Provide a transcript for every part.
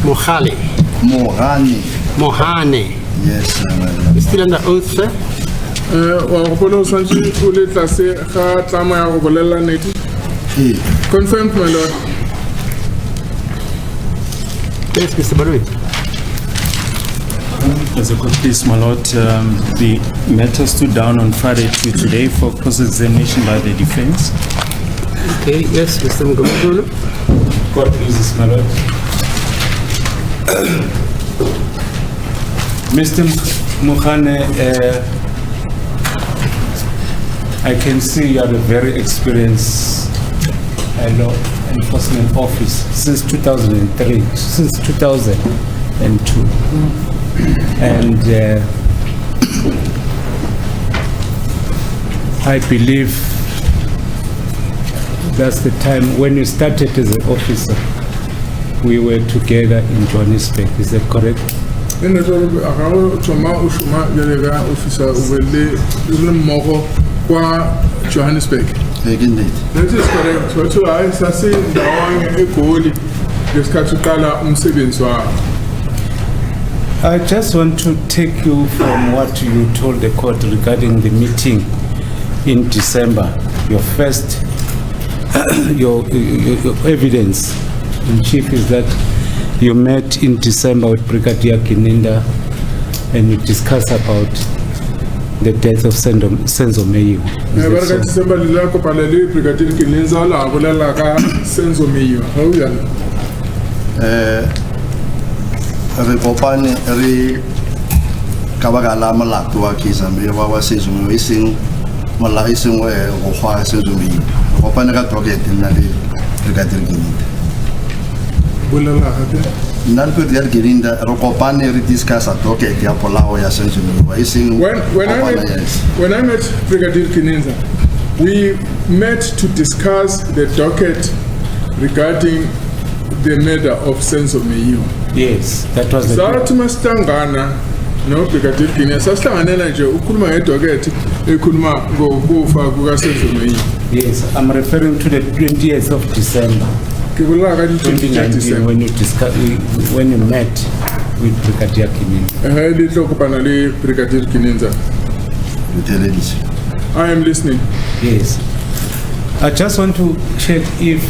Mohale. Mohane. Yes, sir. You're still under oath, sir? Confirmed, my lord. Yes, Mr. Barui. As a court, please, my lord, the matter stood down on Friday to today for cross-examination by the defense. Okay, yes, Mr. Mugamagulu. Court pleases, my lord. Mr. Mukhane, I can see you are a very experienced law enforcement officer since 2003, since 2002. And I believe that's the time when you started as an officer, we were together in Johannesburg. Is that correct? Johannesburg. That is correct. I just want to take you from what you told the court regarding the meeting in December. Your first, your evidence in chief is that you met in December with Brigadier Kininda and you discussed about the death of Senzo Meyiwa. Repopane re kabagala malato wa kizambe wa Senzo Meyiwa mala iseng wa go gwa Senzo Meyiwa popane ka docket nna le Brigadier Kininda nna le Brigadier Kininda re kopane re discuss a docket ya polao ya Senzo Meyiwa iseng when I met Brigadier Kininda, we met to discuss the docket regarding the murder of Senzo Meyiwa. Yes, that was the Satumastangana, no, Brigadier Kininda. Sastanganela nje ukhuluma ngedocket ekhuluma ngokufa Senzo Meyiwa. Yes, I'm referring to the 20th of December. 2019 when you met with Brigadier Kininda. Brigadier Kininda. I am listening. Yes. I just want to check if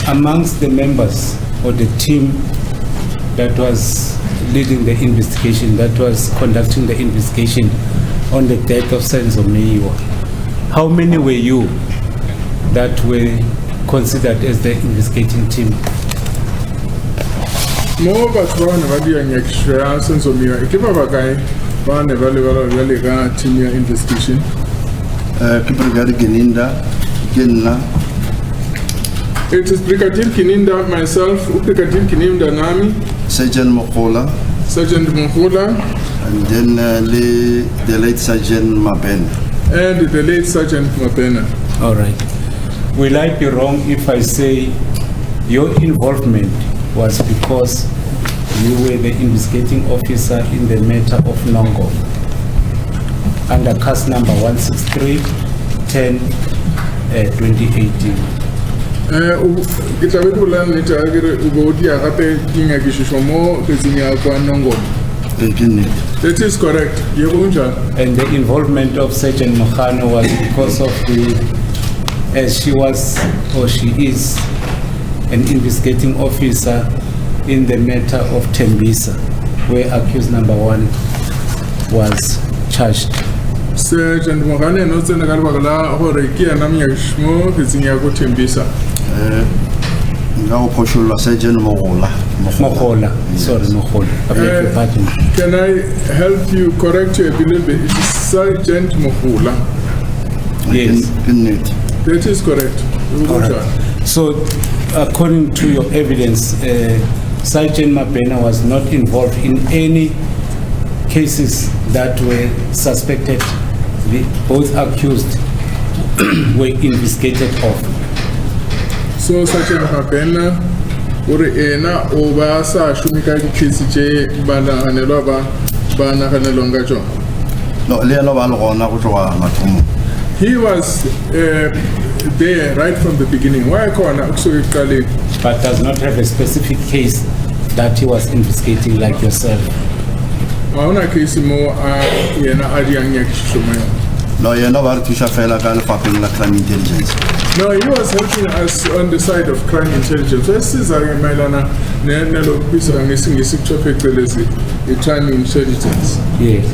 amongst the members or the team that was leading the investigation, that was conducting the investigation on the death of Senzo Meyiwa, how many were you that were considered as the investigating team? More but one of the Senzo Meyiwa. If I guy, one evaluated team investigation. Brigadier Kininda, it is Brigadier Kininda, myself, Brigadier Kininda Nami, Sergeant Mokola, and then the late Sergeant Mapena. And the late Sergeant Mapena. All right. Will I be wrong if I say your involvement was because you were the investigating officer in the matter of Nongo under case number 163-10-2018? That is correct. And the involvement of Sergeant Mokhane was because of as she was or she is an investigating officer in the matter of Tembisa, where accused number 1 was charged. Sergeant Mokhane no tsena ka lebakala gore ke yana mnyashmo ke tsinya go Tembisa. Sergeant Mokola. Sorry, Mokola. Can I help you correct you a little bit? It is Sergeant Mokola. Yes. That is correct. Right. So, according to your evidence, Sergeant Mapena was not involved in any cases that were suspected. Both accused were investigated of. So Sergeant Mapena uri ena oba sa shumika kisi che bana hanelwa bana hanelonga jo. No, le lo ba lo gona go tloa mathomo. He was there right from the beginning. Why khona ukusuka but does not have a specific case that he was investigating like yourself. awuna case mo yena adiyang No, yena ba re thusa fela ka lefapheng la crime intelligence. No, he was helping us on the side of crime intelligence. Wesiza ke mayelana nelo kubizwa ngesingisi kuthiwa phecelezi i-crime intelligence. Yes.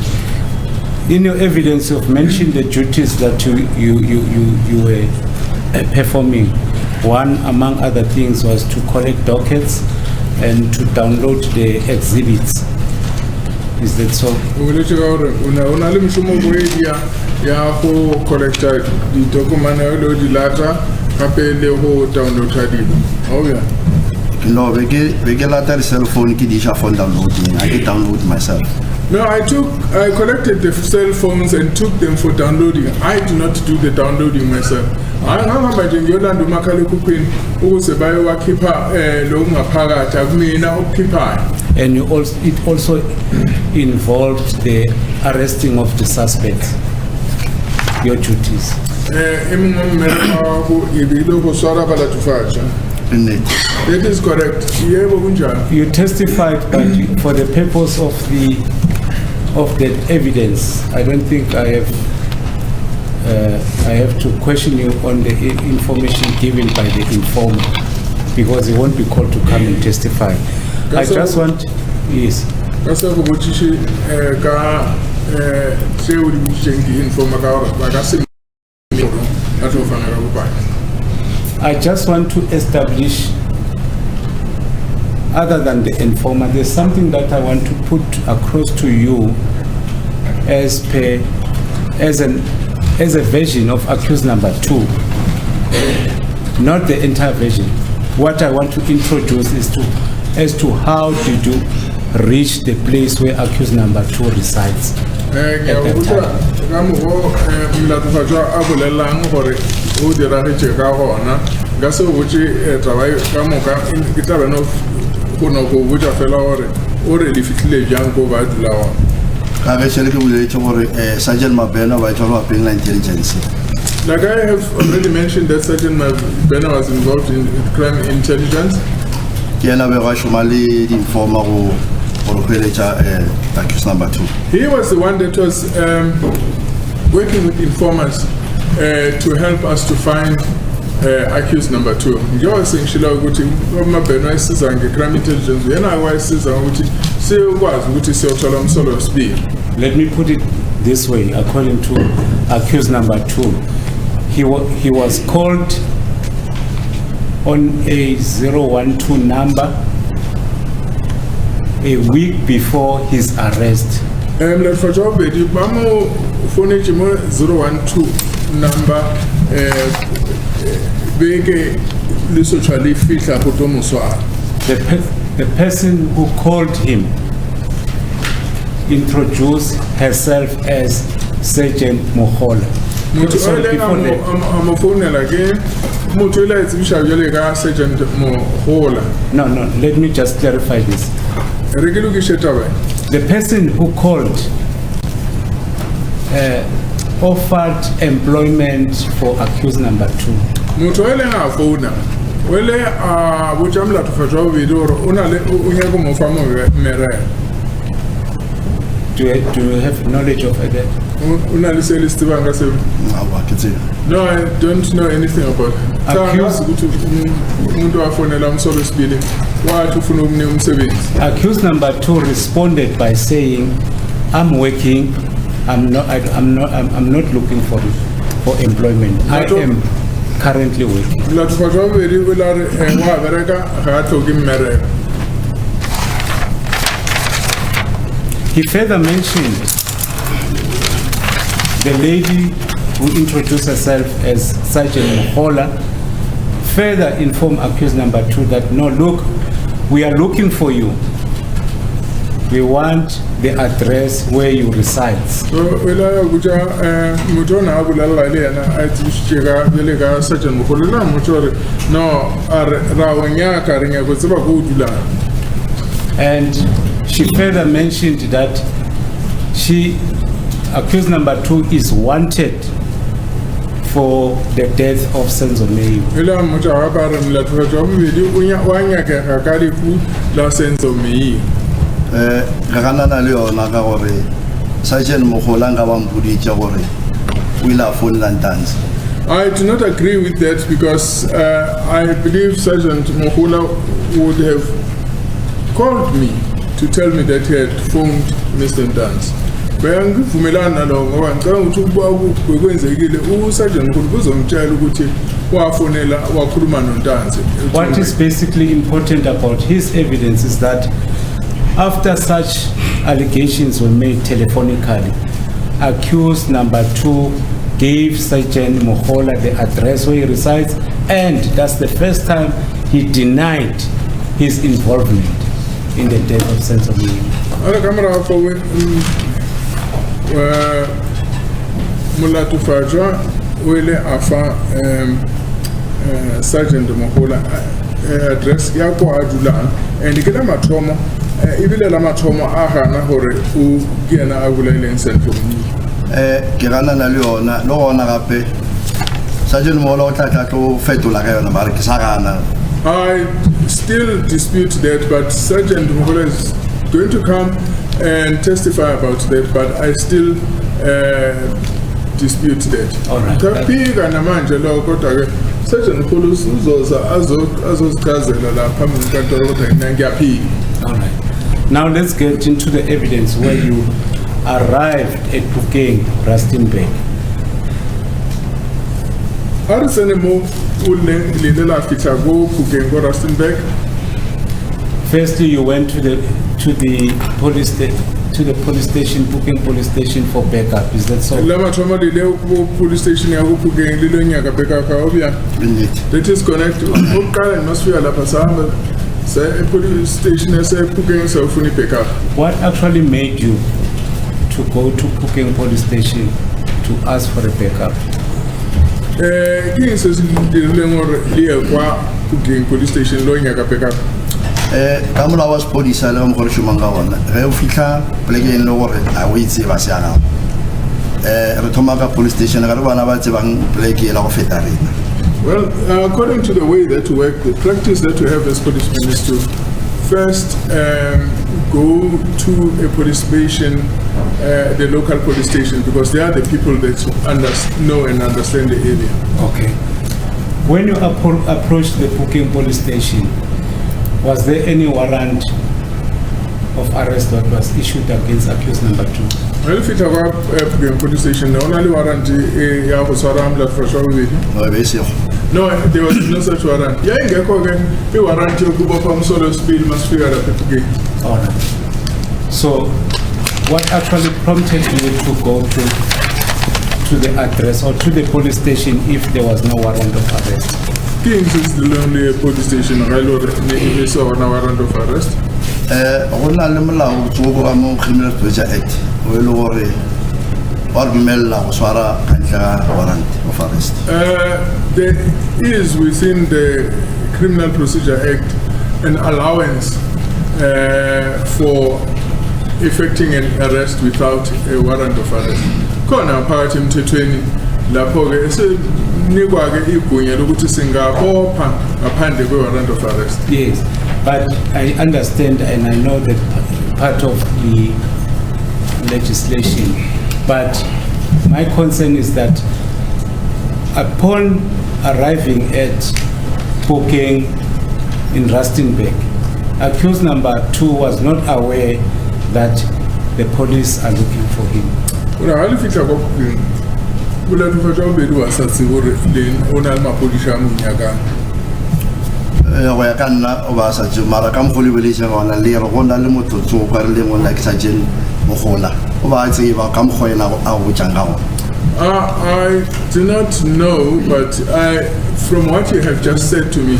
In your evidence, you've mentioned the duties that you were performing. One, among other things, was to collect dockets and to download the exhibits. Is that so? Una le mshumo boedia ya go collecta di document lo di lata gape le go download di. Oh yeah. No, we get later cell phone ki disha phone downloading. I can download myself. No, I collected the cell phones and took them for downloading. I do not do the downloading myself. I ngihamba nje ngiyolanda umakhalekhukhwini ukuze bayowakhipha lo ngaphakathi akumina okukhiphayo. And it also involved the arresting of the suspects. Your duties. That is correct. You testified, but for the purpose of the evidence, I don't think I have to question you on the information given by the informer, because he won't be called to come and testify. I just want, yes. I just want to establish, other than the informer, there's something that I want to put across to you as a version of accused number 2, not the entire version. What I want to introduce is as to how did you reach the place where accused number 2 resides at that time. Sergeant Mabena wa tshwara peng la intelligence. Like I have already mentioned that Sergeant Mabena was involved in crime intelligence. Yena be ga shumali di informer go accused number 2. He was the one that was working with informers to help us to find accused number 2. Njengoba sengishilo ukuthi uMabena isiza nge-crime intelligence yena wayisiza ukuthi siyokwazi ukuthi siyothola umsolo wesibili. Let me put it this way, according to accused number 2. He was called on a 012 number a week before his arrest. Mlatfajobedi bamo phone chimo 012 number beke lisochali fihla kutomuswa. The person who called him introduced herself as Sergeant Mohola. Sergeant Mohola. No, let me just clarify this. The person who called offered employment for accused number 2. Do you have knowledge of that? No, I don't know anything about it. Accused number 2 responded by saying, "I'm working. I'm not looking for employment. I am currently working." He further mentioned the lady who introduced herself as Sergeant Mohola further informed accused number 2 that, "No, look, we are looking for you. We want the address where you reside." And she further mentioned that accused number 2 is wanted for the death of Senzo Meyiwa. Ila mmoja wa bara mlatufaja mbili wanyaka kakali ku la Senzo Meyiwa. Gagana le yona ka gore Sergeant Mogola nga ba mpuditse gore o ile a founela Ntanzi. I do not agree with that because I believe Sergeant Mogola would have called me to tell me that he had phoned Mr. Ntanzi. Bayangivumelana lo ngoba ngicabanga ukuthi ukuba kwenzekile uSergeant Mogola uzomtshela ukuthi wafonela wakhuluma noNtanzi. What is basically important about his evidence is that after such allegations were made telephonically, accused number 2 gave Sergeant Mogola the address where he resides, and that's the first time he denied his involvement in the death of Senzo Meyiwa. Ala kamera for mulatu fajwa wele afa Sergeant Mogola address yako adula and ikena mathomo ibile la mathomo a gana gore o kena a bulaileng Senzo Meyiwa. Ke gana na le yona lo gona gape Sergeant Mogola o tla tlo fetola ka yona mara ke sa gana. I still dispute that, but Sergeant Mogola is going to come and testify about that, but I still dispute that. All right. Kapika namanje lo kodwa ke Sergeant Mogola uzoza azozichazela lapha enkantolo kodwa ngiyaphika. All right. Now let's get into the evidence where you arrived at Phokeng, Rustenburg. Arisene mo ulela fitha go Phokeng go Rustenburg. Firstly, you went to the police station, Phokeng police station for backup. Is that so? Lama thoma lile go police station ya go Phokeng lilo nyaka backup ka obya. That is correct. Ukala must be lapha sahamba se police station ese Phokeng se ufuni backup. What actually made you to go to Phokeng police station to ask for a backup? Ke se dilile ngore le kwa Phokeng police station lo nyaka backup. Ka molao wa sepodisa le mo gore shumanga ona ge o fitlha plekeng le gore a o itse ba se ana re thoma ka police station ga re bana ba tsebang pleke la go feta rena. Well, according to the way that we work, the practice that we have as policemen is to first go to a police station, the local police station, because they are the people that know and understand the area. Okay. When you approached the Phokeng police station, was there any warrant of arrest that was issued against accused number 2? Well, if it were Phokeng police station, the only warrant ya go swara amla for sure with no, there was no such warrant. Yeah, you go again. The warrant you go from solo speed must figure out Phokeng. All right. So, what actually prompted you to go to the address or to the police station if there was no warrant of arrest? Kings is the only police station. I know saw no warrant of arrest. Ona le molao tsogo ga mo Criminal Procedure Act o ile gore wa dumella go swara kantle warrant of arrest. There is within the Criminal Procedure Act an allowance for effecting an arrest without a warrant of arrest. Khona phakathi emthethweni lapho ke nikwa ke igunya lokuthi singabopha ngaphandle kwe warrant of arrest. Yes, but I understand and I know that part of the legislation, but my concern is that upon arriving at Phokeng in Rustenburg, accused number 2 was not aware that the police are looking for him. Ora hali fitla go bula tu fa jobe do asatsi gore le ona le mapodisha mo nyaka. Go ya ka nna o ba sa tse mara ka mogolo le tse gona le re gona le motsotso o ka re le ngwana ke Sergeant Mogola o ba tse ba ka mogoela a go janga go. I do not know, but from what you have just said to me,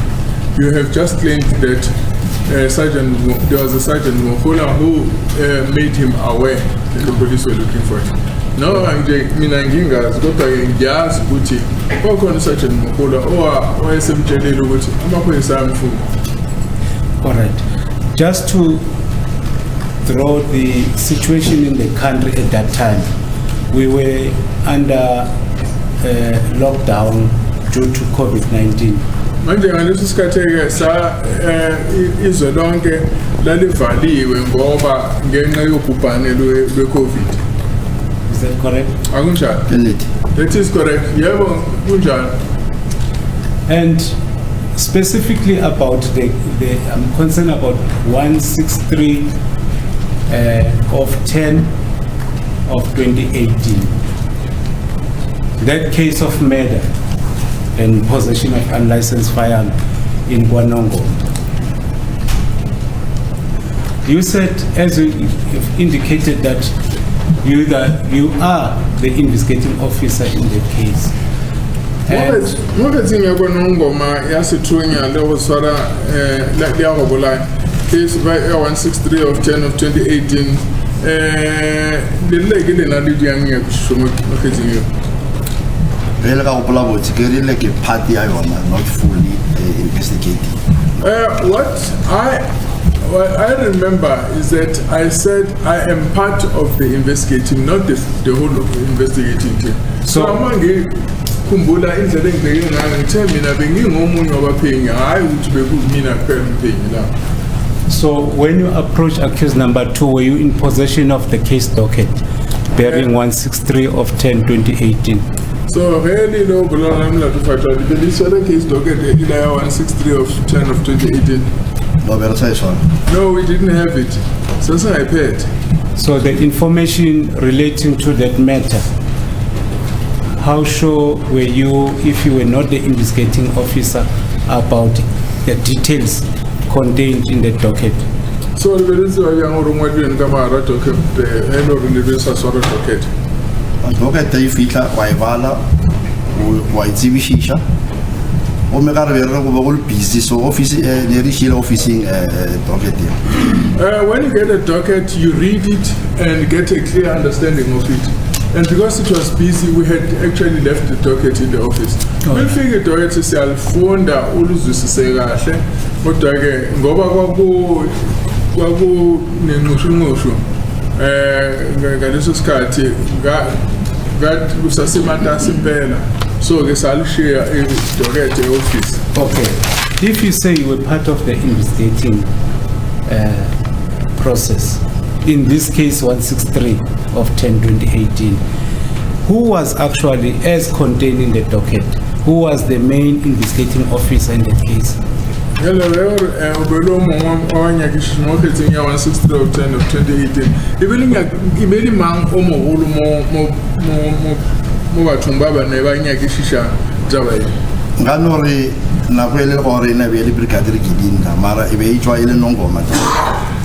you have just claimed that there was a Sergeant Mogola who made him aware that the police were looking for him. No, mina ngingazi kodwa ngiyazi ukuthi kwakhona Sergeant Mogola owayesemtshelile ukuthi amaphoyisa amfuna. All right. Just to throw the situation in the country at that time, we were under lockdown due to COVID-19. Manje ngaleso sikhathi ke izwe lonke lalivaliwe ngoba ngenxa yobhubhane lwe-COVID. Is that correct? Akunjalo? Elite. That is correct. Yebo, kunjalo. And specifically about I'm concerned about 163 of 10 of 2018. That case of murder and possession of unlicensed firearm in Guanongo. You said, as you've indicated, that you are the investigating officer in the case. Ngoba ngiyakwanongoma yasithunya lewo swara liyagobola case by 163 of 10 of 2018 leleke lena le diange kushomo makhetsinyo. Vele ka gopola botse ke rile ke party ya yona not fully investigating. What I remember is that I said I am part of the investigating, not the whole of the investigating team. So amange kumbula indlela engibheke ngayo ngithe mina bengingomunye wabaphenyi hayi ukuthi bekumina kuphela umphenyi la. So when you approach accused number 2, were you in possession of the case docket bearing 163 of 10 2018? So really no bulala mla to fight the police case docket ila 163 of 10 of 2018. No, we didn't have it. So I paid. So the information relating to that matter, how sure were you, if you were not the investigating officer, about the details contained in the docket? So the police were young or doing Gamara docket, the end of the sort docket. Docket they fita waivala waizibishisha. Busy, so office officing docket. When you get a docket, you read it and get a clear understanding of it. And because it was busy, we had actually left the docket in the office. We figured docket is alfonda uluzwisisekahle kodwa ke ngoba kwaku nenqushu ngaleso sikhathi ngathi kusasematasa impela. So I'll share a docket office. Okay. If you say you were part of the investigating process, in this case 163 of 10 2018, who was actually, as contained in the docket, who was the main investigating officer in the case? Hello, Bello Mom, Onyakishmoke, 163 of 10 of 2018. Even man, Mowachumbaba never Yakisha Jaway. Ganori Navel or in a very brigadier Gidinda, Mara, Evacuate Nongoma.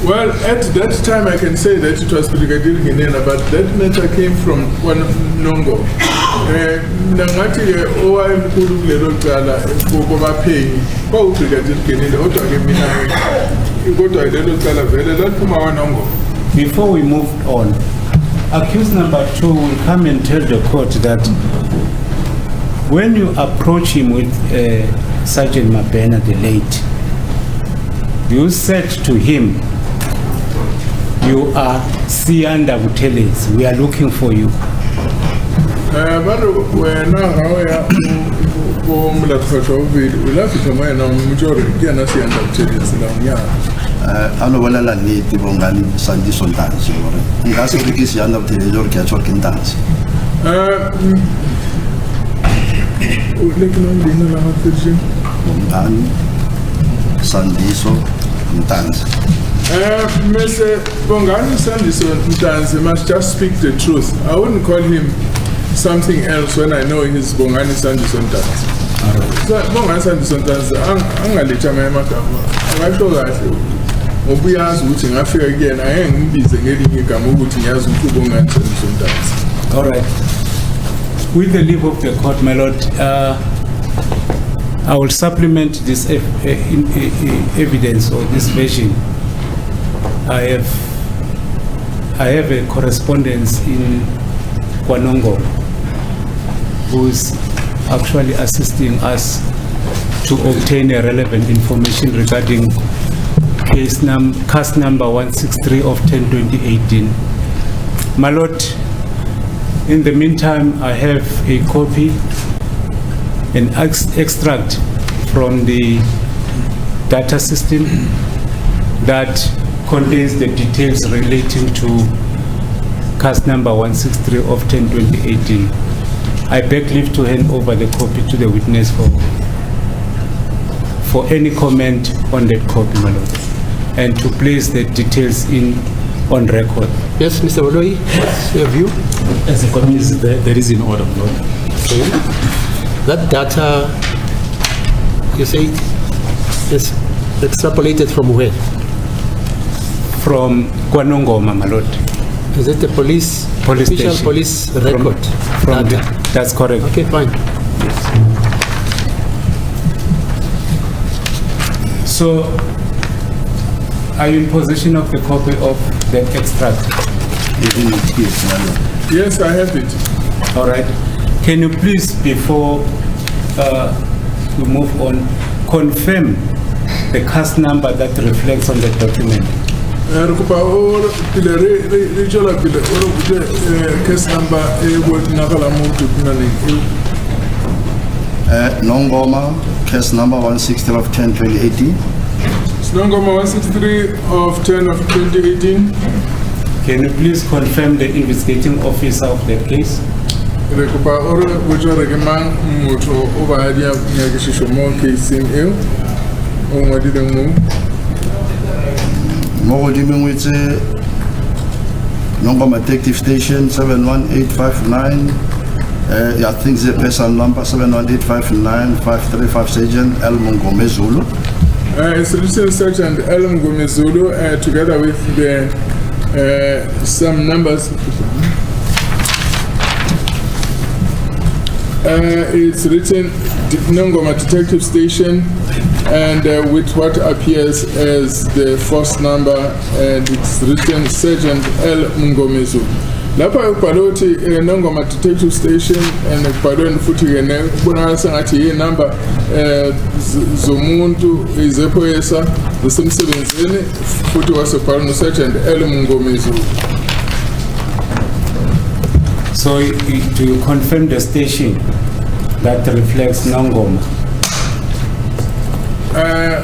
Well, at that time I can say that it was Brigadier Guinea, but that matter came from one Nongo. Namati, oh, I'm Kulu Lerotala, Boba paying, oh, Brigadier Guinea, oh, you go to a little Talavella, from our Nongo. Before we move on, accused number 2 will come and tell the court that when you approach him with Sergeant Mabena, the late, you said to him, "You are Sianda Buteles, we are looking for you." But we're now, we left it away now, majority, again, I see Sianda Buteles. Ano wala la ni tibongan sandi sontansi ore. Ngase rikisi anda televisor ke achor kintansi. Lekino ndina la hatsi. Bongan sandiso kintansi. Mr. Bongani Sandiso Ntanzi must just speak the truth. I wouldn't call him something else when I know he's Bongani Sandiso Ntanzi. Bongani Sandiso Ntanzi angalitha magama. Ngasho kahle. Obuyazi ukuthi ngafika again ayengibize ngelinye igama ukuthi ngiyazi ukuthi ubongani Sandiso Ntanzi. All right. With the leave of the court, my lord, I will supplement this evidence or this version. I have a correspondence in Kwanongo who is actually assisting us to obtain a relevant information regarding case number 163 of 10/2018. My lord, In the meantime, I have a copy, an extract from the data system that contains the details relating to case number 163 of 10/2018. I beg leave to hand over the copy to the witness for any comment on that copy, my lord, and to place the details on record. Yes, Mr. Baloyi, what's your view? As a copy is there is in order, Lord. Okay. That data, you say, is extrapolated from where? From Kwanongoma, my lord. Is it the police official station. police record? From data? That's correct. Okay, fine. So, are you in possession of the copy of that extract? Yes, I have it. All right. Can you please, before we move on, confirm the case number that reflects on the document? Rukupa or Rijola Pile or case number what Nakala moved to Pinani. Nongoma, case number 160 of 10/2018. Snongoma 163 of 10 of 2018. Can you please confirm the investigating officer of that case? Rukupa or Rijola Regaman Muto over Hadia Yagishishomo case in ill. Oh, I didn't move. Mogodimingwitse, Nongoma Detective Station 71859. I think the person number 71859-535 Sergeant El Mungome Zulu. It's written Sergeant El Mungome Zulu together with the some numbers. It's written Nongoma Detective Station and with what appears as the first number, and it's written Sergeant El Mungomezu. Lapa ukpaloti Nongoma Detective Station and ukpaloti futhi gene bona sangathi number zomuntu izepoyesa zisemsebenzini futhi wasebhala no Sergeant El Mungomezu. So, do you confirm the station that reflects Nongoma?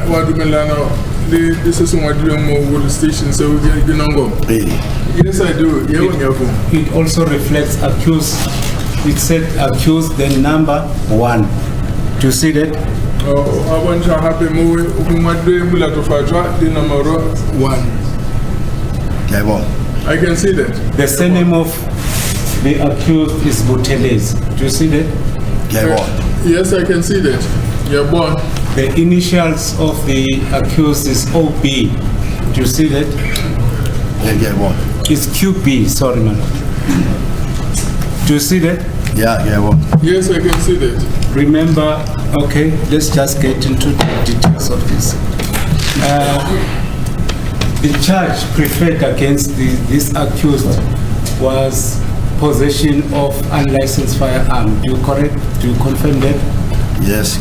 Wadumelano, this is what we move with the station, so we get Nongoma. Yes, I do. It also reflects accused. It said accused, then number 1. Do you see that? I want to have a movie the number 1. I can see that. The surname of the accused is Butelez. Do you see that? Yes, I can see that. You're born. The initials of the accused is OB. Do you see that? It's QB, sorry man. Do you see that? Yes, I can see that. Remember, okay, let's just get into the details of this. The charge preferred against this accused was possession of unlicensed firearm. Do you confirm that? Yes,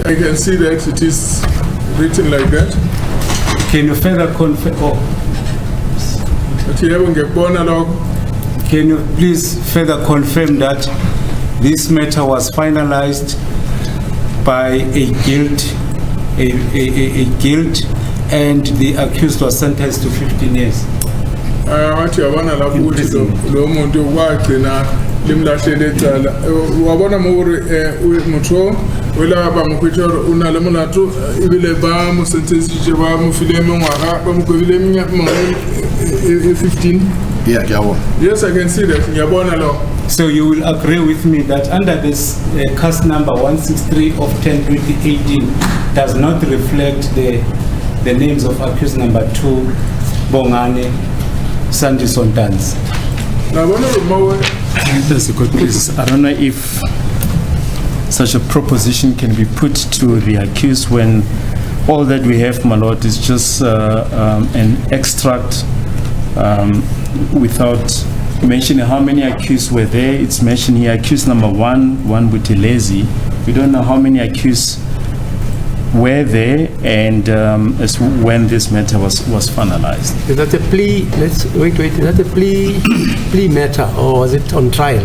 I can see that it is written like that. Can you further confirm? Can you please further confirm that this matter was finalized by a guilt and the accused was sentenced to 15 years? Wabona muri mutro wela ba mukwichoro una lemona tu ibile ba mu sentence je ba mu fileme ngwaga ba mu kwebile 15. Yes, I can see that. Yabona lo. So you will agree with me that under this case number 163 of 10/2018 does not reflect the names of accused number 2 Bongane Sandy Sontans. That's a good place. I don't know if such a proposition can be put to the accused when all that we have, my lord, is just an extract without mentioning how many accused were there. It's mentioned here accused number 1 Butelezi. We don't know how many accused were there and as to when this matter was finalized. Is that a plea? Wait. Is that a plea matter, or was it on trial?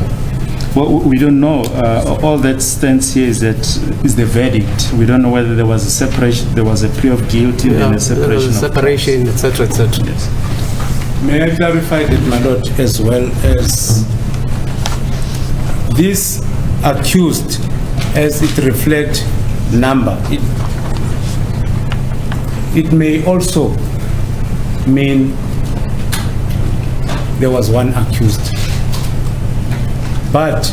Well, we don't know. All that stands here is the verdict. We don't know whether there was a separation, there was a plea of guilty and a separation. Separation, etc., etc. Yes. May I clarify that, my lord, as well as this accused, as it reflects number, it may also mean there was one accused. But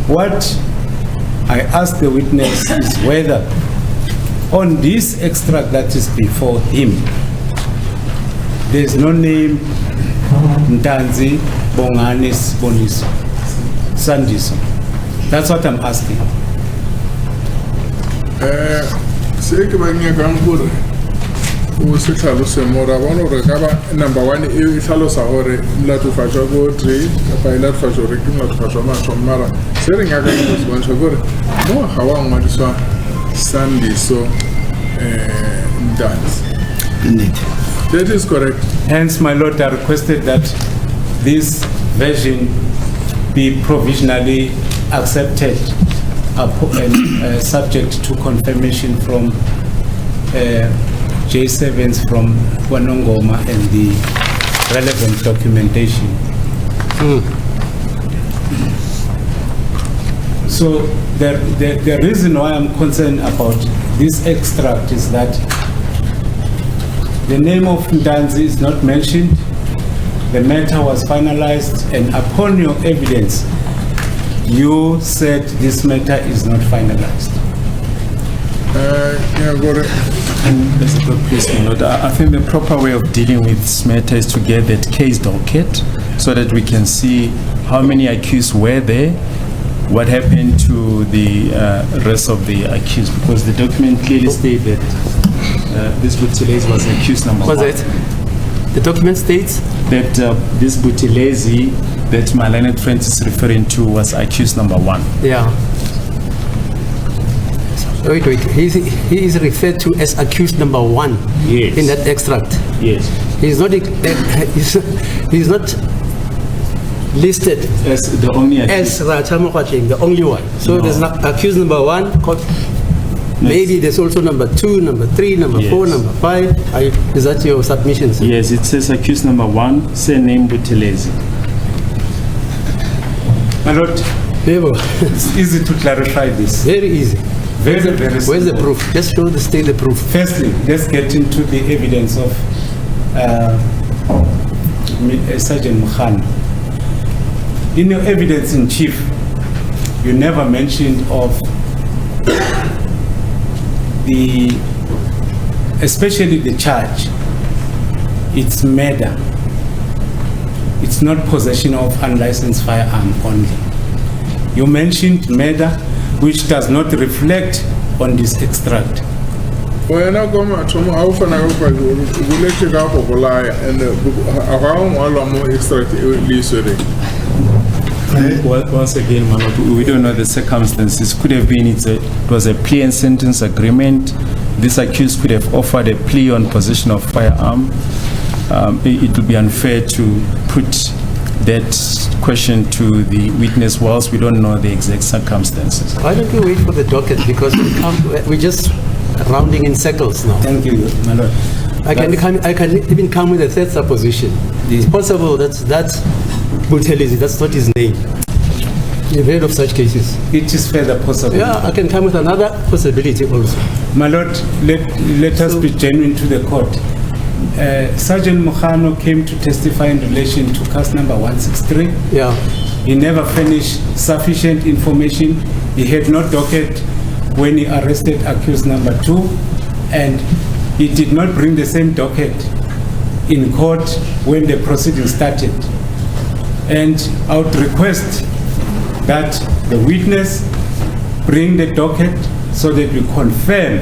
what I asked the witness is whether on this extract that is before him, there is no name Ntanzi Bonganis Boniso Sandiso. That's what I'm asking. Se ke ba nyakang gore o se tlhalose mora bona gore ka ba number 1 e tlhalosa gore mlatofatšwa ko tre kapa e latofatšwa gore ke mlatofatšwa matho mara se re nyakang go se bontšha gore mo ga wa ngwadiswa Sandiso Ntanzi. Indeed. That is correct. Hence, my lord, I requested that this version be provisionally accepted and subject to confirmation from J7s from Wanongoma and the relevant documentation. So the reason why I'm concerned about this extract is that the name of Ntanzi is not mentioned. The matter was finalized, and upon your evidence, you said this matter is not finalized. Please, my lord, I think the proper way of dealing with this matter is to get that case docket so that we can see how many accused were there, what happened to the rest of the accused, because the document clearly states that this Buthelezi was accused number 1. Was it? The document states that this Buthelezi that my learned friend is referring to was accused number 1. Yeah. Wait. He is referred to as accused number 1 Yes. in that extract. Yes. He's not listed As the only accused. as the only one. So No. there's not accused number 1. Maybe there's also number 2, number 3, number 4, Yes. number 5. Is that your submission, sir? Yes, it says accused number 1, surname Buthelezi. My lord, Very it's easy to clarify this. easy. Very, very Where's the simple. proof? Just show the state the proof. Firstly, let's get into the evidence of Sergeant Mukhan. In your evidence in chief, you never mentioned of especially the charge. It's murder. It's not possession of unlicensed firearm only. You mentioned murder, which does not reflect on this extract. Wena go mathomo a o fana go buletse ka go bolaya and a ga ngwalwa mo extract e le isore. Once again, my lord, we don't know the circumstances. Could have been it was a plea and sentence agreement. This accused could have offered a plea on possession of firearm. It would be unfair to put that question to the witness whilst we don't know the exact circumstances. Why don't we wait for the docket, because we're just rounding in circles now. Thank you, my lord. I can even come with a third supposition. It's possible that Buthelezi, that's not his name. You've heard of such cases? It is further possible. Yeah, I can come with another possibility also. My lord, let us be genuine to the court. Sergeant Mokhano came to testify in relation to case number 163. Yeah. He never furnished sufficient information. He had no docket when he arrested accused number 2, and he did not bring the same docket in court when the proceedings started. And I would request that the witness bring the docket so that we confirm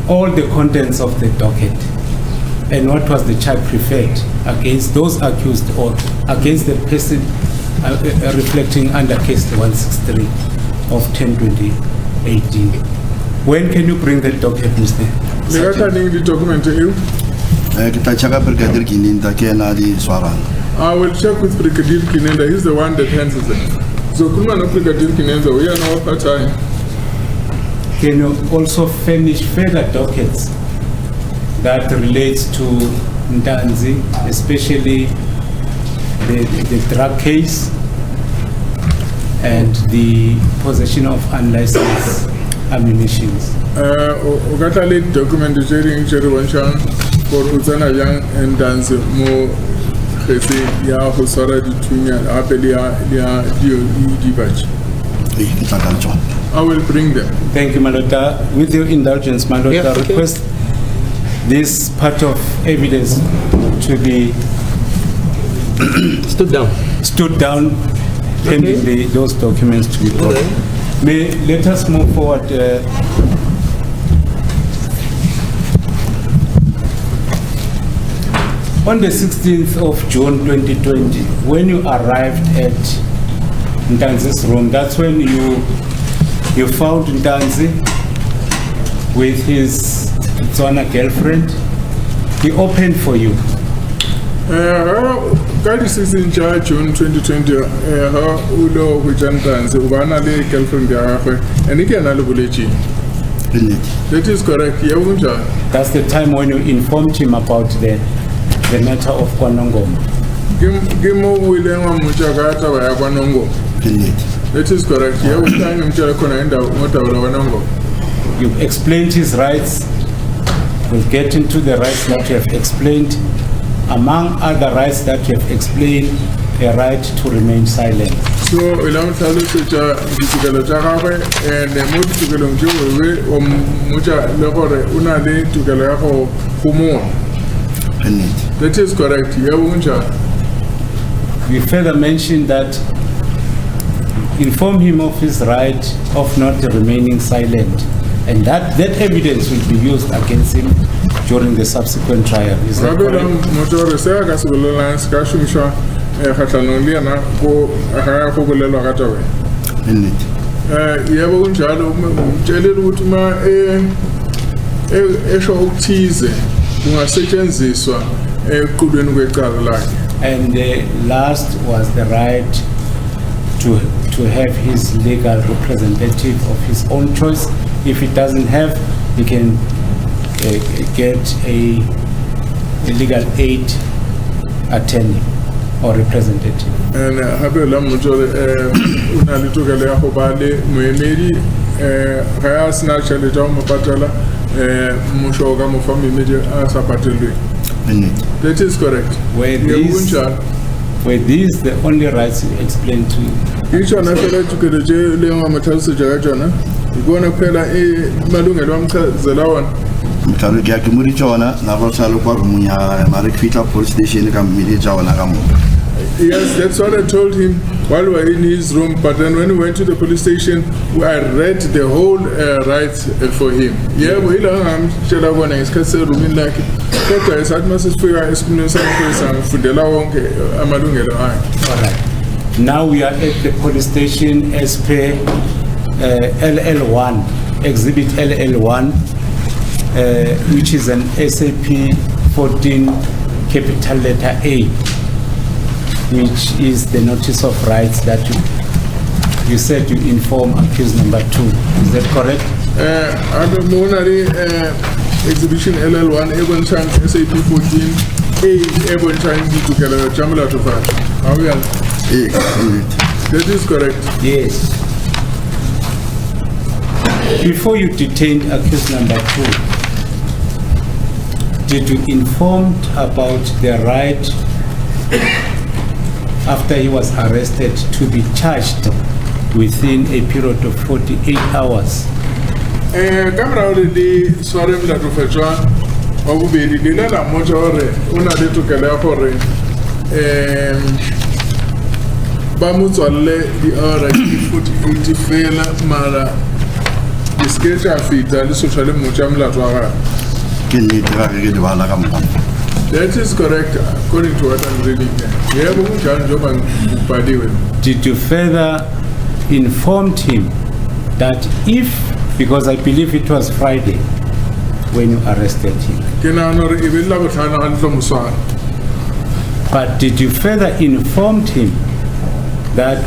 all the contents of the docket and what was the charge preferred against those accused or against the person reflecting under case 163 of 10/20/18. When can you bring that document, Mr.? Le ka tla neng di-document eo? Ke tla check-a Brigadier Kininda ke ena a di swarang. I will check with Brigadier Kinenda. He's the one that handles it. So kuluma no Brigadier Kinenda, we are now part-time. Can you also furnish further dockets that relates to Ntanzi, especially the drug case and the possession of unlicensed ammunition? O ka tla le document tse ding tse re bontshang gore o tsena yang Ntanzi mo kgetse ya go swara dithunya gape le ya dibatši. Ke tla ka le tsona. I will bring them. Thank you, Malota. With your indulgence, Malota, Yeah, okay. request this part of evidence to be Stood down. stood down, pending those documents to be brought. Let us move forward. On the 16th of June 2020, when you arrived at Ntanzi's room, that's when you found Ntanzi with his Tswana girlfriend. He opened for you. Ka di 16 ja June 2020 ha o lo go Ntanzi o bana le girlfriend ya gagwe and ke na le boletši. Ke nnete. That is correct. Ya bunja. That's the time when you informed him about the matter of Kwanongoma. Ke mo o ile wa motša ka taba ya Kwanongoma. Ke nnete. That is correct. Ya o tla ngomtša khona enda mo taba ya Kwanongoma. You've explained his rights. We'll get into the rights that you have explained. Among other rights that you have explained, a right to remain silent. So ila mo tlhalosetša ditokelo tša gagwe and mo ditokelong tše bobebe o mmotša le gore o na le tokelo ya go gomola. Ke nnete. That is correct. Ya bunja. We further mentioned that inform him of his right of not remaining silent, and that evidence will be used against him during the subsequent trial. Is that Gape la correct? motho gore se a ka se bolelang se ka šomišwa kgatlhanong le yena go ga go bolelwa ka taba. Ke nnete. Yebo kunjalo umtshelile ukuthi uma esho ukuthize kungasetshenziswa equlweni kwecala lakhe. And the last was the right to have his legal representative of his own choice. If he doesn't have, he can get a legal aid attorney or representative. And gape la motho gore o na le tokelo ya go ba le moemedi ga a sena tšhelete ya go mo patela mmušo o ka mo fa moemedi a sa patelweng. Ke nnete. That is correct. Were these the only rights you explained to him? Ke tšona fela tokelo tše le ngwa mo tlhalosetša ka tšona ke bona fela malungelo a mchazela wona. Mhlawumbe ke ya ke mo di tsona na go sa le kwa rumong ya gagwe mare ke fitlha police station ka mmeditša ona ka moka. Yes, that's what I told him while we were in his room. But then when we went to the police station, I read the whole rights for him. Yeah, we learned shela kona isikhathi roomini lakhe. Kodwa esathi masifika esikhumulweni sakhe samfundela wonke amalungelo akhe. All right. Now we are at the police station as per LL1, Exhibit LL1, which is an SAP 14 capital letter A, which is the notice of rights that you said you inform accused number 2. Is that correct? Exhibition LL1 Ebonchang SAP 14 A Ebonchang ditokelo tša molatofadi. How we are? That is correct. Yes. Before you detained accused number 2, did you inform about the right after he was arrested to be charged within a period of 48 hours? Ka morao le di sware molatofaditswa wa bobedi le ile la mmotša gore o na le tokelo ya gore ba mo tswalle di-hour di 48 fela mara di seke tša feta le sotšwa le mmotša molato wa gage. Ke nnete ga ke di bala ka moka. That is correct according to what I'm reading here. Yebo kunjalo njengoba ngibhaliwe. Did you further inform him that if Because I believe it was Friday when you arrested him. Ke nahana hore e be le Labohlano a ntlo moswana. But did you further inform him that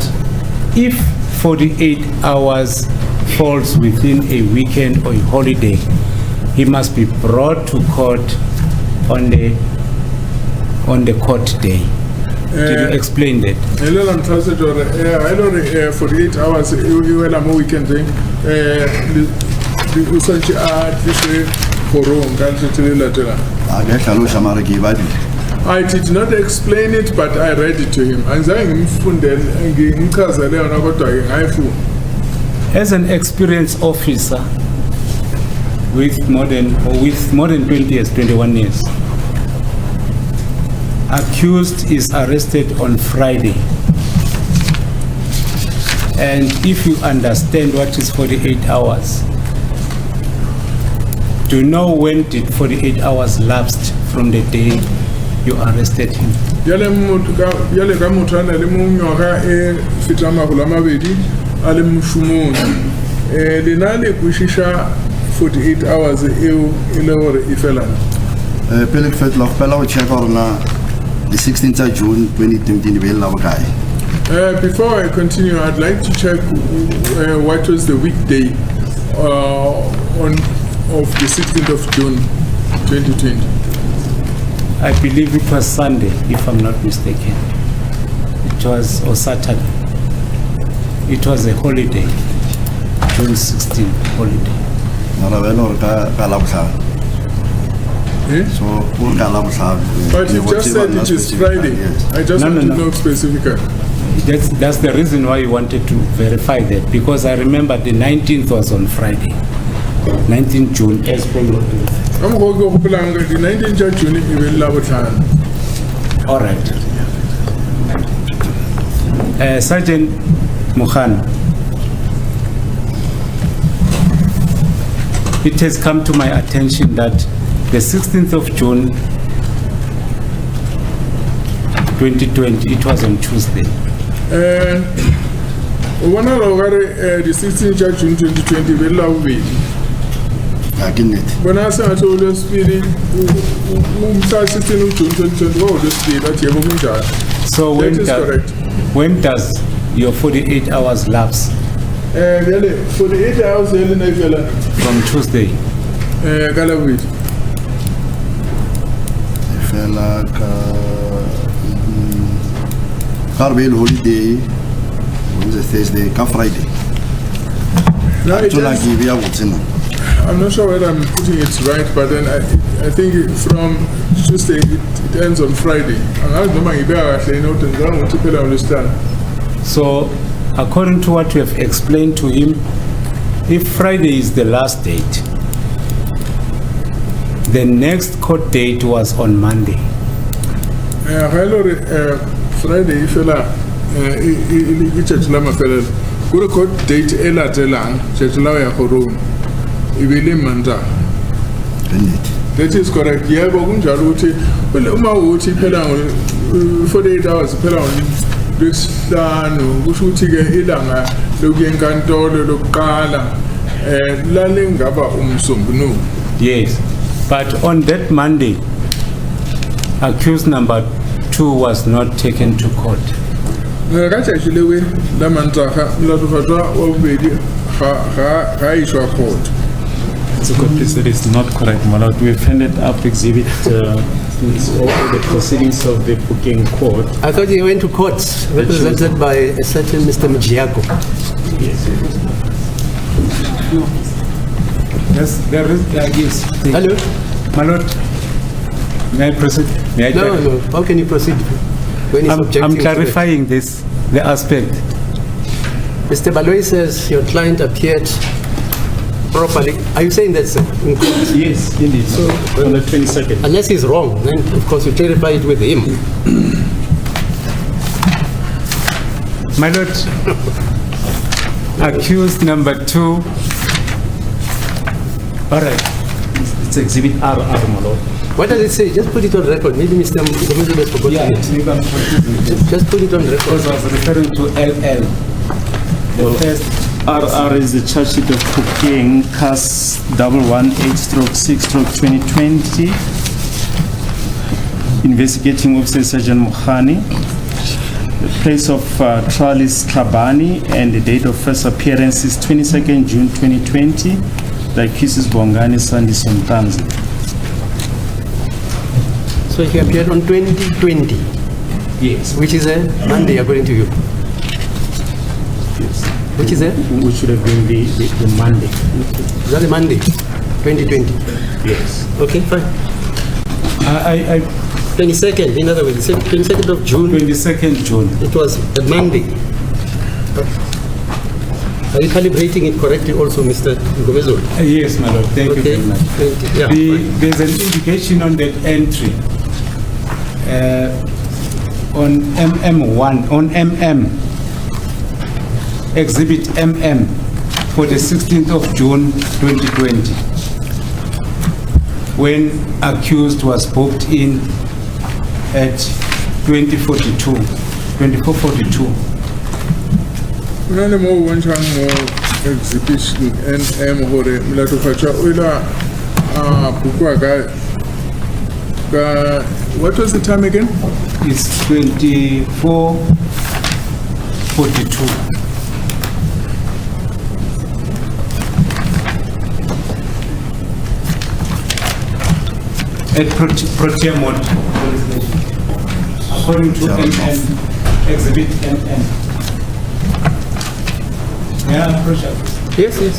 if 48 hours falls within a weekend or a holiday, he must be brought to court on the court day? Did you explain that? E le la ntlhase hore ha ile hore 48 hours e wela mo weekendeng o santse a tlise kgorong ka letsatsi le latelang. a ke hlalosa mara ke e badile. I did not explain it, but I read it to him. Angizange ngimfundele ngimchazele yona kodwa ke ngayifunda. As an experienced officer with more than 20 years, 21 years, accused is arrested on Friday. And if you understand what is 48 hours, do you know when did 48 hours lapsed from the day you arrested him? Yale ka motho a na le mengwaga e fetang makgolo a mabedi a le mošomong. Lena le kwešiša 48 hours eo e le gore e felang. Pele ke fetola go pela go checka gore na the 16th of June 2020 e be le la bokae. Before I continue, I'd like to check what was the weekday of the 16th of June 2020. I believe it was Sunday, if I'm not mistaken. It was, or Saturday. It was a holiday, June 16th holiday. Mara vele gore ka Labohlano. So o ka Labohlano. But you just said it is Friday. I just want to know specifically. That's the reason why you wanted to verify that, because I remember the 19th was on Friday, 19th June, as per your. I'm going to go to the 19th of June, e be le Labohlano. All right. Sergeant Mukhan, it has come to my attention that the 16th of June 2020, it was on Tuesday. One of the 16th of June 2020 be le Labobedi. Ga ke nnete. Bona se a tlo le speedy umhla 16 of June 2020 wo le speedy that yebo kunjalo. So when does your 48 hours lapse? Vele 48 hours ele na vela From Tuesday. ka Labobedi. E fela ka be le holiday on the Thursday ka Friday. Now it Tsola is- ke be ya botsena. I'm not sure whether I'm putting it right, but then I think from Tuesday it ends on Friday. And I don't mind if I say no, then I want to understand. So according to what you have explained to him, if Friday is the last date, the next court date was on Monday. Friday fela e church la mafela go court date e latelang church la ya Horong e be le Mantaha. Ke nnete. That is correct. Yebo kunjalo ukuthi uma uthi phela 48 hours phela lesihlanu kusho ukuthi ke ilanga lokuya enkantolo lokuqala lale ngaba umsombuluko. Yes, but on that Monday, accused number 2 was not taken to court. Ka church le we la Mantaha la tfatwa wa bobedi ga ishwa court. So please, that is not correct, my lord. We've handed up exhibit it's all the proceedings of the booking court. I thought he went to court, represented by a certain Mr. Mjiako. Yes, there is, yes. Hello? My lord, may I proceed? May I No, no. How can you proceed when he's objecting? I'm to clarifying this, the aspect. Mr. Baloyi says your client appeared properly. Are you saying that's in court? Yes, indeed. So on the 22nd. Unless he's wrong, then of course you clarify it with him. My lord, accused number 2. All right. It's exhibit RR, my lord. What does it say? Just put it on record. Maybe Mr. Mujib has forgotten it. maybe I'm confusing this. Just put it on record. Because I was referring to LL. The first RR is the charge sheet of cocaine, CAS 118/6/2020. Investigating Officer Sergeant Mohani. The place of trial is Tlhabani and the date of first appearance is 22nd June 2020. The accused is Bongani Sandi Sontanzi. So he appeared on 2020, Yes. which is a Monday according to you. Yes. Which is a, Which should have been the Monday. is that a Monday? 2020. Yes. Okay, fine. I 22nd, in other words, 22nd of June, 22nd June. it was a Monday. Are you calibrating it correctly also, Mr. Ngomezo? Yes, my lord. Thank you Okay, very much. thank you. Yeah, fine. There's an indication on that entry on MM1, on MM, Exhibit MM for the 16th of June 2020, when accused was booked in at 2442. None more one time more exhibition and hore mulato facha oila bukwa ga what was the time again? It's 2442. At Procedural, according to MM, Exhibit MM. Yeah, Procedural. Yes, yes.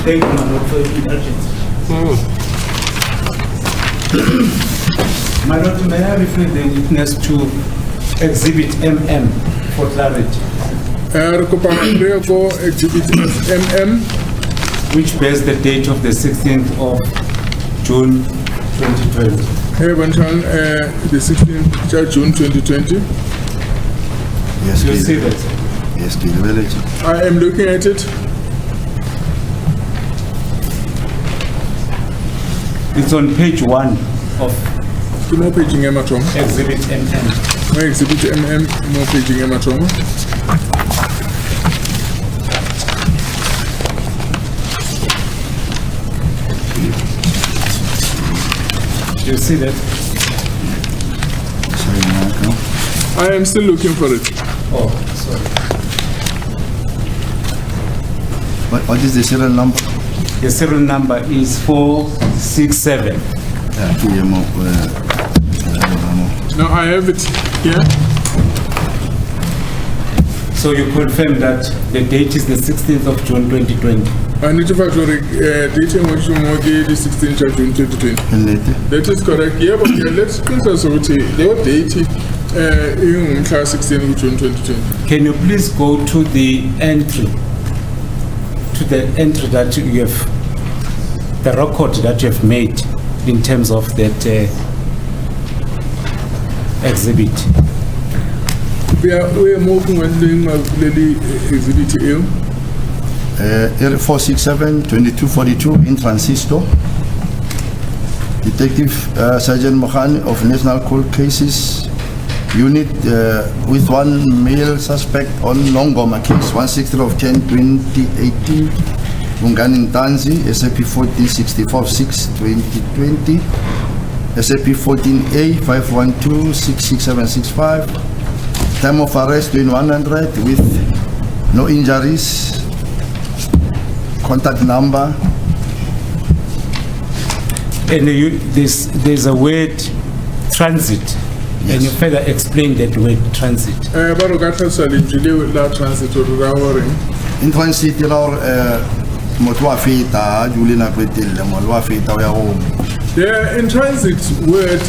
Thank you, my lord, for your indulgence. My lord, may I refer the witness to Exhibit MM for clarity, Recommend exhibit MM. which bears the date of the 16th of June 2020. One time the 16th of June 2020. Yes, You see that? Yes, the village. I am looking at it. It's on page 1 of More paging Ematom. Exhibit MM. My exhibit MM. More paging Ematom. You see that? Sorry, Marco. I am still looking for it. Oh, sorry. What is the serial number? The serial number is 467. Now I have it here. So you confirm that the date is the 16th of June 2020. I need to factor dating which more the 16th of June 2020. That is correct. Yeah, but let's consider the date in class 16 of June 2020. Can you please go to the entry that you have, the record that you have made in terms of that exhibit? We are moving when doing Lily exhibit A. 467-2242 in Transistor. Detective Sergeant Mohani of National Cold Cases Unit with one male suspect on Longoma case, 160 of 10-2018, Bongani Ntanzi, SAP 14-64-6-2020, SAP 14A 512-66765. Time of arrest 2100 with no injuries. Contact number. And there's a word transit And you further explain that word transit. Ba re ka tlhalosa lentswe leo la transit gore ra gore in transit la gore motho wa feta a dule nako e telele motho wa feta o ya go the in transit word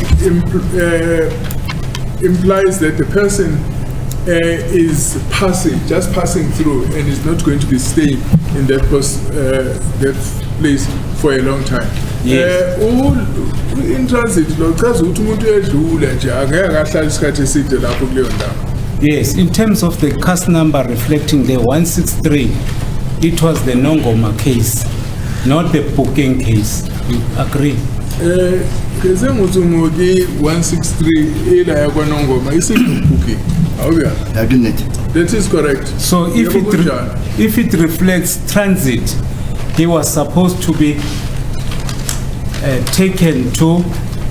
implies that the person is just passing through and is not going to be staying in that place for a long time. Yes. In transit lo chaza ukuthi umuntu edlule nje angeke akahlala isikhathi eside lapho kuleyo ndawo. Yes, in terms of the case number reflecting the 163, it was the Nongoma case, not the booking case. You agree? Keze ngutumuki 163 ila ya kwa Nongoma isibuki. Awuya. yakinethi. That is correct. So if it reflects transit, he was supposed to be taken to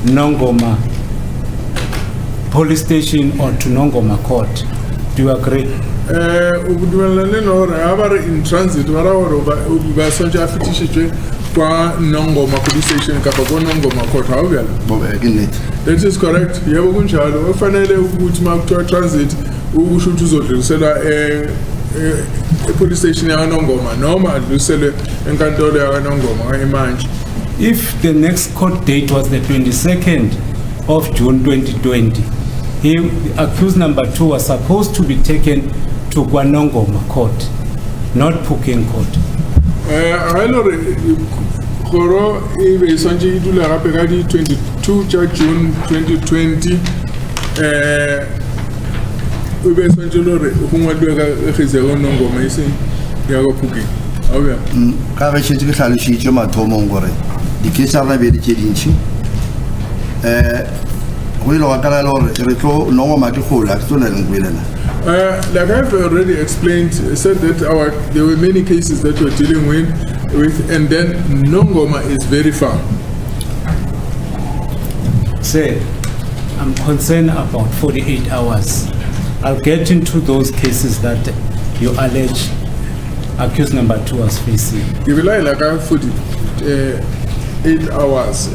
Nongoma police station or to Nongoma court. Do you agree? Ukudumelane no abare in transit wara ba sonja afitishwe kwa Nongoma police station kapa kwa Nongoma court. Awuya. yakinethi. That is correct. Yebo kunjalo. Ofanele ukuthi makuthiwa transit ukusho ukuthi uzodlulisela police station ya Nongoma noma adlulisele enkantolo ya Nongoma eMantshi. If the next court date was the 22nd of June 2020, accused number 2 was supposed to be taken to Nongoma court, not Puking court. Alore koro ibe sonje idula gape ka di 22 tša June 2020 ube sonje lore go ngwadilwe ka Kgizego Nongoma ise ya go Puking. Awuya. ka ge tšhetše ke hlalošitše mathomong gore dikese a rabedi tše dintšhi go ile wa kala le gore re tlo Nongoma ke kgola ke tlo na leng boelela. Like I've already explained, said that there were many cases that we're dealing with, and then Nongoma is very far. Say, I'm concerned about 48 hours. I'll get into those cases that you allege accused number 2 was facing. You will like 48 hours.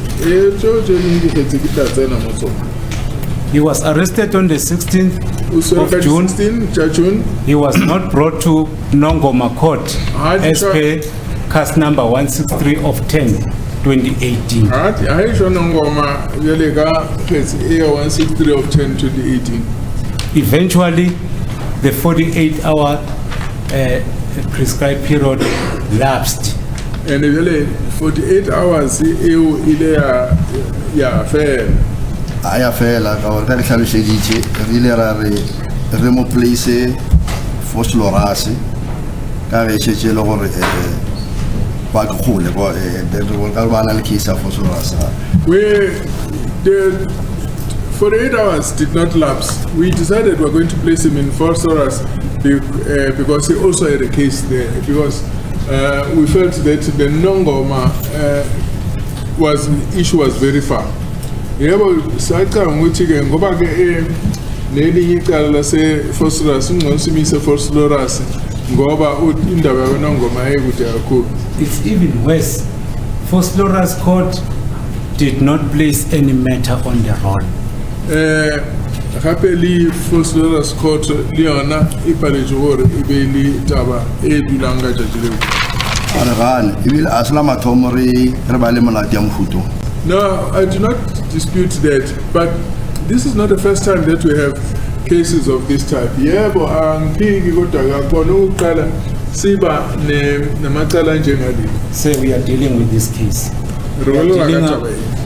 He was arrested on the 16th of June. 16 June. He was not brought to Nongoma court as per case number 163 of 10/2018. I show Nongoma Yalega 163 of 10/2018. Eventually, the 48-hour prescribed period lapsed. And 48 hours fair. Aya fela ka gore ka le hlalošeditše re ile ra re mo place force lorase ka ge tšetše le gore ba ke kgole ka ba na le case ya force lorase. The 48 hours did not lapse. We decided we're going to place him in force lorase because he also had a case there, because we felt that the Nongoma issue was very far. Yebo sacanga ukuthi ke ngoba ke nelinye icala lase Phosphorus ngosimise Phosphorus ngoba indaba yaNongoma ayikude kakhulu. It's even worse. Phosphorus court did not place any matter on the roll. Happily Phosphorus court liona ipalejore ibeli taba edulanga jajile. Aragane ibile asla mathomo re ba le monate ya mofuto. No, I do not dispute that, but this is not the first time that we have cases of this type. Yebo angiphingi kodwa akubona ukuqala siba namacala njengale. Say we are dealing with this case. We are dealing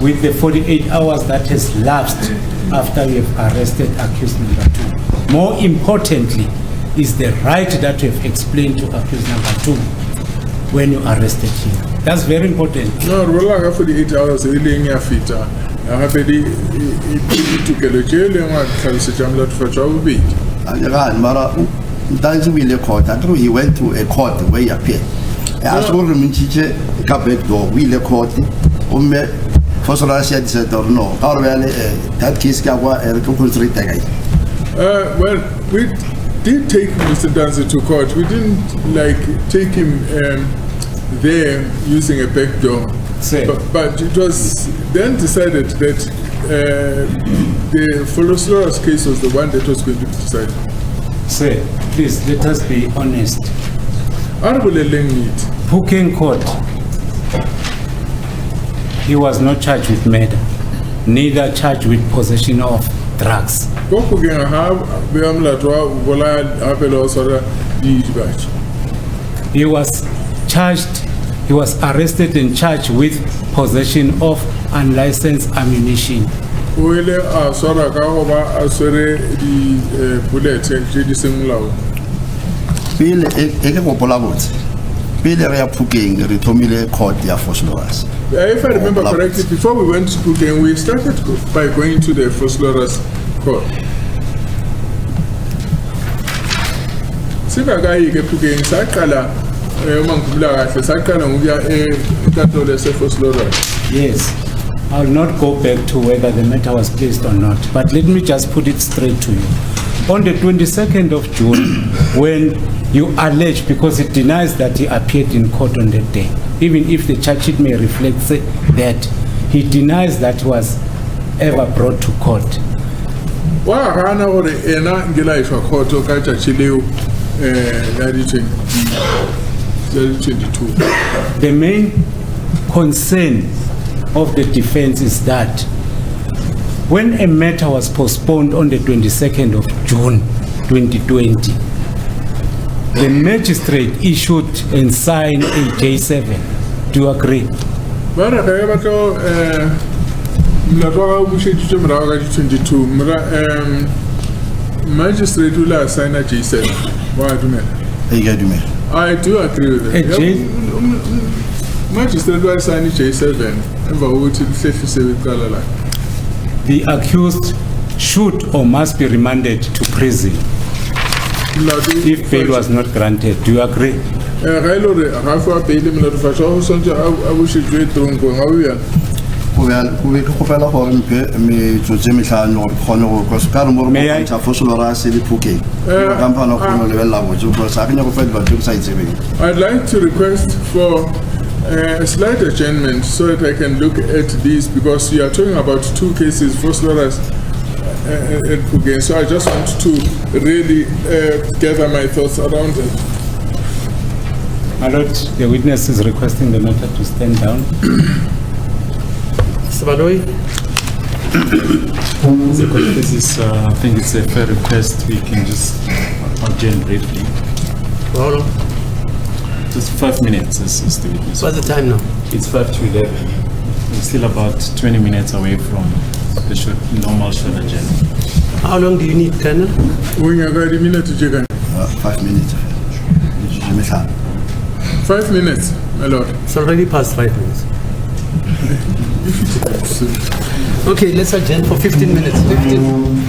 with the 48 hours that has lapsed after we have arrested accused number 2. More importantly is the right that we have explained to accused number 2 when you arrested him. That's very important. No, rola 48 hours ile ngiyafita. Happily itukelo jele ngahlaliswa jamla tufachwa ubidi. Aragane mara ntanzi wile court atro he went to a court where he appeared. As for the minchiche ka back door wile court umme Phosphorus said or no. That case ka wa reconstruct guy. Well, we did take Mr. Danzi to court. We didn't take him there using a back door. But it was then decided that the Follow-Slaughter's case was the one that was going to be decided. Sir, please let us be honest. Booking court, he was not charged with murder, neither charged with possession of drugs. He was charged, he was arrested and charged with possession of unlicensed ammunition. Pele e ke gopola botse. Pele re ya Phukeng re thomile court ya force lawyers. If I remember correctly, before we went to Phukeng, we started by going to the Follow-Slaughter's court. Singakayi ke Phukeng saqala mangikhumbula kahle saqala ngokuya enkantolo yaseFollow-Slaughter. Yes, I'll not go back to whether the matter was placed or not, but let me just put it straight to you. On the 22nd of June, when you allege, because it denies that he appeared in court on that day, even if the charge sheet may reflect that he denies that he was ever brought to court. Wahana gore ena ngilayishwa court okajajileo 2022. The main concern of the defense is that when a matter was postponed on the 22nd of June 2020, the magistrate issued and signed a J7. Do you agree? Magistrate will sign a J7. I do agree with it. Magistrate will sign a J7. The accused should or must be remanded to prison if bail was not granted. Do you agree? I'd like to request for a slight adjournment so that I can look at these, because you are talking about two cases, Follow-Slaughter and Phukeng. So I just want to really gather my thoughts around it. My Lord, the witness is requesting the matter to stand down. Mr. Baloyi? This is, I think it's a fair request. We can just adjourn briefly. How long? Just 5 minutes is the witness. What's the time now? It's 5 to 11. We're still about 20 minutes away from the normal short agenda. How long do you need, Colonel? 5 minutes. 5 minutes, my lord. It's already past 5 minutes. Okay, let's adjourn for 15 minutes. 15.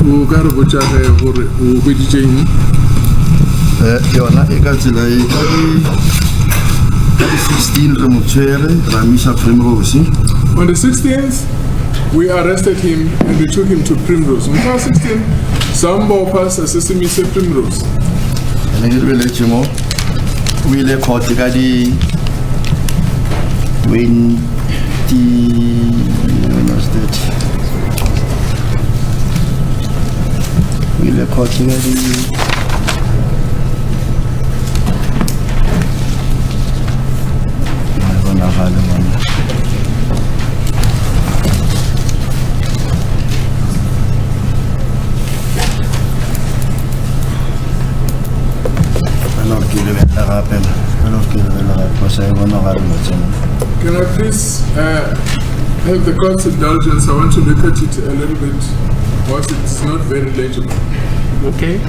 o ka re botsa ge gore o hweditše eng? yona e ka tsela e ka di 16 re mo tshwere ra misa Primrose. On the 16th, we arrested him and we took him to Primrose. On the 16th, some boppers assisted Primrose. ene ke lebeletse mo o ile court ka di 20 o ile court ka di Can I please have the court's indulgence? I want to look at it a little bit because it's not very legible. Okay.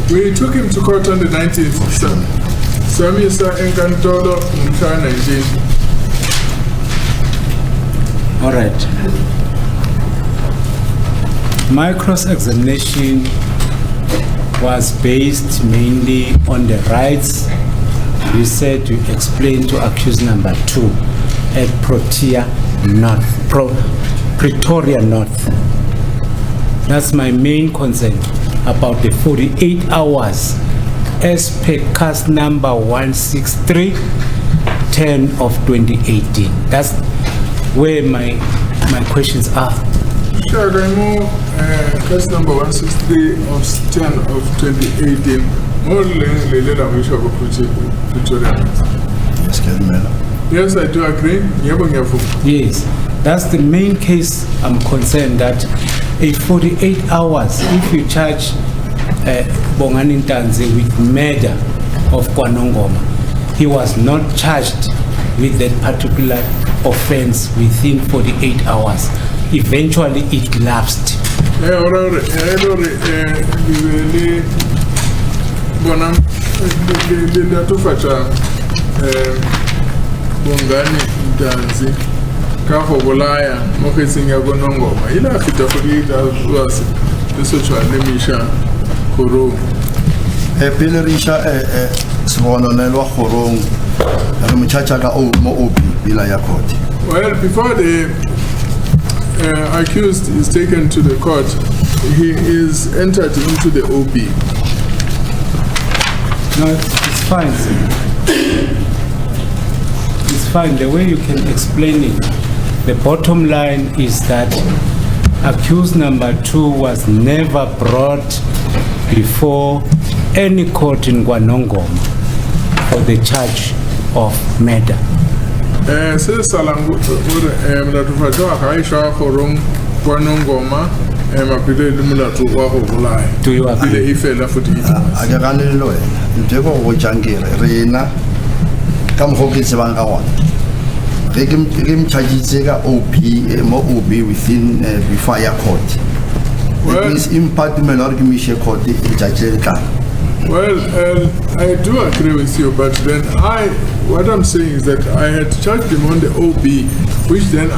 We took him to court on the 19th. Samisa Enkantolo, 19. All right. My cross-examination was based mainly on the rights you said you explained to accused number 2 at Pretoria North. That's my main concern about the 48 hours as per case number 163, 10 of 2018. That's where my questions are. Sure, case number 163 of 10 of 2018. More Pretoria. Yes, I do agree. Yes, that's the main case I'm concerned that a 48 hours, if you charge Bongani Ntanzi with murder of Kwanongoma, he was not charged with that particular offense within 48 hours. Eventually, it lapsed. Bongani Ntanzi Kahobolaya Mokesinga Gonongoma. Ila after 48 hours, the social lemisha Koro. Pilerisha Swanonelwa Horong, Muchachaga Moobi, Bilaya Court. Well, before the accused is taken to the court, he is entered into the OB. No, it's fine, sir. It's fine. The way you can explain it, the bottom line is that accused number 2 was never brought before any court in Kwanongoma for the charge of murder. Do you agree? OB within the fire court. It means court. Well, I do agree with you, but then what I'm saying is that I had charged him on the OB, which then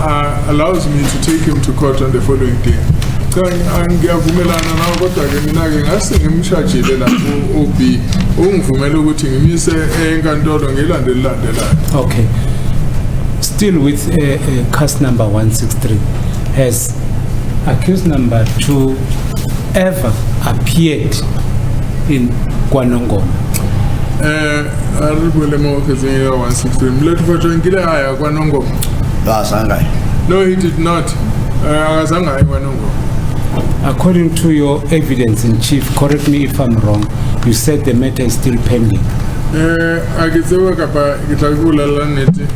allows me to take him to court on the following day. Okay. Still with case number 163, has accused number 2 ever appeared in Kwanongoma? No, he did not. According to your evidence in chief, correct me if I'm wrong, you said the matter is still pending. A ke tseba kapa ke tla go bolela nnete.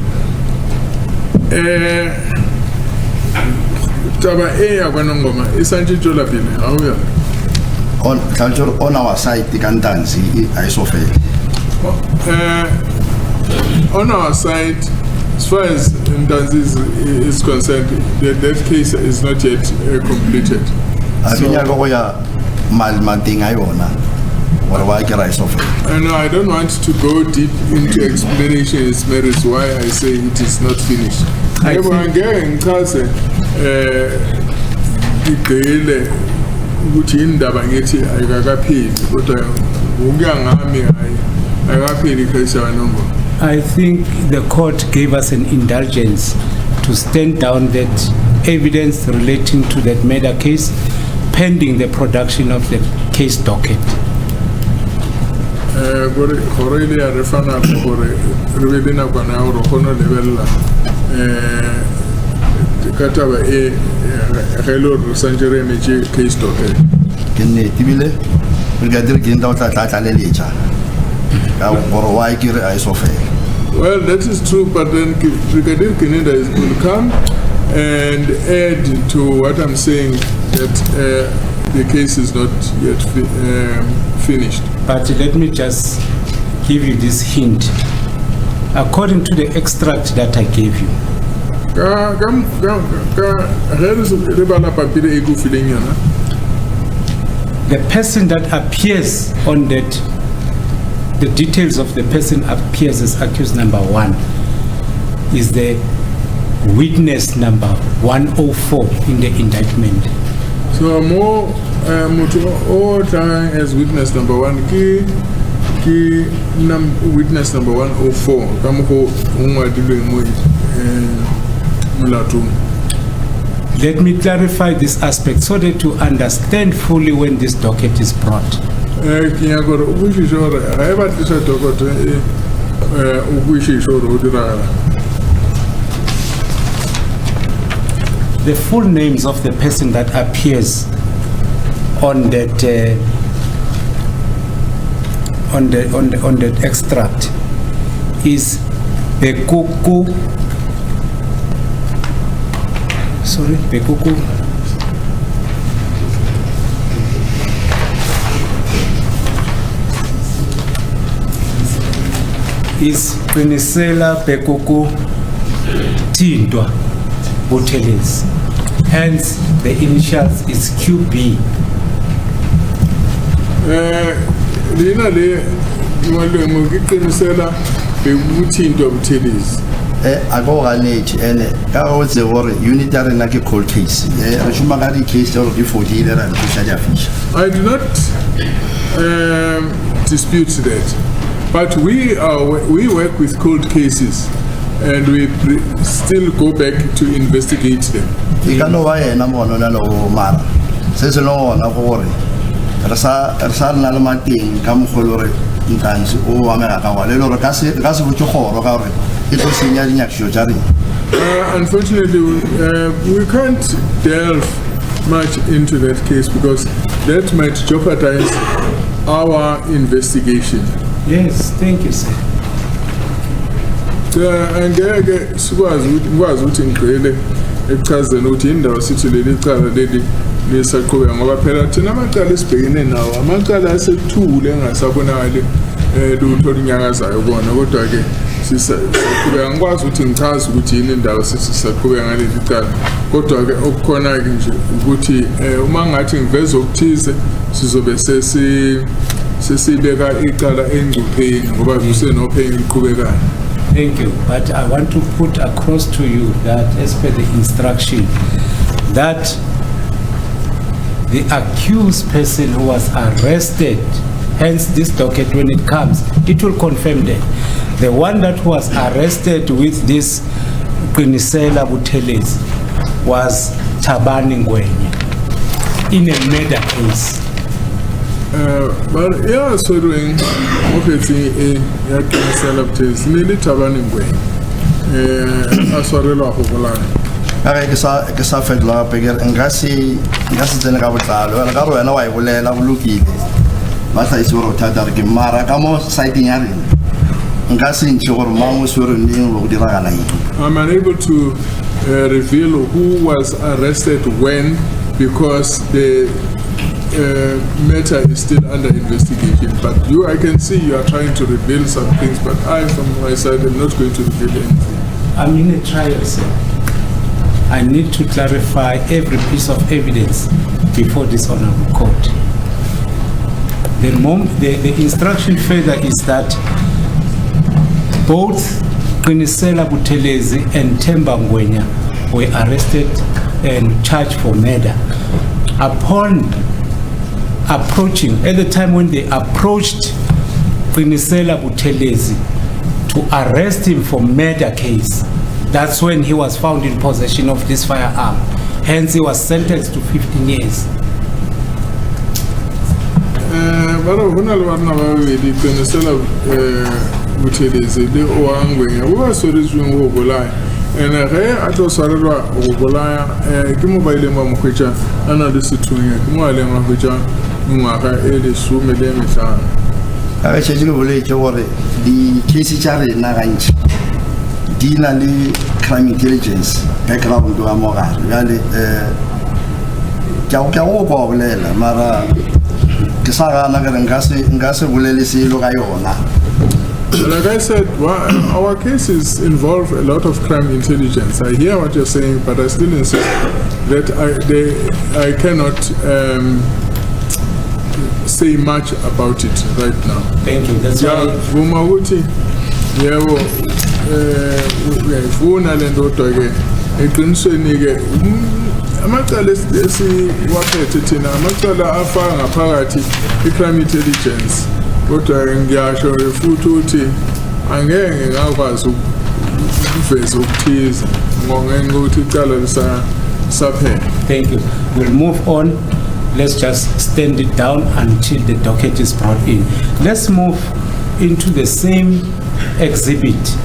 Taba e ya bona ngoma e santse tswela pele ha o ya. On our side the cantancy I suffer. On our side, as far as Ndanzi is concerned, that case is not yet completed. Go ya malmanting ayona. Or why can I suffer? No, I don't want to go deep into explanation its merits why I say it is not finished. I want to cousin the ukuthi indaba ngithi ayikakapheli kodwa ukuyangami ayikapheli icase yanongo. I think the court gave us an indulgence to stand down that evidence relating to that murder case pending the production of the case docket. Gore ile ya refana gore re be na kwana o rokono level kataba e hello sanjere meje case docket ke ne tibile brigadier ke nda o tla le lecha ka gore why ke re I suffer. Well, that is true, but then Brigadier Kineda will come and add to what I'm saying that the case is not yet finished. But let me just give you this hint. According to the extract that I gave you, the person that appears on that, the details of the person appears as accused number 1 is the witness number 104 in the indictment. So more all time as witness number 1 witness number 104 Let me clarify this aspect so that you understand fully when this docket is brought. The full names of the person that appears on that on that extract is Bekuku. Sorry, Bekuku. Is Penisela Bekuku Tindwa Butelis. Hence, the initials is QB. Lina le mwale mugikinisela Bekuku Butelis. I go on it and I was the war unitary like a cold case. I should make a case already for dinner and fish. I do not dispute that. But we work with cold cases and we still go back to investigate them. You can know why I'm on no man. Says no one of worry. Rasa Nalamatin, come for in times. Oh, America, Lelo Cassi, which you horror. It was in Jari. Unfortunately, we can't delve much into that case because that might jeopardize our investigation. Yes, thank you, sir. And there was written clearly because the note in the city lady Mr. Kobe and our parents and Amaka Spain now. Amaka said 2 and Sabonale do Tony as I want to go to again. Sister Kobe and was written cars within the sister Kobe and I go to a corner Guti among I think Vezo Cheese, Sisobesesi. Thank you, but I want to put across to you that as per the instruction that the accused person who was arrested, hence this docket when it comes, it will confirm that the one that was arrested with this Penisela Buteles was Tabani Ngwenye in a murder case. But yeah, so doing okay, I can celebrate nearly Tabaningway. As for the law of ke sa fetla pe ke nka se tsene ka botlalo wena ka re wena wa e bolela go lokile ba tla itse gore thata re ke mara ka mo side ya rena nka se ntse gore mang o swere nneng go diragala eng. I'm unable to reveal who was arrested when because the matter is still under investigation. But I can see you are trying to reveal some things, but I, from my side, am not going to reveal anything. I'm in a trial, sir. I need to clarify every piece of evidence before this honorable court. The instruction further is that both Qinisela Buthelezi and Themba Ngwenya were arrested and charged for murder. Upon approaching, at the time when they approached Qinisela Buthelezi to arrest him for murder case, that's when he was found in possession of this firearm. Hence, he was sentenced to 15 years. Buthelezi le o angwenya o ba soretsweng go bolaya ene ge a tlo swarelwa go bolaya ke mo ba ileng ba mo hwetša a na le sethunya ke mo a leng a hwetša mengwaga e 15. Ga re tšetše ke boletse gore di-case tša rena gantši di na le crime intelligence background wa mo gare bjale ke a go kwa bolela mara ke sa gana kere nka se bolele selo ka yona. Like I said, our cases involve a lot of crime intelligence. I hear what you're saying, but I still insist that I cannot say much about it right now. Thank you. That's why. Vumaguti, yebo, funa le ndoda ke eqinisweni ke amacala esiwaphethe thina amacala afaka ngaphakathi i-crime intelligence. Kodwa ngiyasho futhi uthi angeke ngakwazi ukuveza ukuthiza ngongenxa ukuthi icala lisaphela. Thank you. We'll move on. Let's just stand it down until the docket is brought in. Let's move into the same exhibit,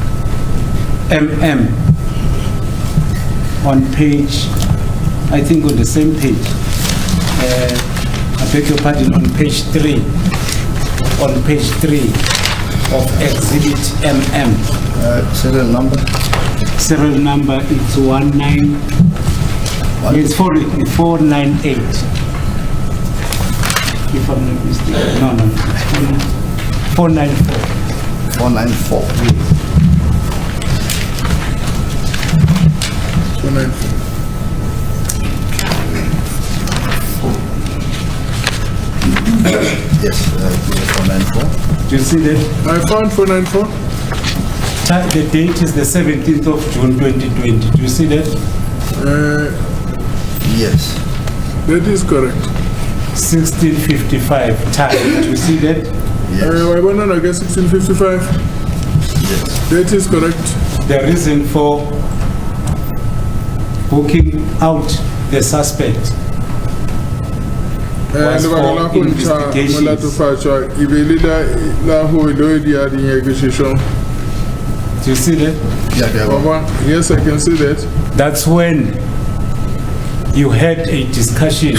MM, on page, I think on the same page. I beg your pardon, on page 3. On page 3 of exhibit MM. Serial number? Serial number is 498. If I'm not mistaken. No. 494. 494. Yes. 494. Yes, 494. Do you see that? I found 494. The date is the 17th of June 2020. Do you see that? Yes. That is correct. 1655 time. Do you see that? I want to get 1655. Yes. That is correct. The reason for booking out the suspect was for investigations. Do you see that? Yeah. Yes, I can see that. That's when you had a discussion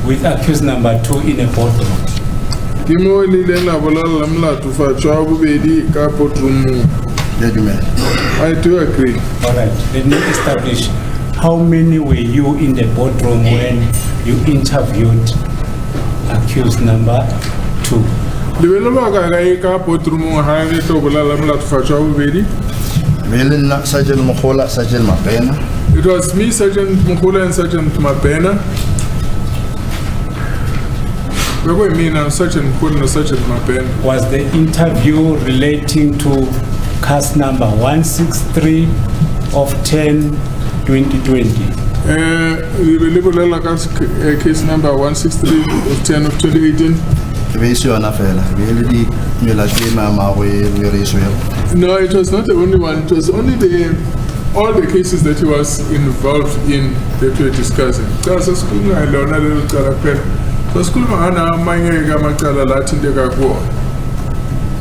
with accused number 2 in a boardroom. I do agree. All right. Let me establish how many were you in the boardroom when you interviewed accused number 2? It was me, Sergeant Mukula, and Sergeant Mapena. What do you mean, Sergeant Mukula and Sergeant Mapena? Was the interview relating to case number 163 of 10/2020? Case number 163 of 10 of 2018. No, it was not the only one. It was only all the cases that he was involved in that we were discussing.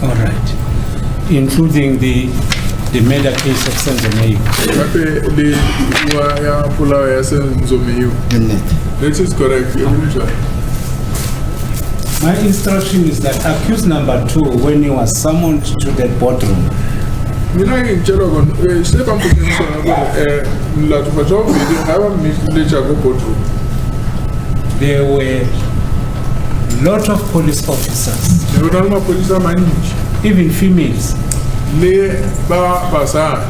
All right. Including the the murder case of Senzo Meyiwa. Gape le bua ya polao ya Senzo Meyiwa. ke nnete. That is correct. My instruction is that accused number 2, when he was summoned to the boardroom, Mina ngitshela kona se ba mputsa bona mlatho fa job le ga ba mmitletsa go boardroom. there were lot of police officers, Le bona le mapodisa mantši even females. le ba basadi.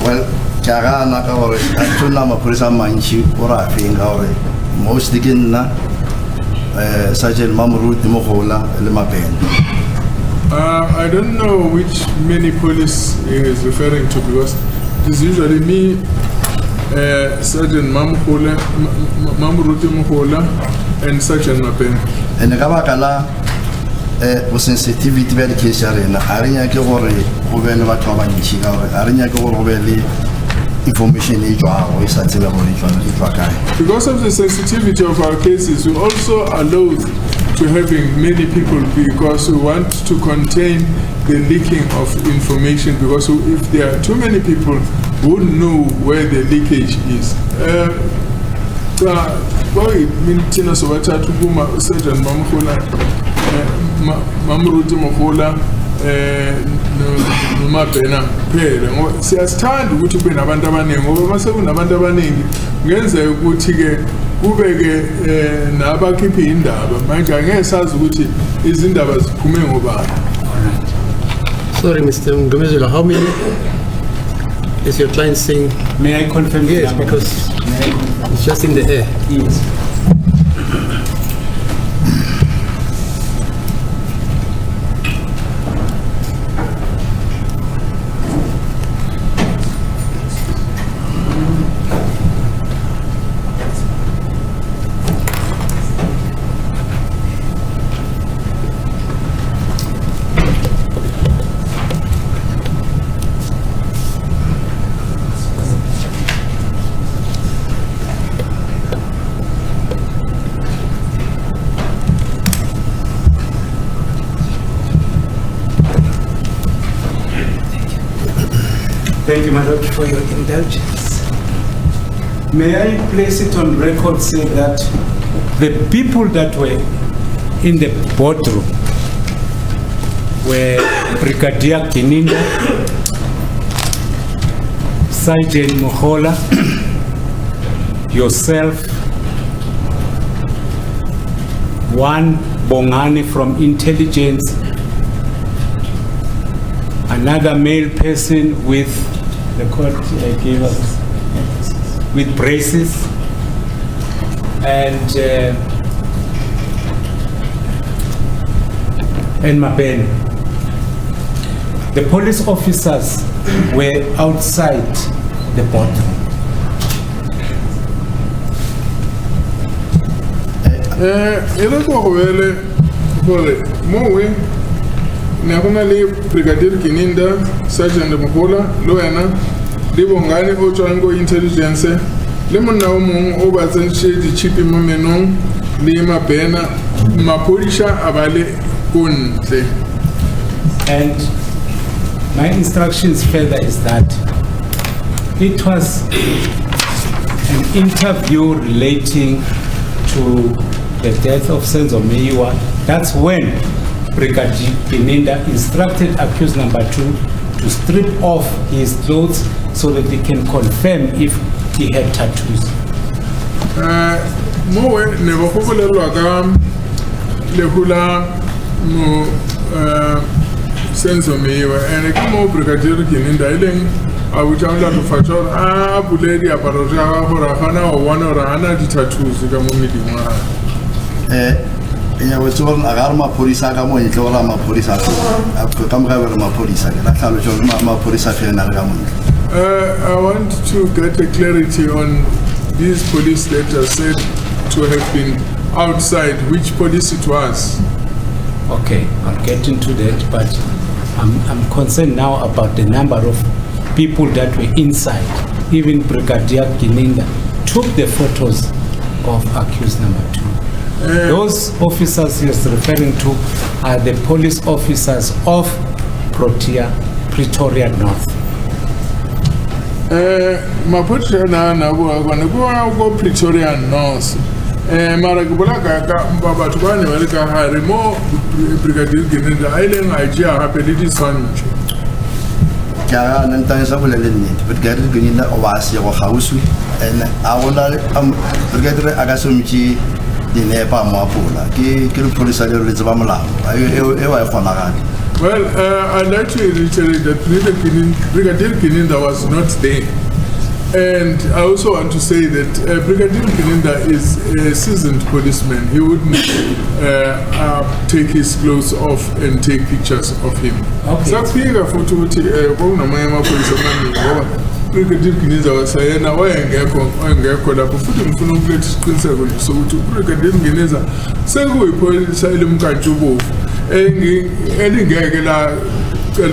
Well, ke a gana ka gore a tshwanela maphodisa a mantši o re a feng ka gore mostly ke nna Sergeant Mamoruti Mogola le Mapena. I don't know which many police he is referring to because it is usually me, Sergeant Mamoruti Mogola, and Sergeant Mapena. And ka baka la go sensitivity ba di case ya rena a re nyake gore go be le batho ba bantši ka gore a re nyake gore go be le information e tswago e sa tsebe gore e tswa kae. Because of the sensitivity of our cases, we also allow to having many people because we want to contain the leaking of information because if there are too many people who wouldn't know where the leakage is. Tina Sobatatu Buma, Sergeant Mamoruti Mogola, Mapena, Pere. Siyasithanda ukuthi kube nabantu abaningi ngoba mase kunabantu abaningi kungenzeka ukuthi ke kubeke nabakhipha indaba manje angeke sazi ukuthi izindaba ziphume ngobani. Sorry, Mr. Ngomezula, how many is your client saying? May I confirm? the Yes, number? because May I it's just in the air. Yes. Thank you, my lord, for your indulgence. May I place it on record say that the people that were in the boardroom were Brigadier Kininda, Sergeant Mogola, yourself, one Bongani from intelligence, another male person with the court gave us with braces, and Mapena. The police officers were outside the boardroom. Ere go goele gore mowe ne gona le Brigadier Kininda, Sergeant Mogola le wena le Bongane o tswang go intelligence le monna o mong o batsentse di chip mo menong le Mapena mapodisha abale kontle. And my instructions further is that it was an interview relating to the death of Senzo Meyiwa. That's when Brigadier Kininda instructed accused number 2 to strip off his clothes so that they can confirm if he had tattoos. Mowe ne ba gobolelwa ka lehula mo Senzo Meyiwa and ke mo Brigadier Kininda ileng a botjang to fatshwa a buledi aparo ja gore a gana o bona gore ana di tattoos ka mo meding wa ya go tsoro a ga re maphodisa ka mo ntle gore maphodisa ka mo ga re maphodisa ke la tlhalo jo maphodisa fe na re ka mo ntle. I want to get a clarity on these police that are said to have been outside, which police it was. Okay, I'll get into that, but I'm concerned now about the number of people that were inside. Even Brigadier Kininda took the photos of accused number 2. Those officers he is referring to are the police officers of Pretoria North. Mapotisa na go Pretoria North. Mara kubola ka mbaba tubane wale ka harimo brigadier general island idea hapeliti sancho. Kaya nantan sa bulele ni brigadier general owasi go hausu and awona brigadier agasumchi dine pa mo apola ke police le tsaba molao e wa khona ga. Well, I'd like to reiterate that Brigadier Kininda was not there. And I also want to say that Brigadier Kininda is a seasoned policeman. He wouldn't take his clothes off and take pictures of him. Brigadier Kininda was saying, "Now I am going futhi ngifuna ukuqinisekisa so ukuthi Brigadier Kininda sekuyipolice elimkantshubo elingeke la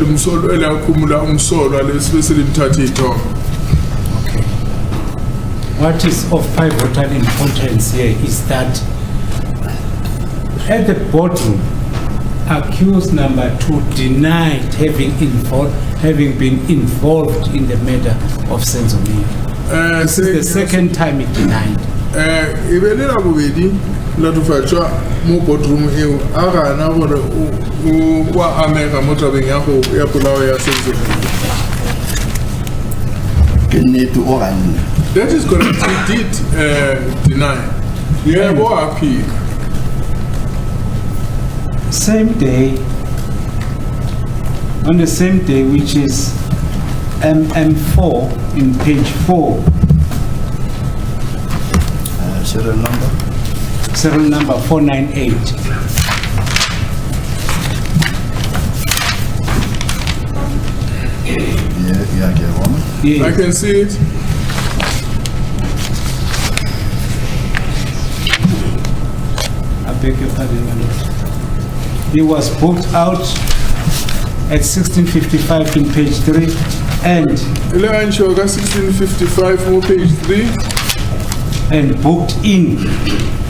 umsolo elakhumula umsolo lesibesele imthathe ithombe." Okay. What is of pivotal importance here is that at the boardroom, accused number 2 denied having been involved in the murder of Senzo Meyiwa. This is the second time he denied. Ibelela bobedi la tofachwa mo boardroom eo aga na gore wa amega mo tabeng ya polao ya Senzo. That is correct. He did deny. Yeah, go appeal. Same day, on the same day, which is MM4 in page 4. Serial number? Serial number 498. Yeah, I can see it. I beg your pardon, my lord. He was booked out at 16:55 in page 3 and 16:55 on page 3 and booked in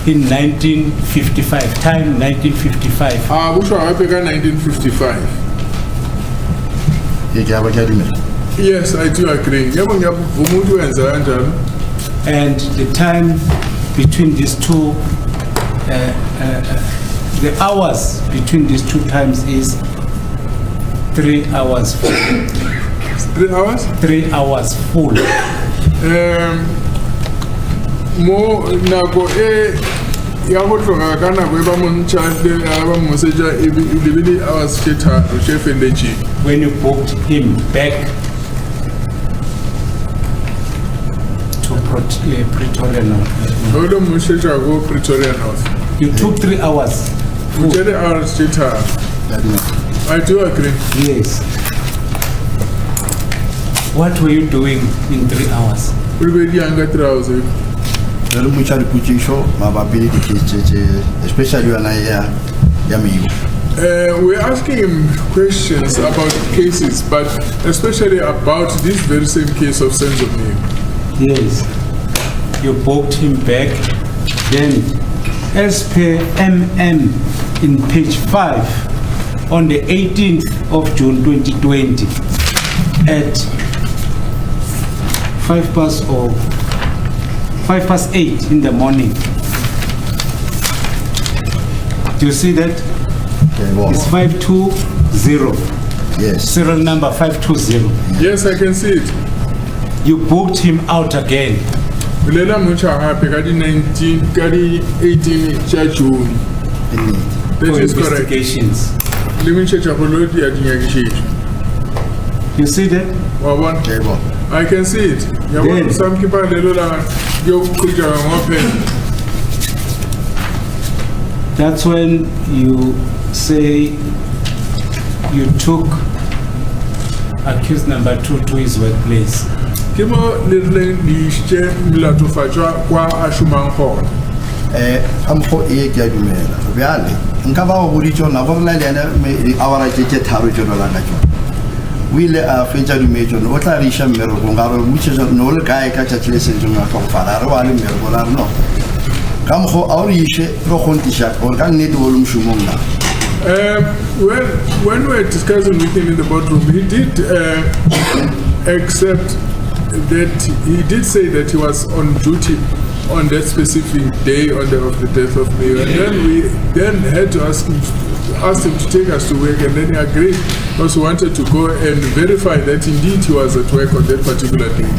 1955, time 1955. Which one? I pick 1955. Yes, I do agree. And the time between these two, the hours between these two times is 3 hours. 3 hours? 3 hours full. Mo nako ya go tloga ka nako e ba montšha ba moseja e lebile hours theta re feletse. When you booked him back to Pretoria North. Olo moseja go Pretoria North. You took 3 hours. 3 hours theta. I do agree. Yes. What were you doing in 3 hours? We were younger 3 hours. Especially when we're asking him questions about cases, but especially about this very same case of Senzo Meyiwa. Yes. You booked him back. Then, as per MM in page 5, on the 18th of June 2020, at 5:08 in the morning. Do you see that? It's 520. Yes. Serial number 520. Yes, I can see it. You booked him out again. Lela mucha happy kadi 18 June. That For is correct. investigations. Living church apology at You see that? I can see it. Then- Some people That's when you say you took accused number 2 to his workplace. Kimo lirle liście milatofajwa kwa Ashuman Hall. Amko e ke dumela bjale nka ba go ditšo na go rena le ene awara tše tharo tšo la ka tšo o ile a fetša dumetšo o tla riša mmereko nga re botšiša no le kae ka tšatši le sentšong ya ka go fala re wa le mmereko la re no ka mokgo a o re iše re kgontiša gore ka nnete o le mošomong na When we were discussing with him in the boardroom, he did accept that he did say that he was on duty on that specific day of the death of Meyiwa. And then we then had to ask him to take us to work, and then he agreed because we wanted to go and verify that indeed he was at work on that particular day.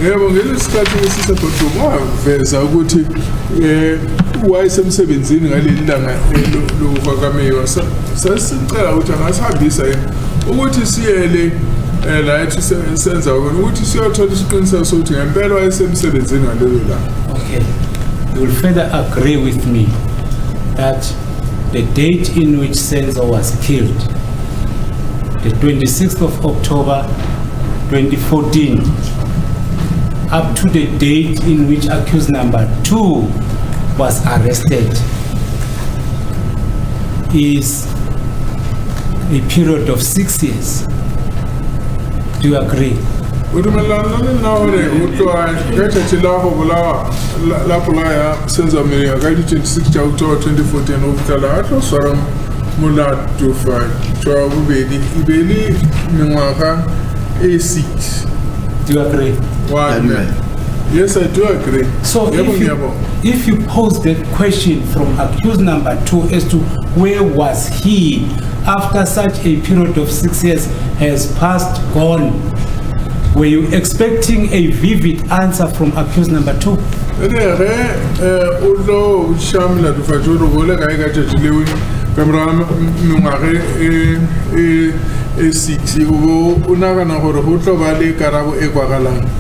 Yebo ngelesikhathi esisephothuma waveza ukuthi wayesemsebenzini ngaleli langa lokufa kaMeyiwa. Sasicela ukuthi angasihambisa ukuthi siyele la ethi senza ukuthi siyothola isiqiniseko sokuthi ngempela wayesemsebenzini ngalelo langa. Okay. You will further agree with me that the date in which Senzo was killed, the 26th of October 2014, up to the date in which accused number 2 was arrested, is a period of 6 years. Do you agree? Senzo Meyiwa 26 October 2014 ukutala atoswara mulatu fa chwa bubedi ibeli mwaka A6. Do you agree? Yes, I do agree. So if you pose the question from accused number 2 as to where was he after such a period of 6 years has passed, gone, were you expecting a vivid answer from accused number 2?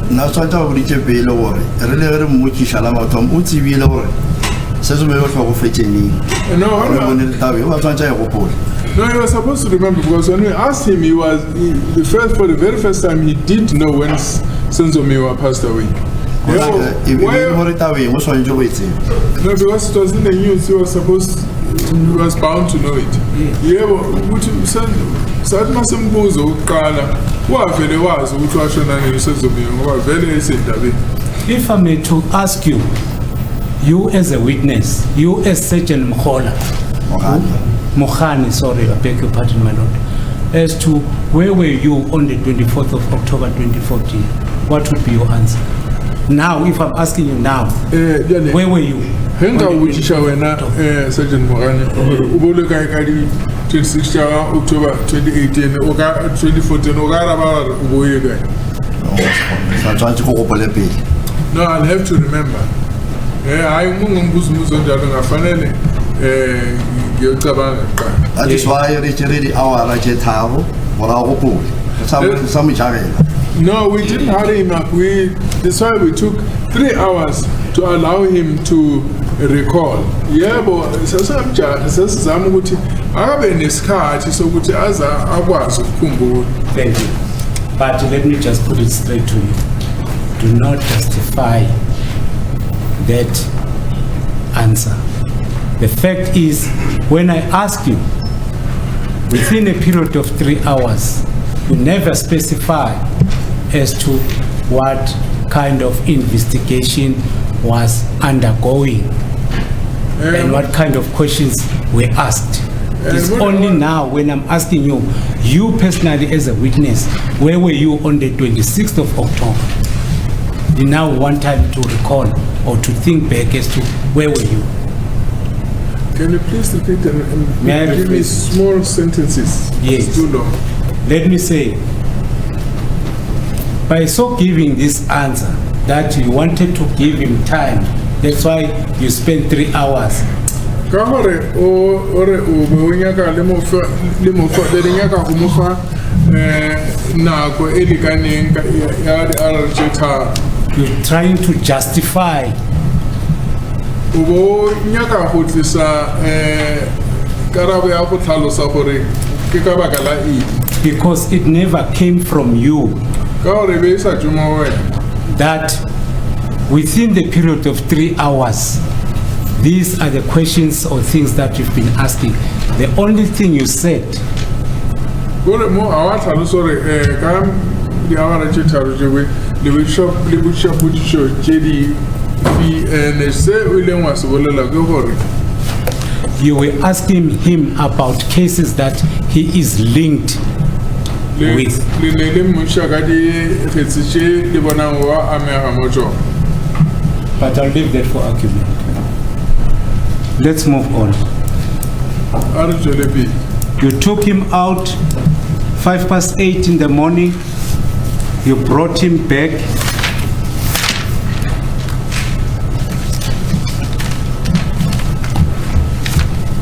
Na tswata go ditse pele gore re le re mmotšiša la mathomo o tsebile gore Senzo Meyiwa go fetšeneng. No, he was supposed to remember because when we asked him, for the very first time, he did know when Senzo Meyiwa passed away. No, because it was in the news, he was bound to know it. Yeah, if I may to ask you, you as a witness, you as Sergeant Mohani, sorry, I beg your pardon, my lord, as to where were you on the 24th of October 2014, what would be your answer? Now, if I'm asking you now, where were you? Sergeant Mohani, 26 October 2018, 2014, no, I'll have to remember. That is why you reach the hour like a towel or our pool. No, we didn't hurry him up. That's why we took 3 hours to allow him to recall. Yeah, but thank you. But let me just put it straight to you. Do not justify that answer. The fact is, when I ask you, within a period of 3 hours, you never specify as to what kind of investigation was undergoing and what kind of questions were asked. It's only now when I'm asking you, you personally as a witness, where were you on the 26th of October? You now want time to recall or to think back as to where were you? Can you please repeat and give me small sentences? Yes. It's too long. Let me say, by so giving this answer that you wanted to give him time, that's why you spent 3 hours. You're trying to justify. Because it never came from you that within the period of 3 hours, these are the questions or things that you've been asking. The only thing you said. you were asking him about cases that he is linked with. Le ne le mmuša ka dikgetsi tše le bonang wa amega mo tšona. But I'll leave that for argument. Let's move on. A re tšwele pele. You took him out 8:05 in the morning. You brought him back.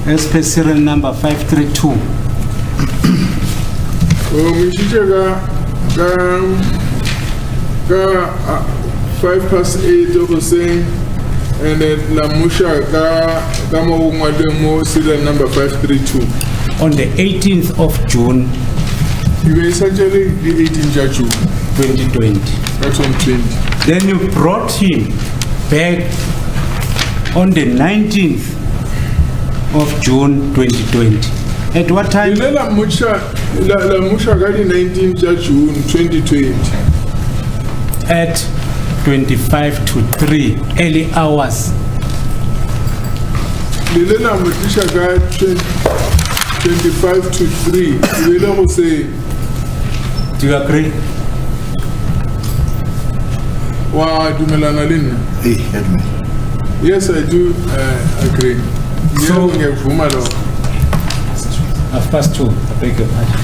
As per serial number 532. Mošitše ka 8:05 goseng, and then la mmuša ka mo go ngwadeng mo serial number 532. On the 18th of June, E be e sa tšele di 18 tša June 2020. ka 2020. Then you brought him back on the 19th of June 2020. At what time? Le la mmuša ka di 19 tša June 2020. At 25 to 3 early hours. Le la mmuša ka 25 to 3 e be le go se Do you agree? wa dumelana le nna. Hey, Edmund. Yes, I do agree. So- Ngiyavuma lo. 2:30. I beg your pardon.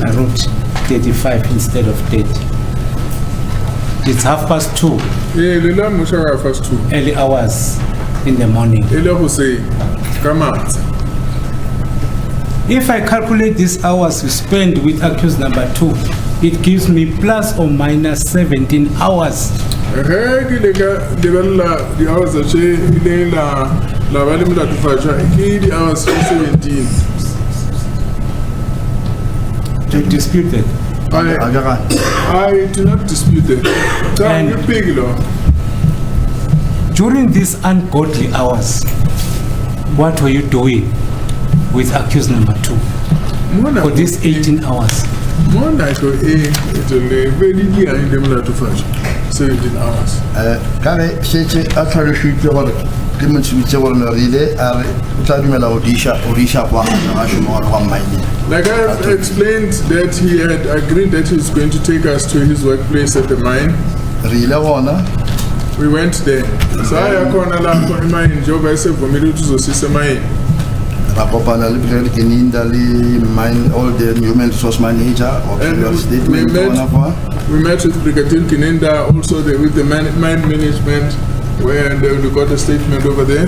I wrote 35 instead of 30. It's 2:30 Le la mmuša ka first two early hours in the morning. e le go se ka matsa. If I calculate these hours you spend with accused number 2, it gives me plus or minus 17 hours. Ge ke le ka lebelela di-hours tše e leng la ba le molatofatšwa ke di-hours tše 17. Do you dispute that? I do not dispute that. Tša And- ke pegi lo. During these ungodly hours, what were you doing with accused number 2 for these 18 hours? Mo nako e tole be di diang le molatofatšwa 17 hours. Ka ge šetše a tlhalošitše gore ke motsebitše gore ne re ile a re o tla dumela go diša kwa ga šoma gore gwa mmaineng. Like I've explained that he had agreed that he's going to take us to his workplace at the mine. Re ile gona We went there. Saya khona lapho emayini njengoba esevumile ukuthi uzosisa emayini. ra kopana le Brigadier Keninda le mine all the human resource manager or And your we statement met- gona kwa. We met with Brigadier Kinenda, also with the mine management, where we got a statement over there.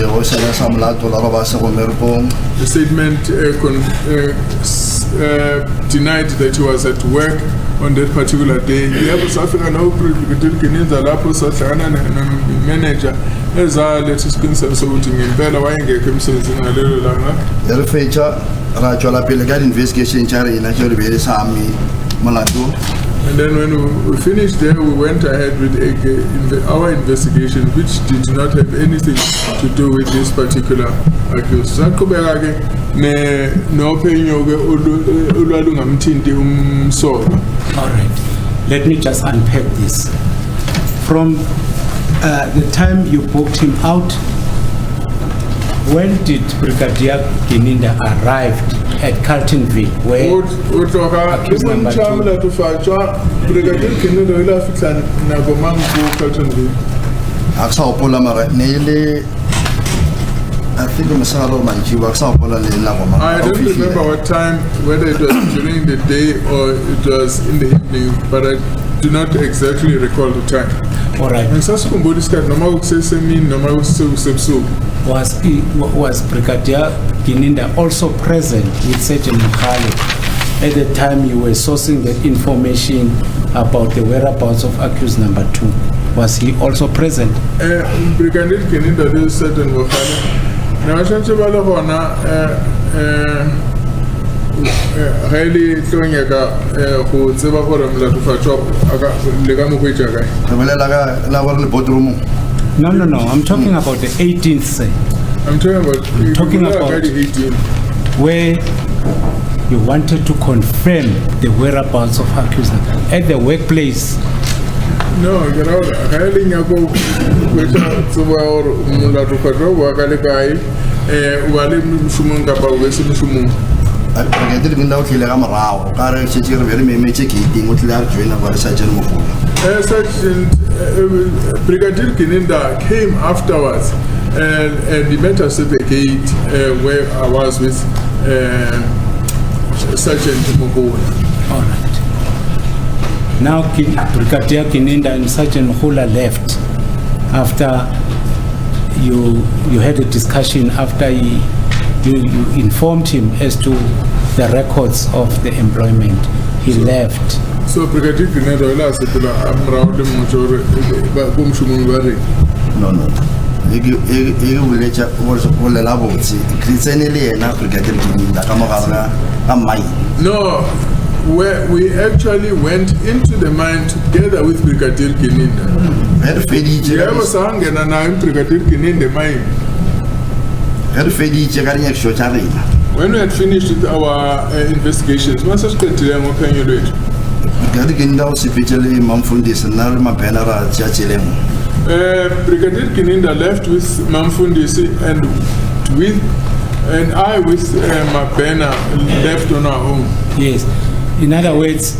Go sena sa molato la ba se go merkong. The statement denied that he was at work on that particular day. Yebo safika no Brigadier Kinenda lapho sahlangana manager ezaletha isiqiniseko sokuthi ngempela wayengekho emsebenzini ngalelo langa. E re fetša ra tšwela pele ka investigation tša rena tšeo re be re sa ame molato. And then when we finished there, we went ahead with our investigation, which did not have anything to do with this particular accused. Saqhubeka ke nophenyo ke olwalungamthinti umsolwa. All right, let me just unpack this. From the time you booked him out, when did Brigadier Keninda arrived at Carltonville, where Utloka Accused number two. kimchamla tufatshwa Brigadier Keninda ila fitla na bomang ko Carltonville. A ke sa gopola mara ne ile I think mosagalo mantšiwa ke sa gopola le nna go I don't remember what time, whether it was during the day or it was in the evening, but I do not exactly recall the time. all right, Ngisasikhumbula isikhathi noma kusesemini noma kusebusuku. was Brigadier Keninda also present with Sergeant Mkhale at the time you were sourcing the information about the whereabouts of accused number 2? Was he also present? Brigadier Keninda le certain mokgale na ba tshwanetse ba le gona ge le tlonyeka go tseba gore molatofatšwa le ka mo hwetša kae. re bolela ka la gore le boardroom. No, I'm talking about the 18th, sir, I'm talking about about- the 18. where you wanted to confirm the whereabouts of accused at the workplace No, get out. Hiring a go with our Mulatu Padro, Galibai, Walim Sumunga, Wesim Sumun. I get it out here. I'm around. Karen, she's very magic eating with large join about such a move. Sergeant Brigadier Kininda came afterwards and he met us at the gate where I was with Sergeant Mugola. All right. Now Brigadier Kininda and Sergeant Hula left after you had a discussion after you informed him as to the records of the employment. He left. So Brigadier Kininda last I'm around the motor No. You was all elaborate. Christianity and Brigadier Kininda come on. No. Where we actually went into the mine together with Brigadier Kininda. I was hanging and I'm Brigadier Kininda mine. When we had finished with our investigations, Master Secretary, what can you do it? Brigadier Kininda left with Mamfundisi and I with Mabena left on our own. Yes. In other words,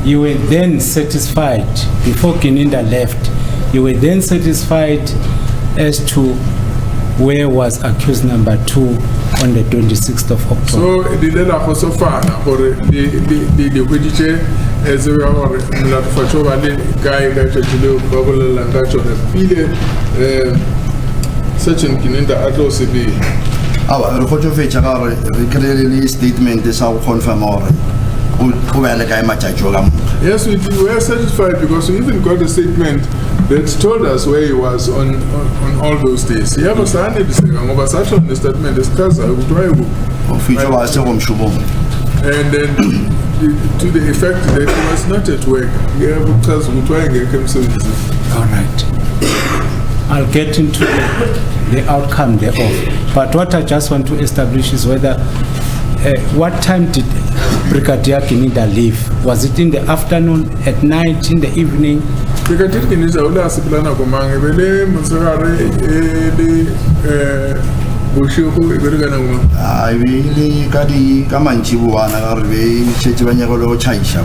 you were then satisfied, before Kininda left, you were then satisfied as to where was accused number 2 on the 26th of October. So, the letter was so far, or the Widiche, as we are not for sure, guy that you bubble and that on the period, such an Kininda at OCB. Our photo feature clearly statement is how confirm or. Yes, we were satisfied because we even got a statement that told us where he was on all those days. He was handed the statement and then to the effect that he was not at work. Because we try and get him services. All right. I'll get into the outcome thereof. But what I just want to establish is whether what time did Brigadier Kininda leave? Was it in the afternoon, at night, in the evening? Brigadier Kininda will ask Plana Komang, I really got the Kamanchiwana Chechivanyagolo Chaisha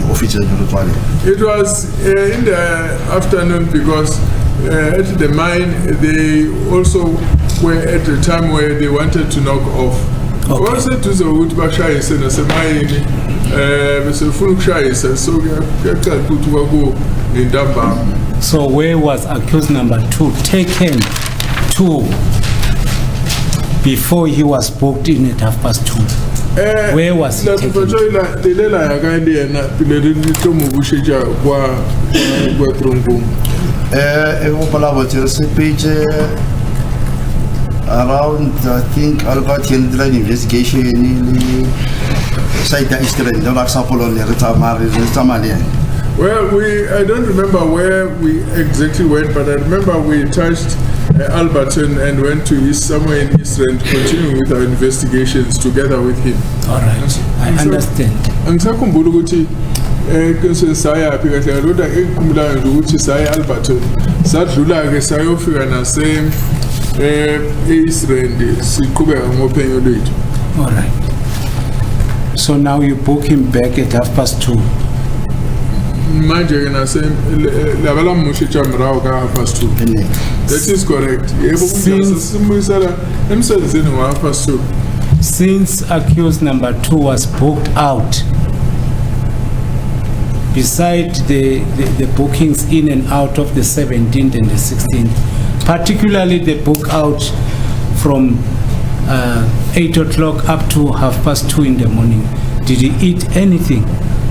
officer. It was in the afternoon because at the mine they also were at the time where they wanted to knock off. Also to the wood Bashais and as a mine, Mr. Fulkshais, so we have to go in Damba. So, where was accused number 2 taken to before he was booked in at 2:30? Where was he taken? Around, I think, Albert investigation site well, I don't remember where we exactly went, but I remember we touched Alberton and went to somewhere in Eastern, continuing with our investigations together with him. All right, I understand. Saya because I wrote a kumula ukuthi saya Alberton sadlula ke sayofika nase Israel siqhubeka ngopenyo lethu. All right. So now you book him back at 2:30. Manje ke nase labala mushicha mrawo ka 2:30. That is correct. Yebo kunjalo simbuyisela emsebenzini wa 2:30. Since accused number 2 was booked out, beside the bookings in and out of the 17th and the 16th, particularly the book out from 8 o'clock up to 2:30 in the morning, did he eat anything?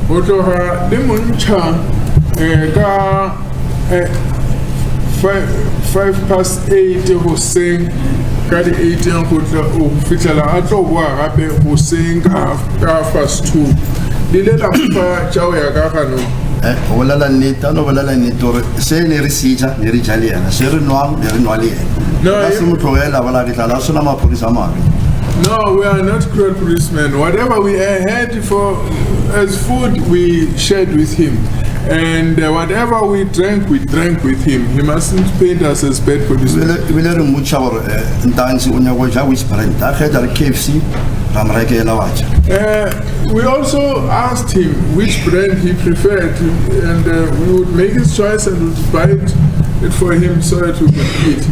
Otoha limuncha ka 8:05 Hussein kadi 18 kutla ufitala ato wa rabe Hussein ka 2:30 dilela mfa chawe ya kakano wala nita no wala nito se le risija le rijaliana se re noali no simutogela wala ditala sona mapolisa mabe. No, we are not cruel policemen. Whatever we had for as food, we shared with him. And whatever we drank with him. He mustn't paint us as bad policemen. Vile re mutsa gore ntanzi o nyako ja which brand a kgetha re KFC ra mo rekela wa ja. We also asked him which brand he preferred, and we would make his choice and would buy it for him so that we could eat.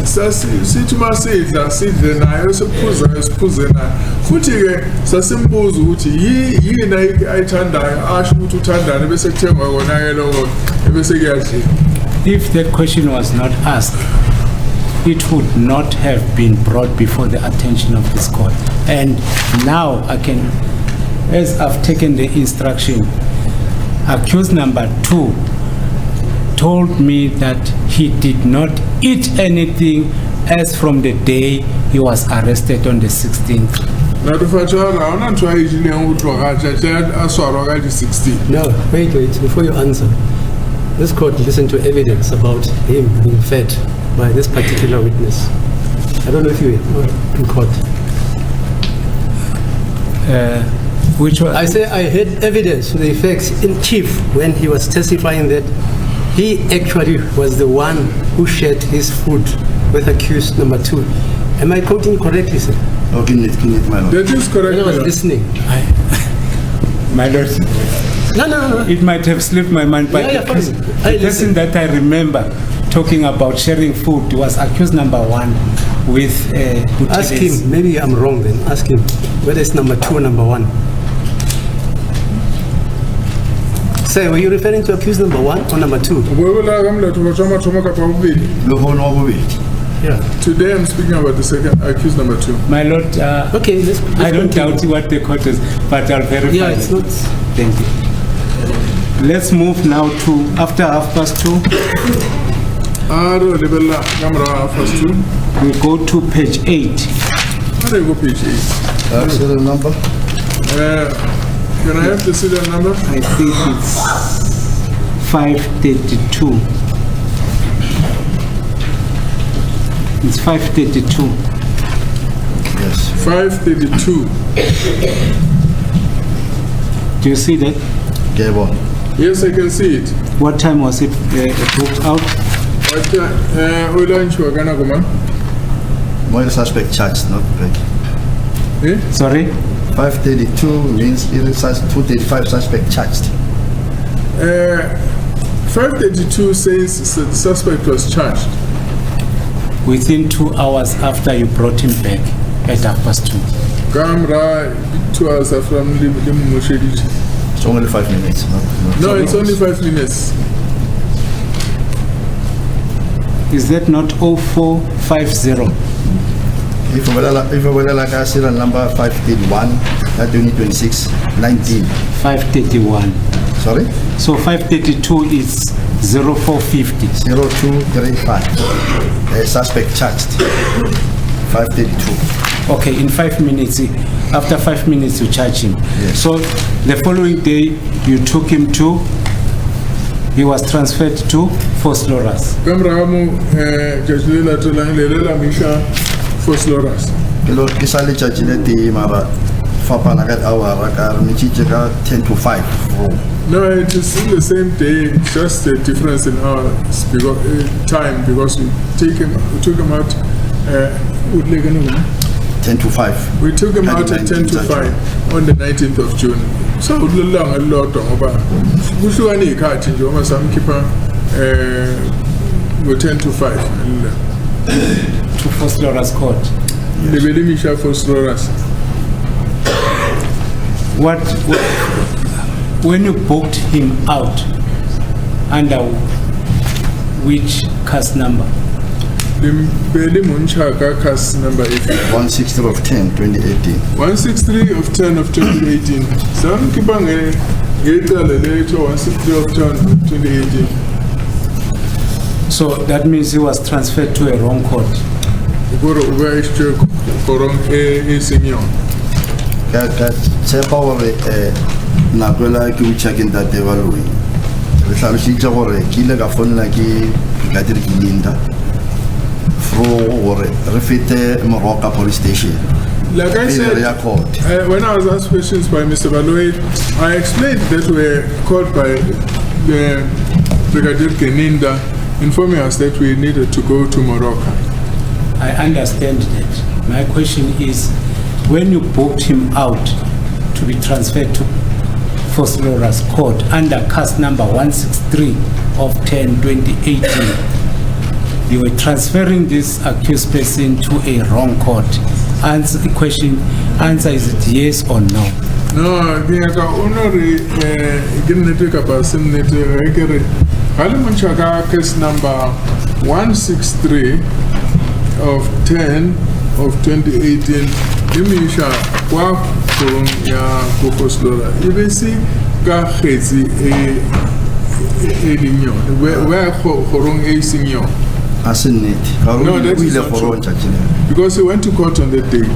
Sithi masidla sidle nayo siphuze nayo futhi ke sasimbuza ukuthi yini ayithandayo asho ukuthi uthandana bese kuthengwa kona ke lokho bese kuyadliwa. If that question was not asked, it would not have been brought before the attention of this court. And now I can, as I've taken the instruction, accused number 2 told me that he did not eat anything as from the day he was arrested on the 16th. Na tufatshara ona ntwa ijile ngutloga tja aswarwa ka di 16. No, wait, before you answer. This court listened to evidence about him being fed by this particular witness. I don't know if you were in court. Which one? I say I had evidence to the effects in chief when he was testifying that he actually was the one who shared his food with accused number 2. Am I quoting correctly, sir? Oh, can it, my lord. That is correct. When I was my lord. listening. My lord, No. it might have slipped my mind, but Yeah, the fine. person that I remember talking about sharing food was accused number 1 with Ask him, maybe I'm wrong then. Ask him whether it's number 2 or number 1. Sir, were you referring to accused number 1 or number 2? Ubewela kamla tufatshama thoma ka pabili. Lo hono wa bobedi. Yeah. Today I'm speaking about the second accused number 2. My lord, Okay, let's I don't continue. doubt what the court is, but I'll verify. Yeah, it's it. not. Thank you. Let's move now to after 2:30. Aro lebella kamera first 2. We go to page 8. How do you go page 8? Serial number. Can I have the serial number? I think it's 532. It's 532. Yes. 532. Do you see that? Gable. Yes, I can see it. What time was it booked out? But lunch we're gonna go man. More suspect charged, not break. Sorry? 532 means it is 235 suspect charged. 532 says the suspect was charged. Within 2 hours after you brought him back at 2:30. Camera 2 hours from the Mushedit. It's only 5 minutes. No, it's only 5 minutes. Is that not 0450? If we like a serial number 531, that you need 26, 19. 531. Sorry? So 532 is 0450. 0235. A suspect charged. 532. Okay, in 5 minutes, after 5 minutes you charge him. Yes. So the following day you took him to, he was transferred to Fosloras. Camera mo Jajlela to Lela Misha for Sloras. Hello, Kisali Chachileti Mara Fapanagat hour, 10 to 5. No, it is still the same day, just a difference in our time because we took him out. 10 to 5. We took him out at 10 to 5 on the 19th of June. So we long a lot over. We should only catch in Joma some keeper 10 to 5. To Fosloras court. The very Misha for Sloras. When you booked him out, under which cast number? The Beli Munchaka cast number 8. 160 of 10, 2018. 163 of 10 of 2018. Some keeper get a later 163 of 10 of 2018. So that means he was transferred to a wrong court. Go to where Korong a senior. Tshepa gore nakwela ke o check-in that evaluate re tlhalositse gore ke ile ka founela ke brigadier Linda or refite Morocco police station. Like I said, when I was asked questions by Mr. Baloy, I explained that we were called by the Brigadier Keninda, informing us that we needed to go to Morocco. I understand that. My question is, when you booked him out to be transferred to Foslora's court under case number 163 of 10/2018, you were transferring this accused person to a wrong court. Answer the question. Answer, is it yes or no? No, the honorary Ginnetica person, Halimanchaka case number 163 of 10 of 2018. Imisha kwa ya Kokoslora. Ibesi ka khezi elinyo. Where horong a senior. No, that is not true. Because he went to court on that day.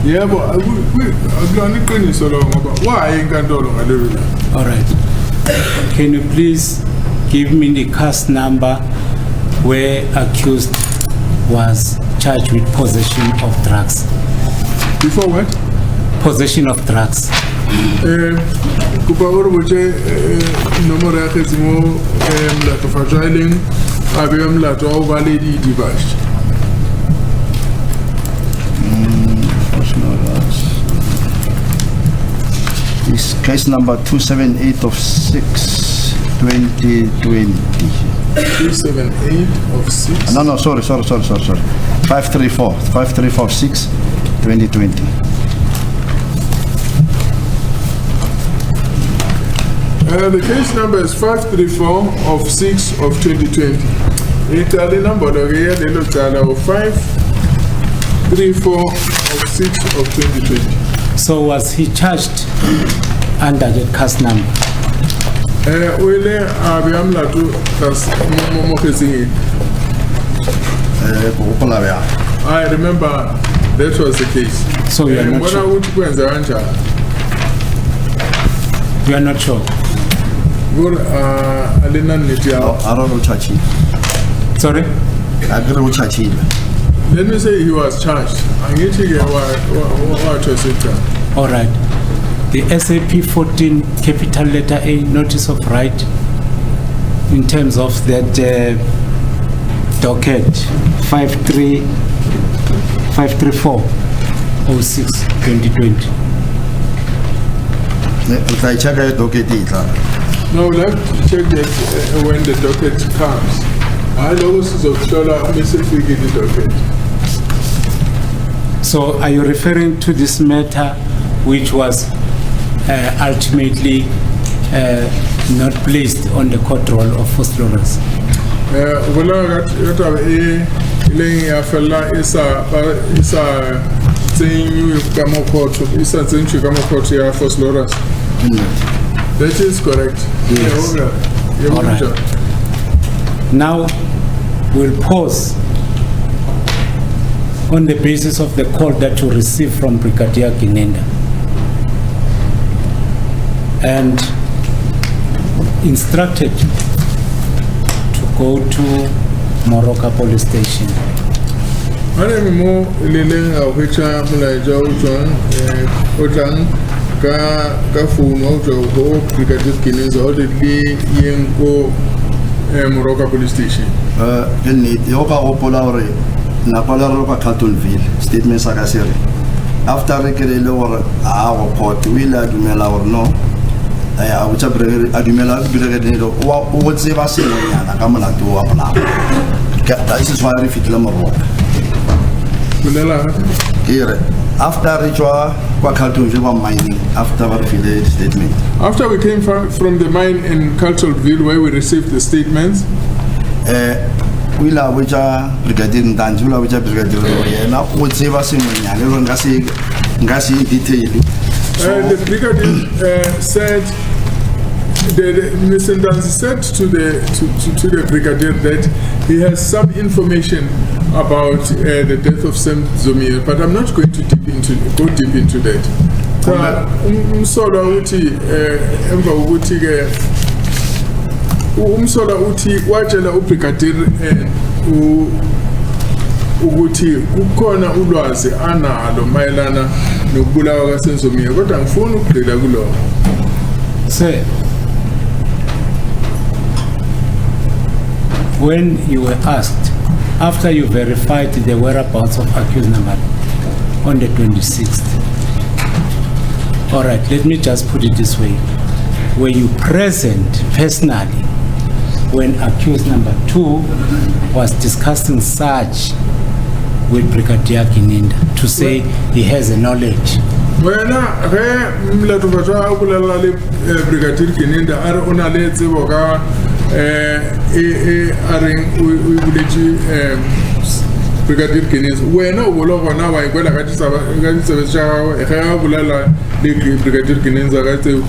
Yeah, but I'm not so long about why I ain't got no longer. All right. Can you please give me the case number where accused was charged with possession of drugs? Before what? Possession of drugs. Kupa urubuche nomoro ya khezimo mlato fajiling abe mlato validi device. This case number 278 of 6 2020. 278 of 6. No, sorry. 534 of 6 2020. The case number is 534 of 6 of 2020. Italy number the year they looked at 534 of 6 of 2020. So was he charged under the case number? I remember that was the case. So you are not sure? You are not sure? Sorry? Let me say he was charged. All right. The SAP 14 capital letter A notice of right in terms of that docket 534 06 2020. No, we'll have to check that when the docket comes. I know this is of Shola, Mr. the docket. So are you referring to this matter which was ultimately not placed on the court roll of first Lawrence? That is correct. Yes. All right. Now we'll pause on the basis of the call that you received from Brigadier Kinenda and instructed to go to Morocco police station. Morocco police station. Statement sakasiri. After rekele or our court will adumela or no. I would have adumela brigadier what say was na kamala to apla. This is why I refit lamoro. Here after ritual mining after what statement. After we came from the mine in Cultureville where we received the statements, Wila whicha brigadier Danjula whicha brigadier now would save us in Ngasi detail. The brigadier said Mr. Danzi said to the brigadier that he has some information about the death of Senzo Meyiwa, but I'm not going to go deep into that. Umsola uti wajela ubrigadier ukuthi kukhona ulwazi analo mayelana nokubulawa kaSenzo Meyiwa kodwa ngifuna ukugxila kulokho. Sir, when you were asked, after you verified the whereabouts of accused number on the 26th, all right, let me just put it this way. Were you present personally when accused number 2 was discussing such with Brigadier Kininda to say he has a knowledge? Wena ge mlato batho a bolela le Brigadier Kininda a re ona le tsebo ka a reng o buletše Brigadier Kininda wena o bola gona wa ikwela ka ditsebe tša gagwe ge a bolela le Brigadier Kininda ka tseo?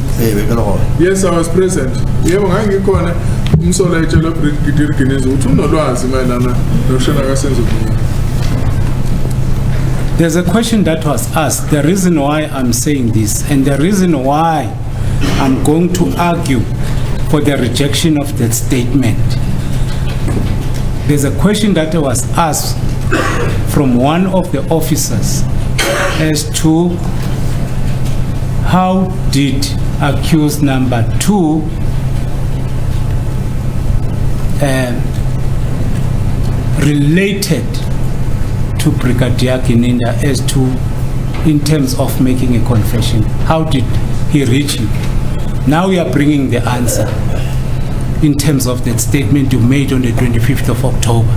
Yes, I was present. Yebo ngangikona umsola etshela Brigadier Kininda uthi unolwazi mayelana nokushona kaSenzo Meyiwa. There's a question that was asked, the reason why I'm saying this, and the reason why I'm going to argue for the rejection of that statement. There's a question that was asked from one of the officers as to how did accused number 2 related to Brigadier Kininda as to in terms of making a confession. How did he reach him? Now we are bringing the answer in terms of that statement you made on the 25th of October.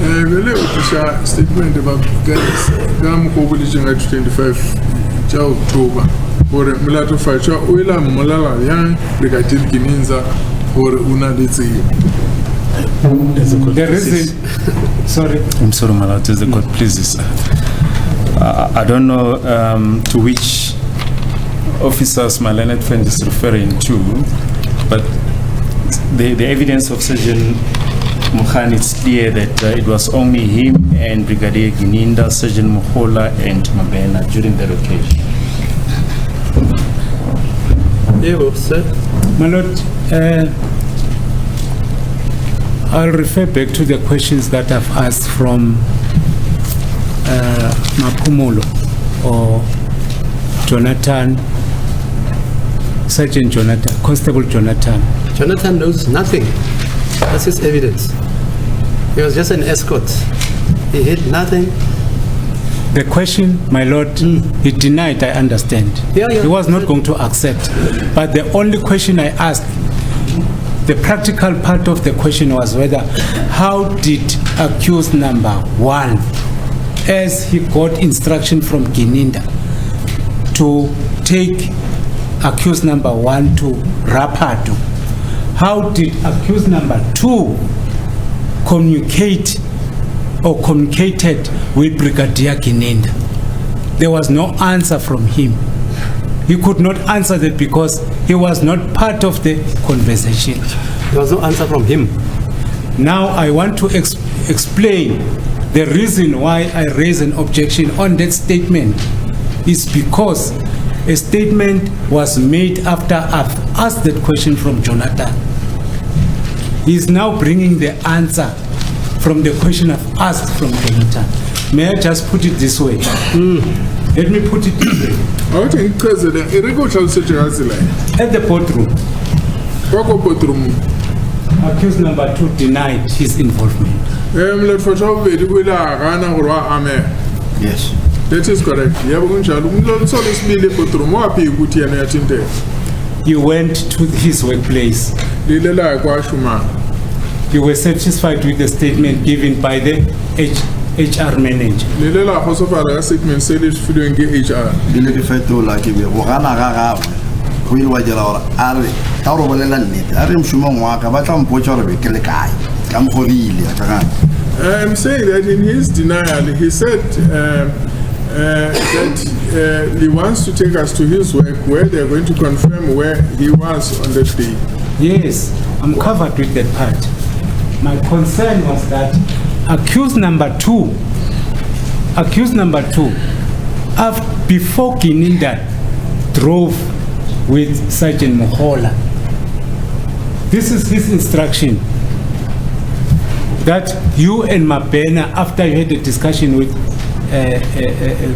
Vele utisha statement about gam kobulishin at 25 cha October ore mlato facha uila molala yang Brigadier Kininda ore una ditsi. The reason, sorry. I'm sorry, my lord, the court, please. I don't know to which officers my learned friend is referring to, but the evidence of Sergeant Mukhan, it's clear that it was only him and Brigadier Kininda, Sergeant Muhola, and Mabena during the occasion. Yeah, sir. My lord, I'll refer back to the questions that I've asked from Mapumulo or Jonathan, Sergeant Jonathan, Constable Jonathan. Jonathan knows nothing. That's his evidence. He was just an escort. He had nothing. The question, my lord, he denied, I understand. Yeah. He was not going to accept. But the only question I asked, the practical part of the question was whether how did accused number 1, as he got instruction from Kininda to take accused number 1 to Rapado, how did accused number 2 communicate or communicated with Brigadier Kininda? There was no answer from him. He could not answer that because he was not part of the conversation. There was no answer from him. Now I want to explain the reason why I raise an objection on that statement is because a statement was made after I've asked that question from Jonathan. He's now bringing the answer from the question I've asked from Jonathan. May I just put it this way? Let me put it this way. I think President, At the boardroom, boardroom. accused number 2 denied his involvement. Yes. That is correct. You went to his workplace. You were satisfied with the statement given by the HR manager. Dile ke fetola ke be go gana ga gawe go ile wa dira gore a re ka go bolela nnete a re mshomong wa ka ba tla mpotsa gore be ke le kae ka mgorile ka gana. I'm saying that in his denial, he said that he wants to take us to his work where they're going to confirm where he was on that day. Yes, I'm covered with that part. My concern was that accused number 2, before Kininda drove with Sergeant Muhola, this is his instruction. that you and Mabena, after you had a discussion with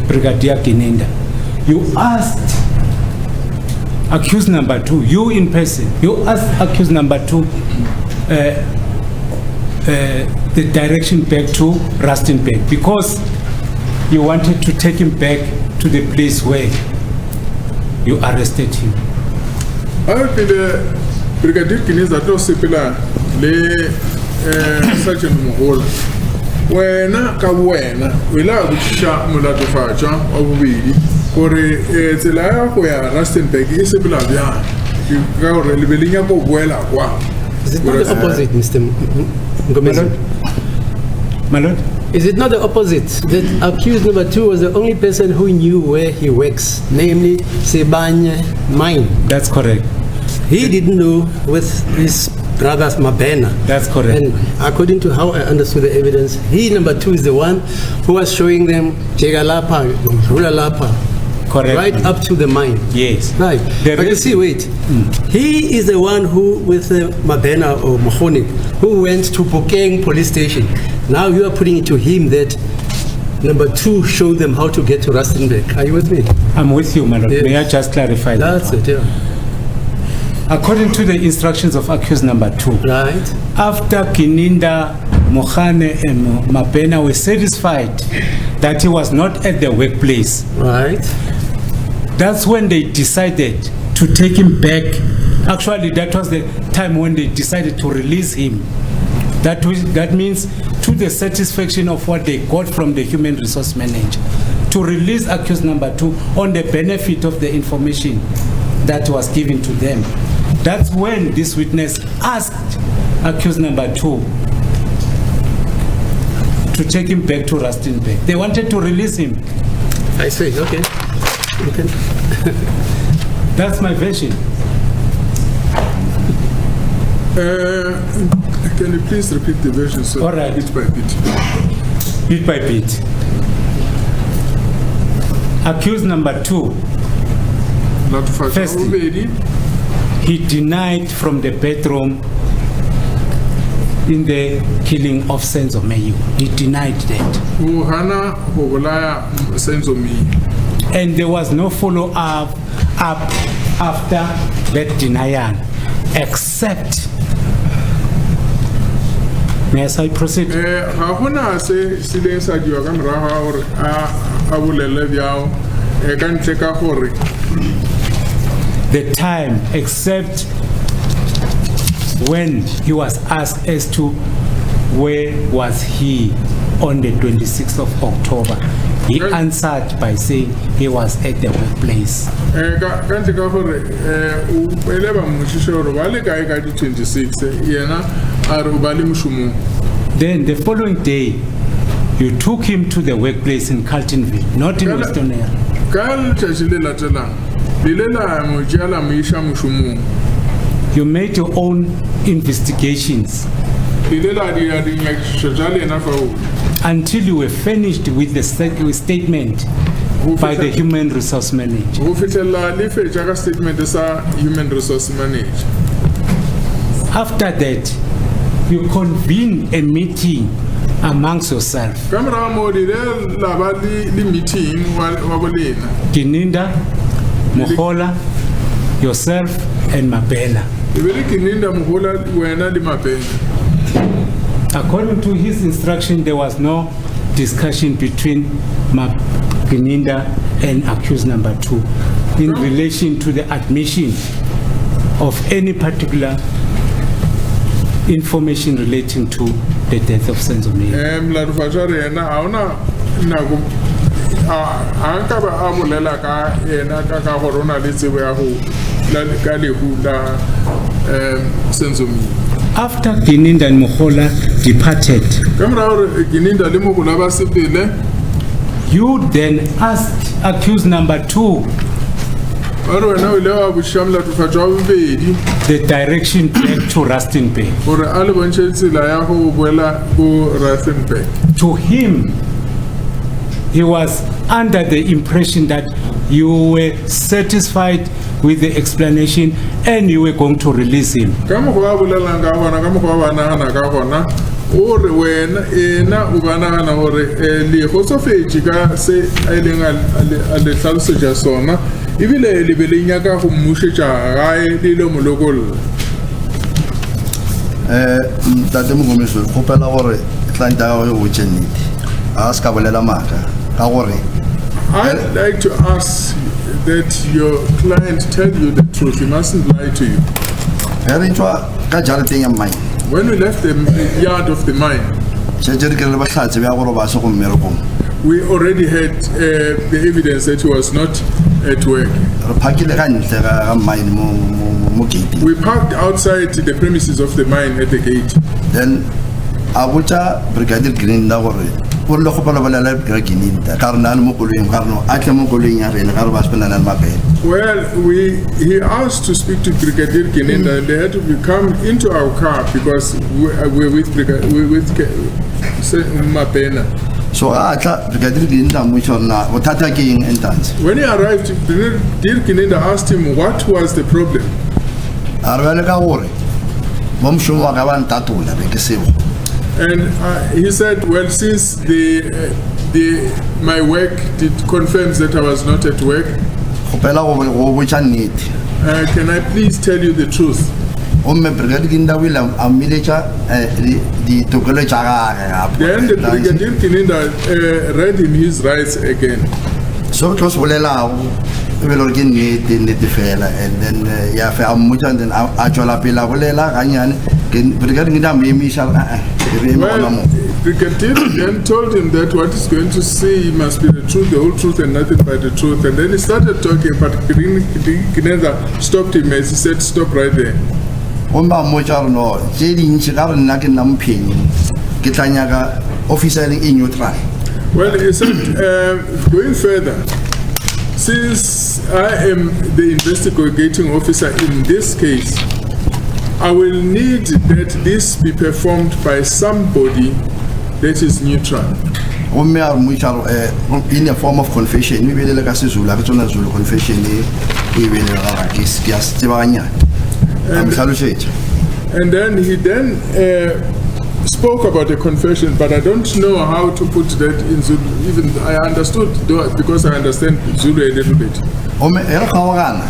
Brigadier Kininda, you asked accused number 2, you in person, you asked accused number 2 the direction back to Rustenburg because you wanted to take him back to the place where you arrested him. Brigadier Kininda to sepela le Sergeant Muhola. Wena ka wena wela butsha molatofatsa wa bobedi gore tsela ya go ya Rustenburg e sepela bjang ka gore le beleng ya go boela kwa. Is it not the opposite, Mr. Ngomesi? My lord? Is it not the opposite? That accused number 2 was the only person who knew where he works, namely Sebanye Mine. That's correct. He didn't know with his brothers Mabena. That's correct. And according to how I understood the evidence, he, number 2, is the one who was showing them Jegalapa, Rulalapa, Correct. right up to the mine. Yes. Right. The But you see, wait. He is the one who, with Mabena or Mahoni, who went to Bokeng police station. Now you are putting it to him that number 2 showed them how to get to Rustenburg. Are you with me? I'm with you, my lord. Yes. May I just clarify that? That's it, yeah. According to the instructions of accused number 2, Right. after Kininda, Mohane, and Mabena were satisfied that he was not at the workplace, Right. that's when they decided to take him back. Actually, that was the time when they decided to release him. That means to the satisfaction of what they got from the human resource manager, to release accused number 2 on the benefit of the information that was given to them. That's when this witness asked accused number 2 to take him back to Rustenburg. They wanted to release him. I see, okay. Okay. That's my version. Can you please repeat the version so All right. bit by bit? Bit by bit. Accused number 2, First. he denied from the bedroom in the killing of Senzo Meyiwa. He denied that. Hana go bolaya Senzo Meyiwa. And there was no follow-up after that denial, except... May I proceed? Ha hona se sileng sa diwa ka morago ga gore a bolele bjao ka ntle ka gore The time, except when he was asked as to where was he on the 26th of October. He answered by saying he was at the workplace. ka ntle ka gore o ele ba mmotsitse gore ba le kae ka di 26 yena a re o ba le mošomong. Then the following day, you took him to the workplace in Carltonville, not in Western Area. Ka letšatši le latelang le ile la mo tšea la mo iša mošomong. You made your own investigations Le ile la dira dinyakišišo tša lena fao until you were finished with the statement by the human resource manager. go fitlhelela le fetša ka statement sa human resource manager. After that, you convene a meeting amongst yourself. Ka morago moo le ile la ba le meeting wa bolena. Kininda, Mohola, yourself, and Mabena. E be le Kininda, Mohola, wena le Mabena. According to his instruction, there was no discussion between Kininda and accused number 2 in relation to the admission of any particular information relating to the death of Senzo Meyiwa. Molatofatša re yena ga ona nako a nka ba a bolela ka yena ka gore o na le tsebo ya go ka lehu la Senzo Meyiwa. After Kininda and Mohola departed, Ka morago gore Kininda le Mohola ba sepele, you then asked accused number 2 ba re wena o ile wa bošiša molatofatša wa bobedi the direction back to Rustenburg. gore a le bontšhe tsela ya go boela ko Rustenburg. To him, he was under the impression that you were satisfied with the explanation and you were going to release him. Ka mokgwa wa bolelang ka gona, ka mokgwa wa ba nagana ka gona, o re wena ena o ba nagana gore le kgotsofetse ka se a ileng a le tlhalosetša sona ebile le be le nyaka go mmušetša gae le le molokolola. Ntate Mogomeso o kgopela gore client ya gago e botše nnete a se ka bolela maaka ka gore I'd like to ask that your client tell you the truth. He mustn't lie to you. ge re tšwa ka jareteng ya mine When we left the yard of the mine, šetse re kry le bohlatse bja gore ba se go mmerekong we already had the evidence that he was not at work. re phakile ka ntle ga mine mo gating. We parked outside the premises of the mine at the gate. Then a botša Brigadier Grinda gore o le kgopela bolela Brigadier Grinda ka re na le mo koloing ka re no a tle mo koloing ya rena ka re ba sepelana le mapele. Well, he asked to speak to Brigadier Gininda and they had to come into our car because we're with Mapena. So a tla Brigadier Grinda mo tšo na bothata ke eng entrance. When he arrived, Brigadier Gininda asked him what was the problem. A re bjale ka gore mo mošomo wa ka ba ntatola be ke sego. And he said, well, since my work confirms that I was not at work, Kgopela go botša nnete. can I please tell you the truth? Gomme Brigadier Grinda o ile a mmiletša ditokelo tša gage Then the gape. Brigadier Gininda read him his rights again. So re tlo se bolelago e be le gore ke nnete fela and then ya fe a mmotša and then a tšwela pele a bolela ganyane Brigadier Grinda a mo emiša re eme gona Well, mo. Brigadier then told him that what he's going to say must be the truth, the whole truth, and nothing but the truth. And then he started talking, but Gineza stopped him as he said, "Stop right there." Gomme a mmotša gore no tše dintšhi ka re nna ke nna mophenyi ke tla nyaka officer e neutral. Well, he said, going further, since I am the investigating officer in this case, I will need that this be performed by somebody that is neutral. Gomme a mmotša in a form of confession e bele le ka sezulu a ke tsona Zulu confession e bele gaga ke a se tsebaganyana a mo tlhalošetša. And then he spoke about the confession, but I don't know how to put that in Zulu. Even I understood, though, because I understand Zulu a little bit. Gomme e re kgaogana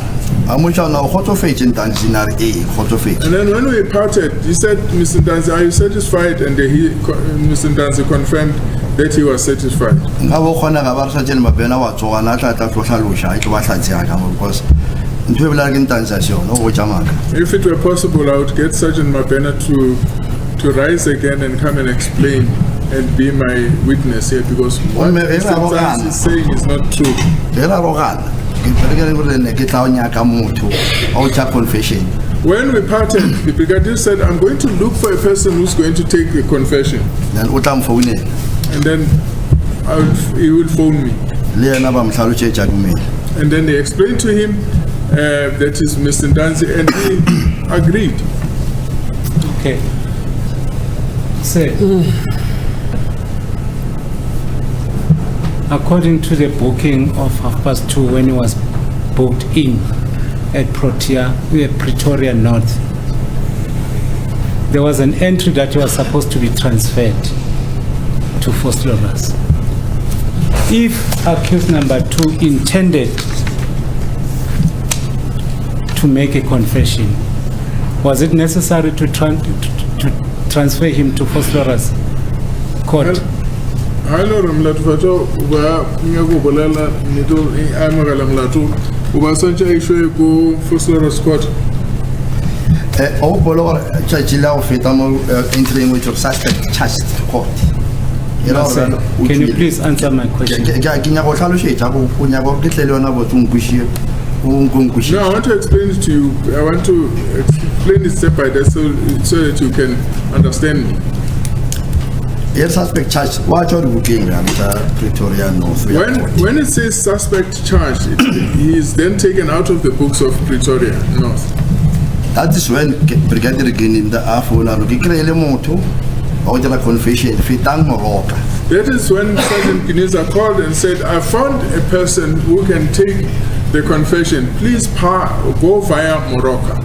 a mmotša na o kgotsofetse ntantshe na re ee kgotsofetse. And then when we parted, he said, Mr. Ndanzi, are you satisfied? And Mr. Ndanzi confirmed that he was satisfied. Nka bo kgonega ba re sa tšene mapena wa tsogana a tla tlo tlhaloša a tlo ba tlhatsega ka mo because ntho e bolela ke ntantsa se yone o botša maaka. If it were possible, I would get Sergeant Mapena to rise again and come and explain and be my witness here because what Mr. Ndanzi is saying is not true. Ge ra rogana ke perekele gore ne ke tla o nyaka motho a o tša confession. When we parted, the brigadier said, I'm going to look for a person who's going to take the confession. Then o tla mfounela And then he would phone me. le yena ba mo tlhalotšetša dumele. And then they explained to him that is Mr. Ndanzi, and he agreed. Okay. Sir, according to the booking of 2:30 when he was booked in at Pretoria North, there was an entry that he was supposed to be transferred to Postponement. If accused number 2 intended to make a confession, was it necessary to transfer him to Postponement court? Hello, Ramlatvato, Bolela, Nido, Amagala Mlatu, Ubasancha Ishe go Postponement court. O bolo tšatši la go feta mo entering with your suspect charged to court. Can you please answer my question? Ke nyaka go tlhalošetša go nyaka gore ke tle le yona botse o nkwešiše. No, I want to explain it to you. I want to explain it step by step so that you can understand me. Your suspect charged wa tšwa dibukeng ya Pretoria North. When it says suspect charged, he is then taken out of the books of Pretoria North. That is when Brigadier Gininda a founa ke kry-ile motho a go dira confession fetang Moroka. That is when Sergeant Gineza called and said, I found a person who can take the confession. Please go via Morocco.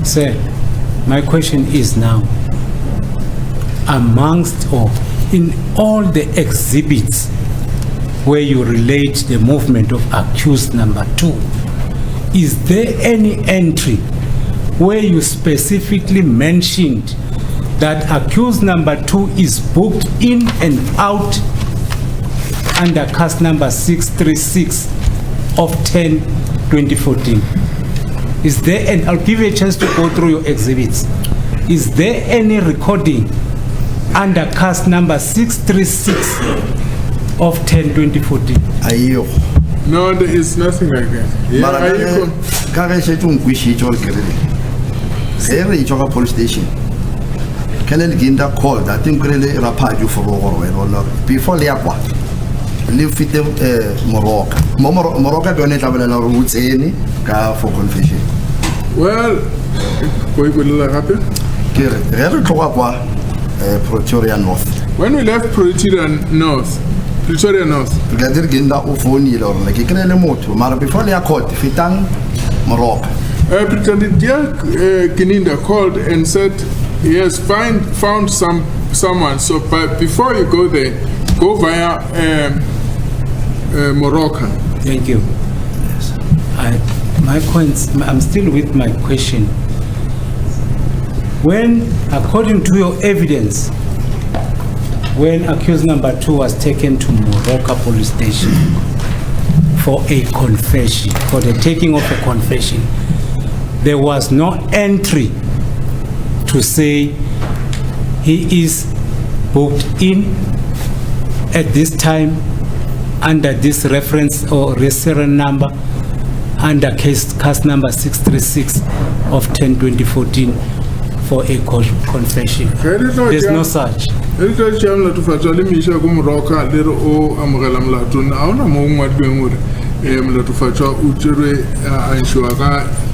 Sir, my question is now, amongst or in all the exhibits where you relate the movement of accused number 2, is there any entry where you specifically mentioned that accused number 2 is booked in and out under case number 636 of 10/2014? Is there, and I'll give you a chance to go through your exhibits, is there any recording under case number 636 of 10/2014? Ayo. No, there is nothing like that. Yeah, Mara are you ka se tun kwishi tjol kerele. Sere itjoka police station. Kele ginda call that think really rapaju for go before le yakwa. Le fite Morocco. Morocco be ne tlabelela re utseni ka for confession. Well, go go happen. Ke re tloga kwa Pretoria North. When we left Pretoria North, Ke dire ginda o phone ile or le ke kele motho mara before le ya court fitang Morocco. Pretended Kininda called and said he has found someone. So, but before you go there, go via Morocco. Thank you. I'm still with my question. When, according to your evidence, when accused number 2 was taken to Morocco police station for a confession, for the taking of a confession, there was no entry to say he is booked in at this time under this reference or reference number under case number 636 of 10/2014 for a confession. There's no such.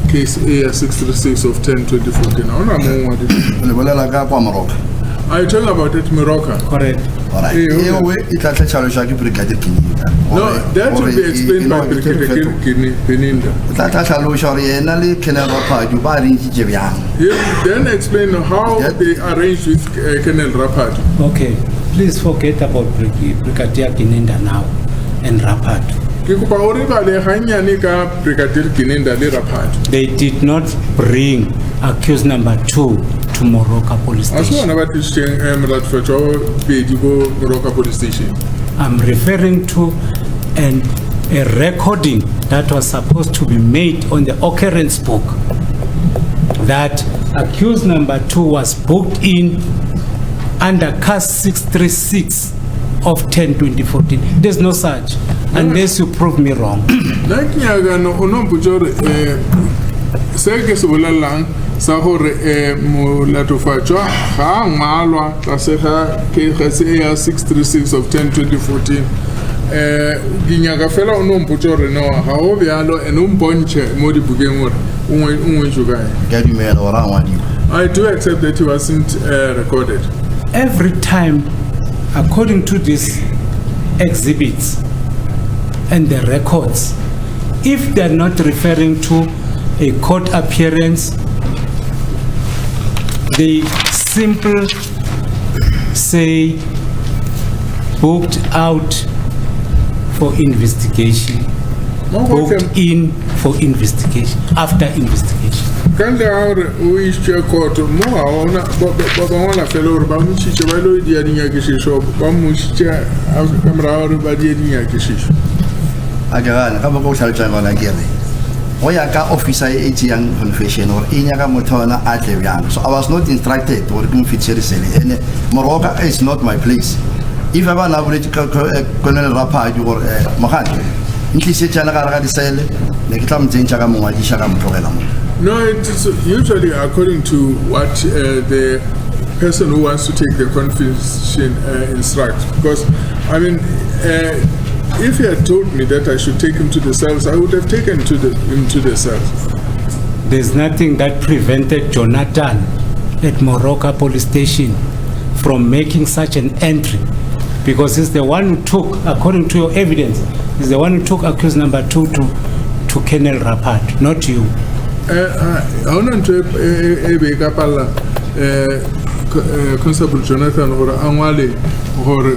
Case A 636 of 10/2014. I tell about it, Morocco. Correct. Alright. No, that will be explained by Brigadier Kininda. Then explain how they arranged with Colonel Rapatu. Okay, please forget about Brigadier Kininda now and Rapatu. They did not bring accused number 2 to Morocco police station. I'm referring to a recording that was supposed to be made on the occurrence book that accused number 2 was booked in under case 636 of 10/2014. There's no such, unless you prove me wrong. Sa gore molato fatwa ga ngwalwa ka se ga ke ga 636 of 10/2014 dinyaka fela o no mpotso re no ga o byalo ene o mponche mo dibukeng gore ungwe juga ke dumela ora ngwadi. I do accept that he wasn't recorded. Every time, according to these exhibits and the records, if they're not referring to a court appearance, they simply say booked out for investigation, booked in for investigation, after investigation. Quand on is court, mo ona ba ona felor ba mu chiche ba lo dia dinya ke shisho ba mu chiche amra ora ba dia dinya ke shisho. Agara ka ba go tshalitsa ngwana kere. O ya ka officer e tiyang confession or inya ka motona atle byang. So I was not instructed or to fit seriously. And Morocco is not my place. If I want to Colonel Rapaju or Mohan, intlise tsana ka ra di sele ne ke tla mtsentsha ka mongwa di shaka mtlogela mo. No, it's usually according to what the person who wants to take the confession instructs. Because, I mean, if he had told me that I should take him to the cells, I would have taken him to the cells. There's nothing that prevented Jonathan at Morocco police station from making such an entry, because he's the one who took, according to your evidence, he's the one who took accused number 2 to Colonel Rapat, not you. Constable Jonathan or Angwale or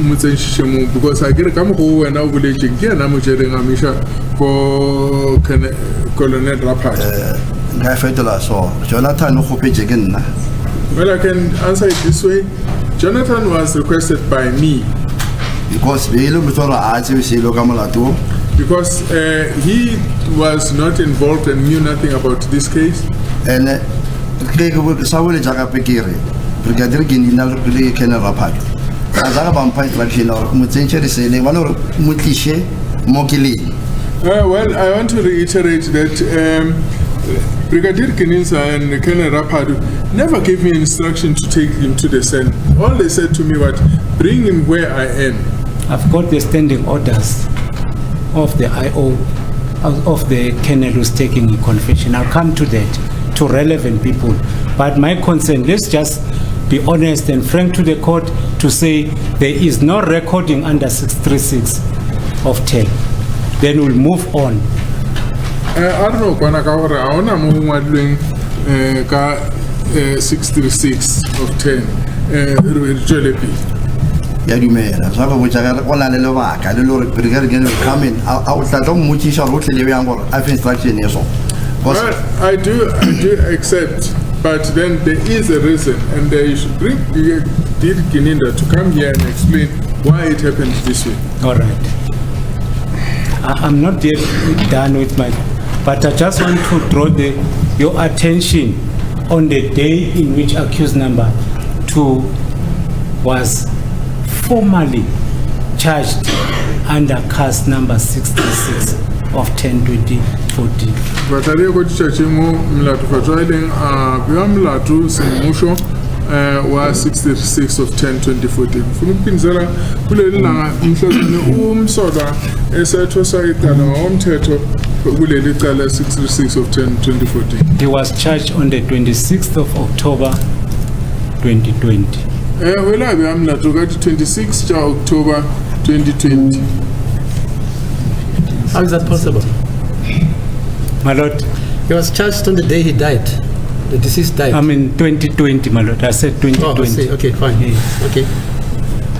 Mutsenshemu, because I get a come home and now village again. I'm sharing a mission for Colonel Rapat. Guy Fedela, so Jonathan no hope again. Well, I can answer it this way. Jonathan was requested by me because he was not involved and knew nothing about this case. And Sawale Jagapekiri, Brigadier Guinal Kenner Rapat. Azarabam Pine Lakin or Mutsencher is saying one or Mutishe Mokili. Well, I want to reiterate that Brigadier Kinisa and Colonel Rapadu never gave me instruction to take him to the cell. All they said to me was, bring him where I am. I've got the standing orders of the IO, of the Colonel who's taking a confession. I'll come to that, to relevant people. But my concern, let's just be honest and frank to the court to say there is no recording under 636 of 10. Then we'll move on. I don't know, I want to 636 of 10. You may have which I got one and Lovak. I don't know if Brigadier come in. I would not much shall look I've instruction years old. Well, I do accept, but then there is a reason, and you should bring Brigadier Kininda to come here and explain why it happened this way. All right. I'm not yet done with my, but I just want to draw your attention on the day in which accused number 2 was formally charged under case number 66 of 10/2014. But I go to church Mlatu for joining Mlatu Simusho was 66 of 10/2014. From Pinzera, Pulella, Soda, Esatosai, Teto, 66 of 10/2014. He was charged on the 26th of October 2020. Well, I am not to get 26th of October 2020. How is that possible? My lord, He was charged on the day he died. The deceased died. I mean 2020, my lord. I said 2020. Oh, I see. Okay, fine. Yeah. Okay.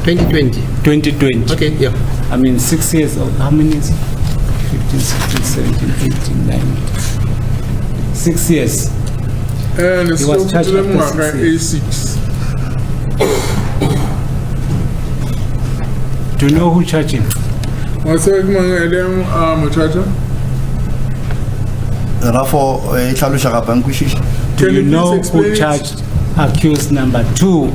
2020. 2020. Okay, yeah. I mean 6 years old. How many is it? 15, 16, 17, 18, 19. 6 years. And He was charged after 6 years. A6. Do you know who charged him? What's that, Muchacha? Rafo, Chalusha Bankushi. Do Can you you know please who explain it? charged accused number 2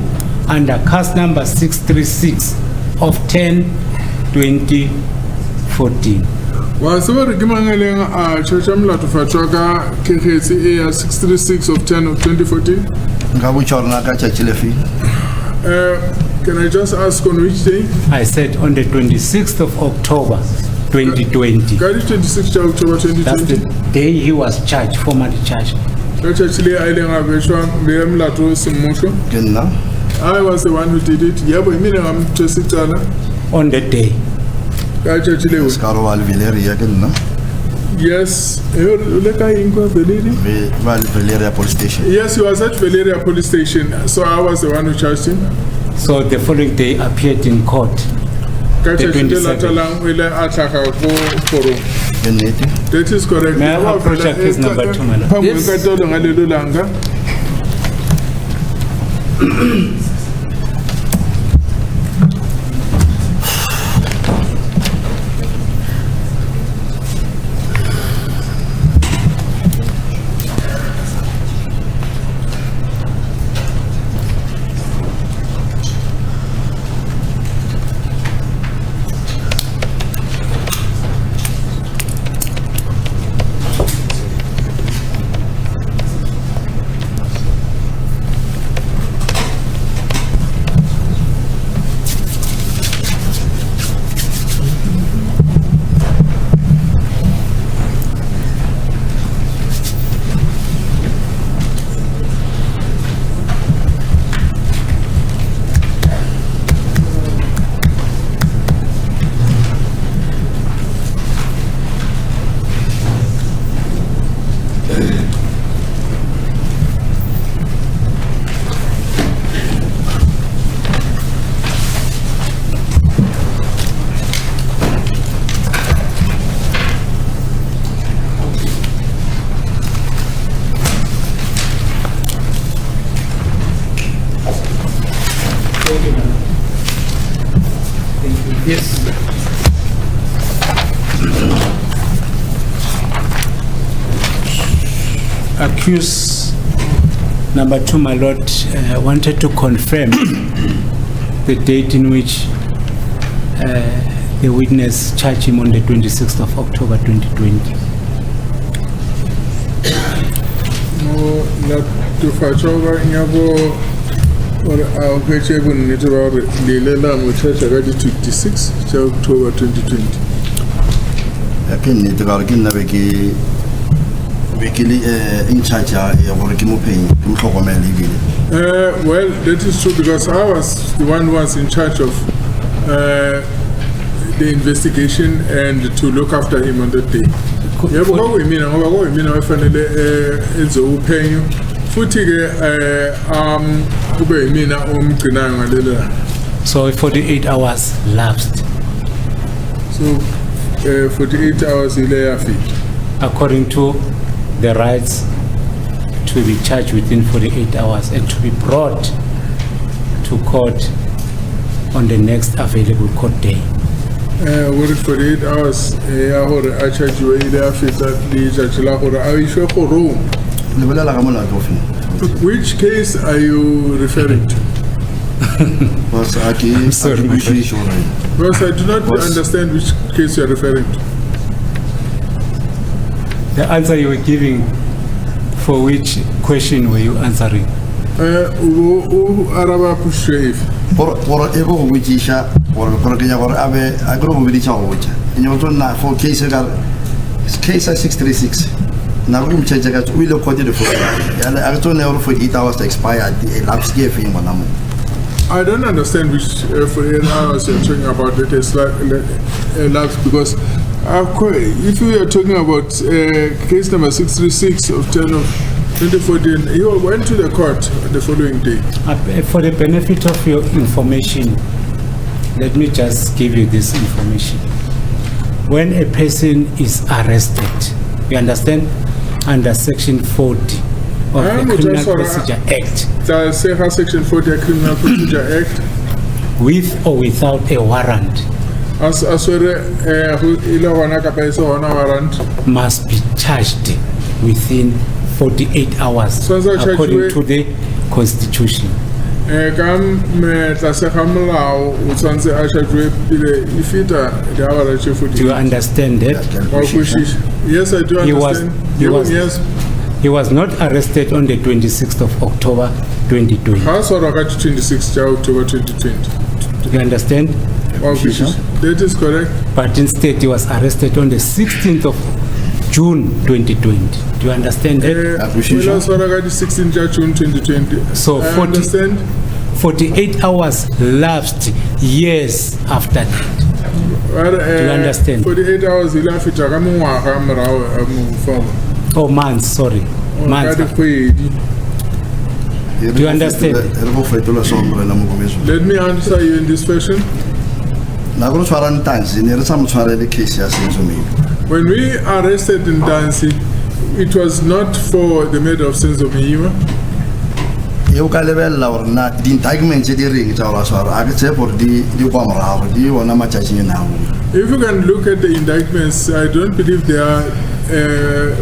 under case number 636 of 10/2014? Was over Gimangaling Chachamla to Fatraga KKC 636 of 10 of 2014? Gabuchornaka Chachilefi. Can I just ask on which day? I said on the 26th of October 2020. Got it 26th of October That's 2020. the day he was charged, formally charged. That's actually I was the one who did it. Yeah, but I'm just On the day. That's actually Scarwal Villeria, yes. Valeria Police Station. Yes, he was at Valeria Police Station, so I was the one who charged him. So the following day appeared in court. That The 27th. is correct. May I approach case number 2, my lord? Yes. Accused number 2, my lord, wanted to confirm the date in which the witness charged him on the 26th of October 2020. Mo la tufatshoba nyabo or a vegetable natural Lilela Muchacha ready 26 October 2020. Akin ni te garkin na beki in charge ya gore ke mo paying ke mo hlokomela ibile. Well, that is true because I was the one who was in charge of the investigation and to look after him on that day. Yebo kwakuyimina ngoba kwakuyimina wafanele enze uphenyo futhi ke kube yimina omgcinayo ngalela. So 48 hours lapsed. So 48 hours ile yafika. According to the rights to be charged within 48 hours and to be brought to court on the next available court day. What 48 hours ya hore a charge we ile yafika le judge la hore a iswe go Rome. Lebelela ka molato ofe. Which case are you referring to? Because I do not understand which case you are referring to. The answer you were giving, for which question were you answering? Araba pushef. Por ego wichisha or porkenya or abe agro wicha ocha. In your turn for case case 636. Now we change that we look at the first. I don't know for 8 hours to expire the lapse give him one. I don't understand which 48 hours you're talking about that is lapse because if you are talking about case number 636 of 10 of 2014, you went to the court the following day. For the benefit of your information, let me just give you this information. When a person is arrested, you understand, under Section 40 of the Criminal Procedure Act, Section 40 of the Criminal Procedure Act, with or without a warrant, must be charged within 48 hours according to the Constitution. Do you understand that? Yes, I do understand. He was not arrested on the 26th of October 2020. How so 26th October 2020? Do you understand? That is correct. But instead he was arrested on the 16th of June 2020. Do you understand that? 16th June 2020. So 48 hours lapsed years after that. Do you understand? 48 hours elapsed. Oh, months, sorry. Months. Do you understand? Let me answer you in this fashion. When we arrested in Dancy, it was not for the matter of Senzo Meyiwa. If you can look at the indictments, I don't believe they are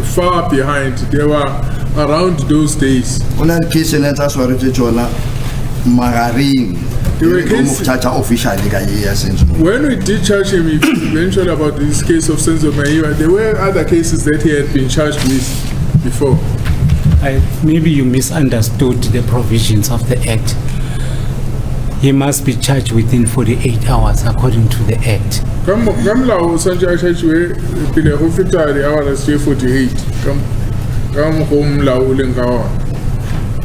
far behind. They were around those days. When we did charge him eventually about this case of Senzo Meyiwa, there were other cases that he had been charged with before. Maybe you misunderstood the provisions of the Act. He must be charged within 48 hours according to the Act.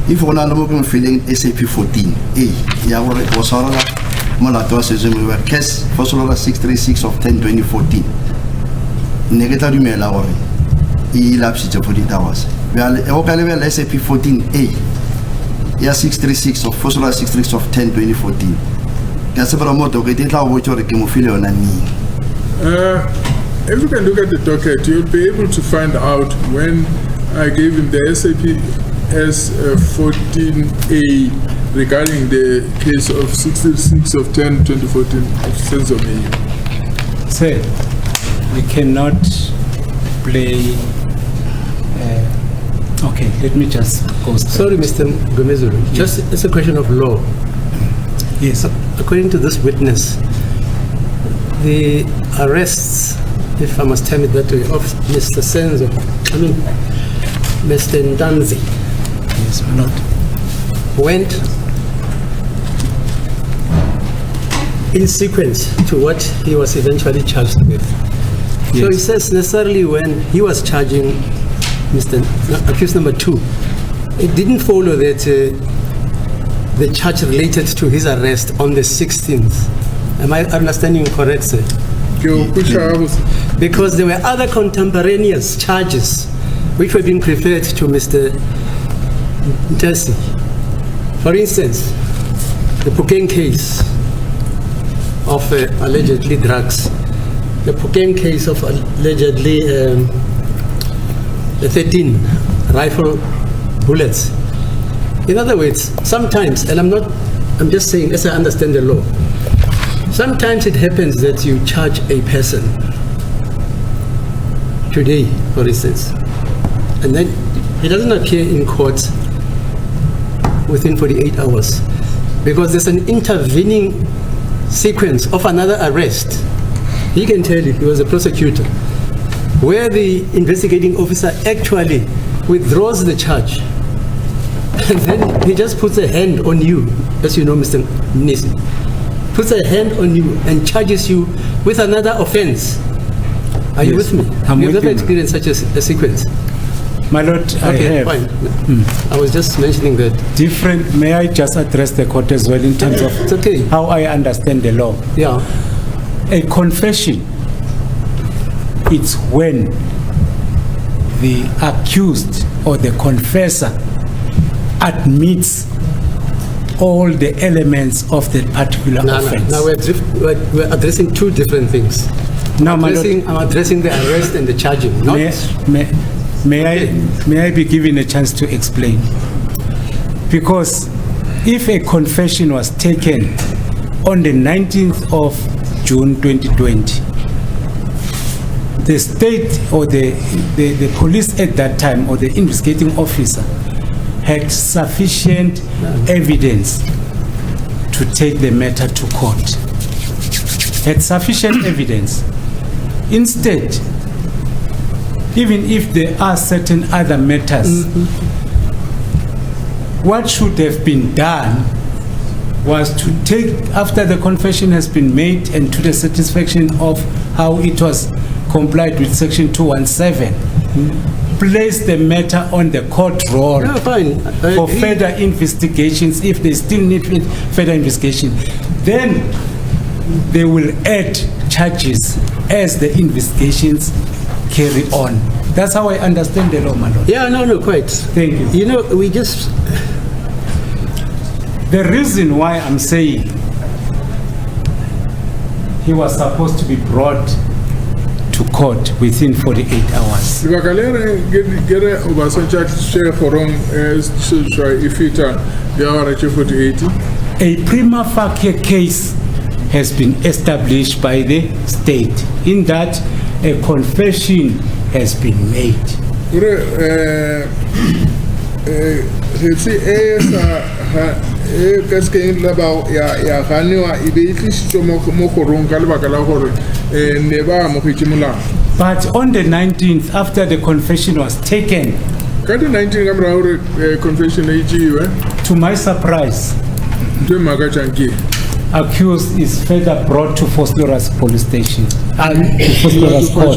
If one are feeling SAP 14A, Molato Senzo Meyiwa case for 636 of 10/2014. Negative email or elapsed 48 hours. We are SAP 14A. 636 of 636 of 10/2014. If you can look at the docket, you'll be able to find out when I gave him the SAP as 14A regarding the case of 66 of 10/2014 of Senzo Meyiwa. Sir, we cannot play. Okay, let me just go straight. Sorry, Mr. Gomezulu. Just it's a question of law. Yes. According to this witness, the arrests, if I must term it that way, of Mr. Senzo, Mr. Ndanzi, Yes, my lord. went in sequence to what he was eventually charged with. So Yes. he says necessarily when he was charging accused number 2, it didn't follow that the charge related to his arrest on the 16th. Am I understanding you correct, sir? Because there were other contemporaneous charges which were being preferred to Mr. Ntesi. For instance, the Pokane case of allegedly drugs, the Pokane case of allegedly the 13 rifle bullets. In other words, sometimes, and I'm just saying as I understand the law, sometimes it happens that you charge a person today, for instance, and then he doesn't appear in court within 48 hours because there's an intervening sequence of another arrest. He can tell you, he was a prosecutor, where the investigating officer actually withdraws the charge. And then he just puts a hand on you, as you know, Mr. Nisi, puts a hand on you and charges you with another offense. Are you with me? I'm You've with never you. experienced such a sequence? My lord, I Okay, have fine. I was just mentioning that. different. May I just address the court as well in terms of It's okay. how I understand the law? Yeah. A confession, it's when the accused or the confessor admits all the elements of the particular offense. Now we're addressing two different things. Now, my lord, I'm addressing the arrest and the charging. Not, may I be given a chance to explain? Because if a confession was taken on the 19th of June 2020, the state or the police at that time or the investigating officer had sufficient evidence to take the matter to court. Had sufficient evidence. Instead, even if there are certain other matters, what should have been done was to take, after the confession has been made and to the satisfaction of how it was complied with section 217, place the matter on the court roll no, fine. for further investigations if they still need further investigation. Then they will add charges as the investigations carry on. That's how I understand the law, my lord. Yeah, no, quite. Thank you. You know, we just... The reason why I'm saying he was supposed to be brought to court within 48 hours. A prima facie case has been established by the state in that a confession has been made. But on the 19th, after the confession was taken, to my surprise, accused is further brought to Phosphorus police station. Phosphorus court.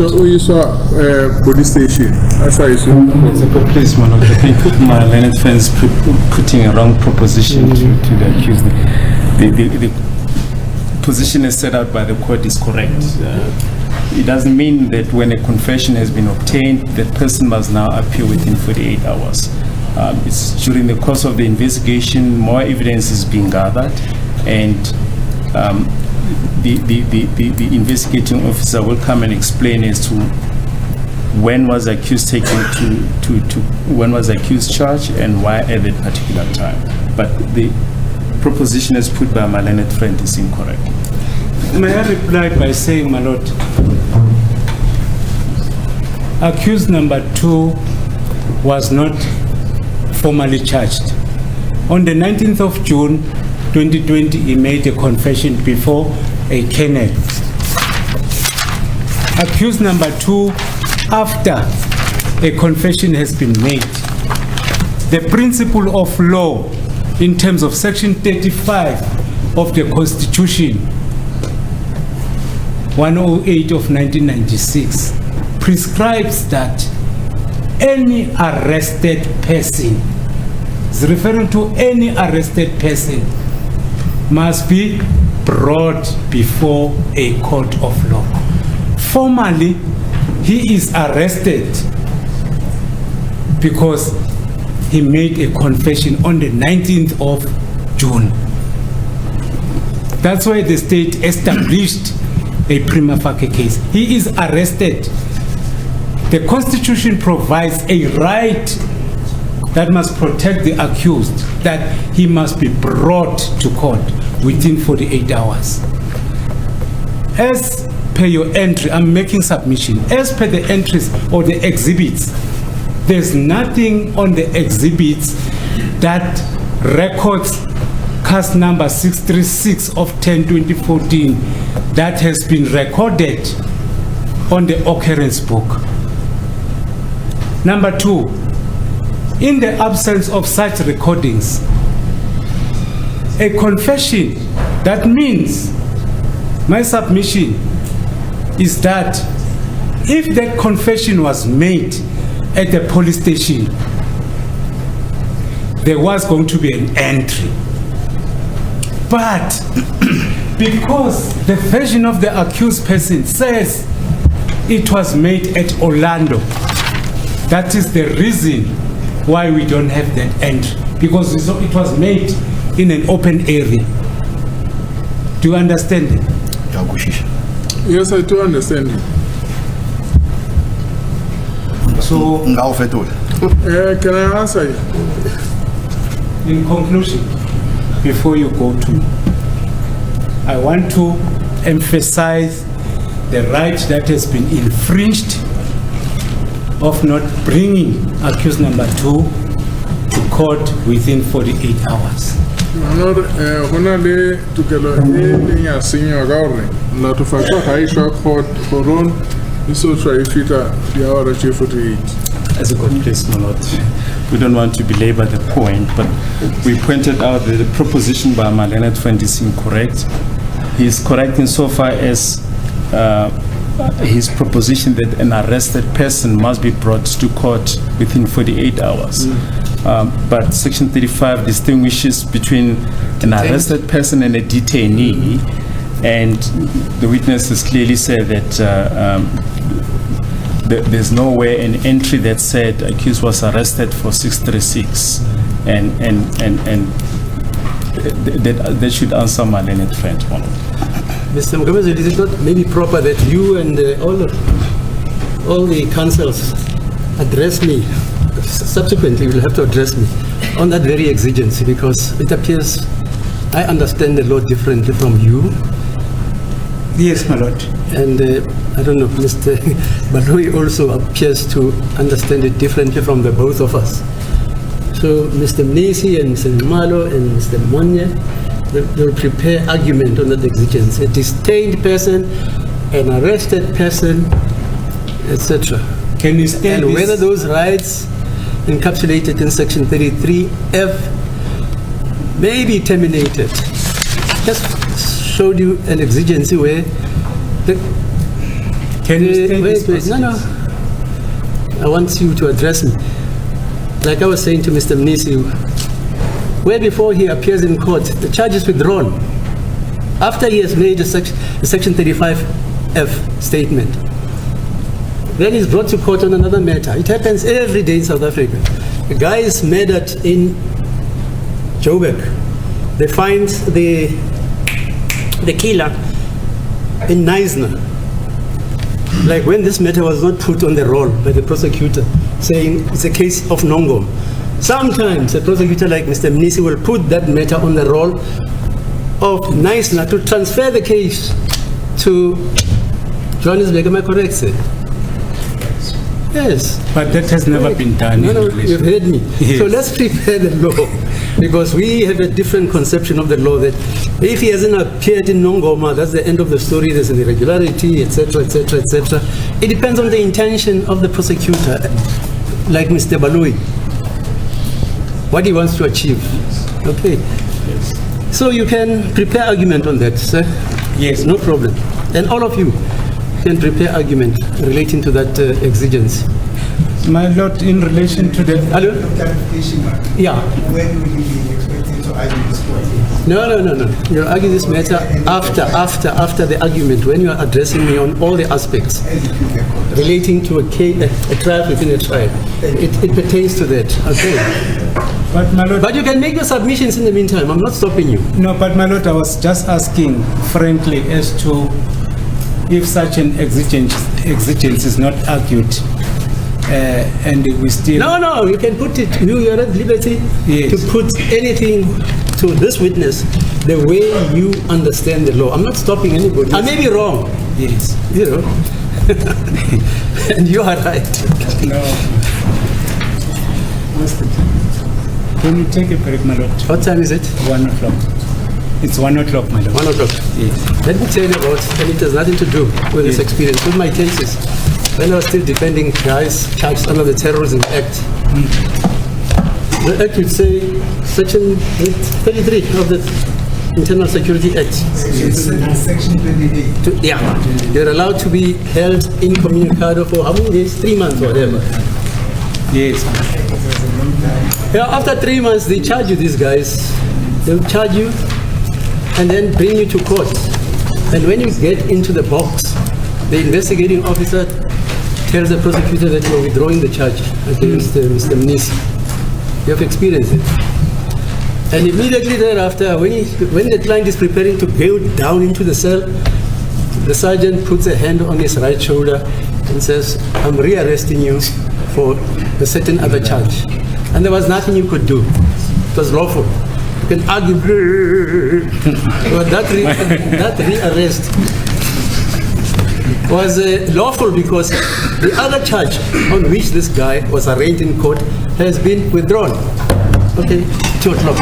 Police station. Please, my lord, I think my learned friends putting a wrong proposition to the accused. The position as set out by the court is correct. It doesn't mean that when a confession has been obtained, the person must now appear within 48 hours. It's during the course of the investigation, more evidence is being gathered, and the investigating officer will come and explain as to when was the accused taken when was the accused charged and why at that particular time. But the proposition as put by my learned friend is incorrect. May I reply by saying, my lord, accused number 2 was not formally charged. On the 19th of June 2020, he made a confession before a kennel. Accused number 2, after a confession has been made, the principle of law in terms of Section 35 of the Constitution 108 of 1996 prescribes that any arrested person, is referring to any arrested person, must be brought before a court of law. Formally, he is arrested because he made a confession on the 19th of June. That's why the state established a prima facie case. He is arrested. The Constitution provides a right that must protect the accused, that he must be brought to court within 48 hours. As per your entry, I'm making submission. As per the entries or the exhibits, there's nothing on the exhibits that records case number 636 of 10/2014 that has been recorded on the occurrence book. Number 2, in the absence of such recordings, a confession, that means my submission is that if that confession was made at the police station, there was going to be an entry. But because the version of the accused person says it was made at Orlando, that is the reason why we don't have that entry, because it was made in an open area. Do you understand it? Yes, I do understand. So, Can I answer you? in conclusion, before you go to, I want to emphasize the right that has been infringed of not bringing accused number 2 to court within 48 hours. Hona le tokelo e leng ya senywa ka hore latofaditswe ga e shwa court goron e so try e feta diawara tse 48. As a court, please, my lord. We don't want to belabor the point, but we pointed out that the proposition by Malena Twent is incorrect. He is correct insofar as his proposition that an arrested person must be brought to court within 48 hours. But Section 35 distinguishes between an arrested person and a detainee, and the witnesses clearly said that there's nowhere an entry that said accused was arrested for 636, and that should answer Malena Twent. Mr. Mkamezi, is it not maybe proper that you and all the councils address me? Subsequently, you will have to address me on that very exigency, because it appears I understand the law differently from you. Yes, my lord. And I don't know, Mr. Baloyi also appears to understand it differently from the both of us. So Mr. Mnisi and Mr. Malo and Mr. Monye, they'll prepare argument on that exigency. A detained person, an arrested person, etc. Can you state and whether those rights encapsulated in Section 33F may be terminated. Just showed you an exigency where Can you state this, wait, no. I want you to address me. Like I was saying to Mr. Mnisi, where before he appears in court, the charge is withdrawn. After he has made a Section 35F statement, then he's brought to court on another matter. It happens every day in South Africa. A guy is murdered in Joburg. They find the killer in Neisner. Like when this matter was not put on the roll by the prosecutor, saying it's a case of Nongom. Sometimes a prosecutor like Mr. Mnisi will put that matter on the roll of Neisner to transfer the case to Johannesburg. Am I correct, sir? Yes. But that has never been done. No, in no, relation- you've heard me. Yes. So let's prepare the law, because we have a different conception of the law that if he hasn't appeared in Nongoma, that's the end of the story, there's an irregularity, etc., etc., etc. It depends on the intention of the prosecutor, like Mr. Baloi, what he wants to achieve. Okay. So you can prepare argument on that, sir. Yes. No problem. And all of you can prepare argument relating to that exigence. My lord, in relation to the... Hello? Clarification, Yeah. when will you be expecting to argue this court? No. You'll argue this matter after the argument, when you are addressing me on all the aspects relating to a trial within a trial. It pertains to that. Okay. But my lord... But you can make your submissions in the meantime. I'm not stopping you. No, but my lord, I was just asking frankly as to if such an exigence is not argued, and we still... No, you can put it, you are at liberty Yes. to put anything to this witness the way you understand the law. I'm not stopping anybody. I may be wrong, Yes. you know, and you are right. No. What's the time? Can you take a break, my lord? What time is it? 1 o'clock. It's 1 o'clock, my lord. 1 o'clock. Yes. Let me tell you about, and it has nothing to do with this Yes. experience, with my cases. When I was still defending guys charged under the Terrorism Act, the Act would say, Section 33 of the Internal Security Act. Section 28. They're allowed to be held incommunicado for how many days? 3 months or whatever. Yes. Yeah, after 3 months, they charge you, these guys. They'll charge you and then bring you to court. And when you get into the box, the investigating officer tells the prosecutor that you're withdrawing the charge against Mr. Mnisi. You have experienced it. And immediately thereafter, when the client is preparing to go down into the cell, the sergeant puts a hand on his right shoulder and says, I'm rearresting you for a certain other charge. And there was nothing you could do. It was lawful. You can argue, but that rearrest was lawful because the other charge on which this guy was arraigned in court has been withdrawn. Okay, 2 o'clock.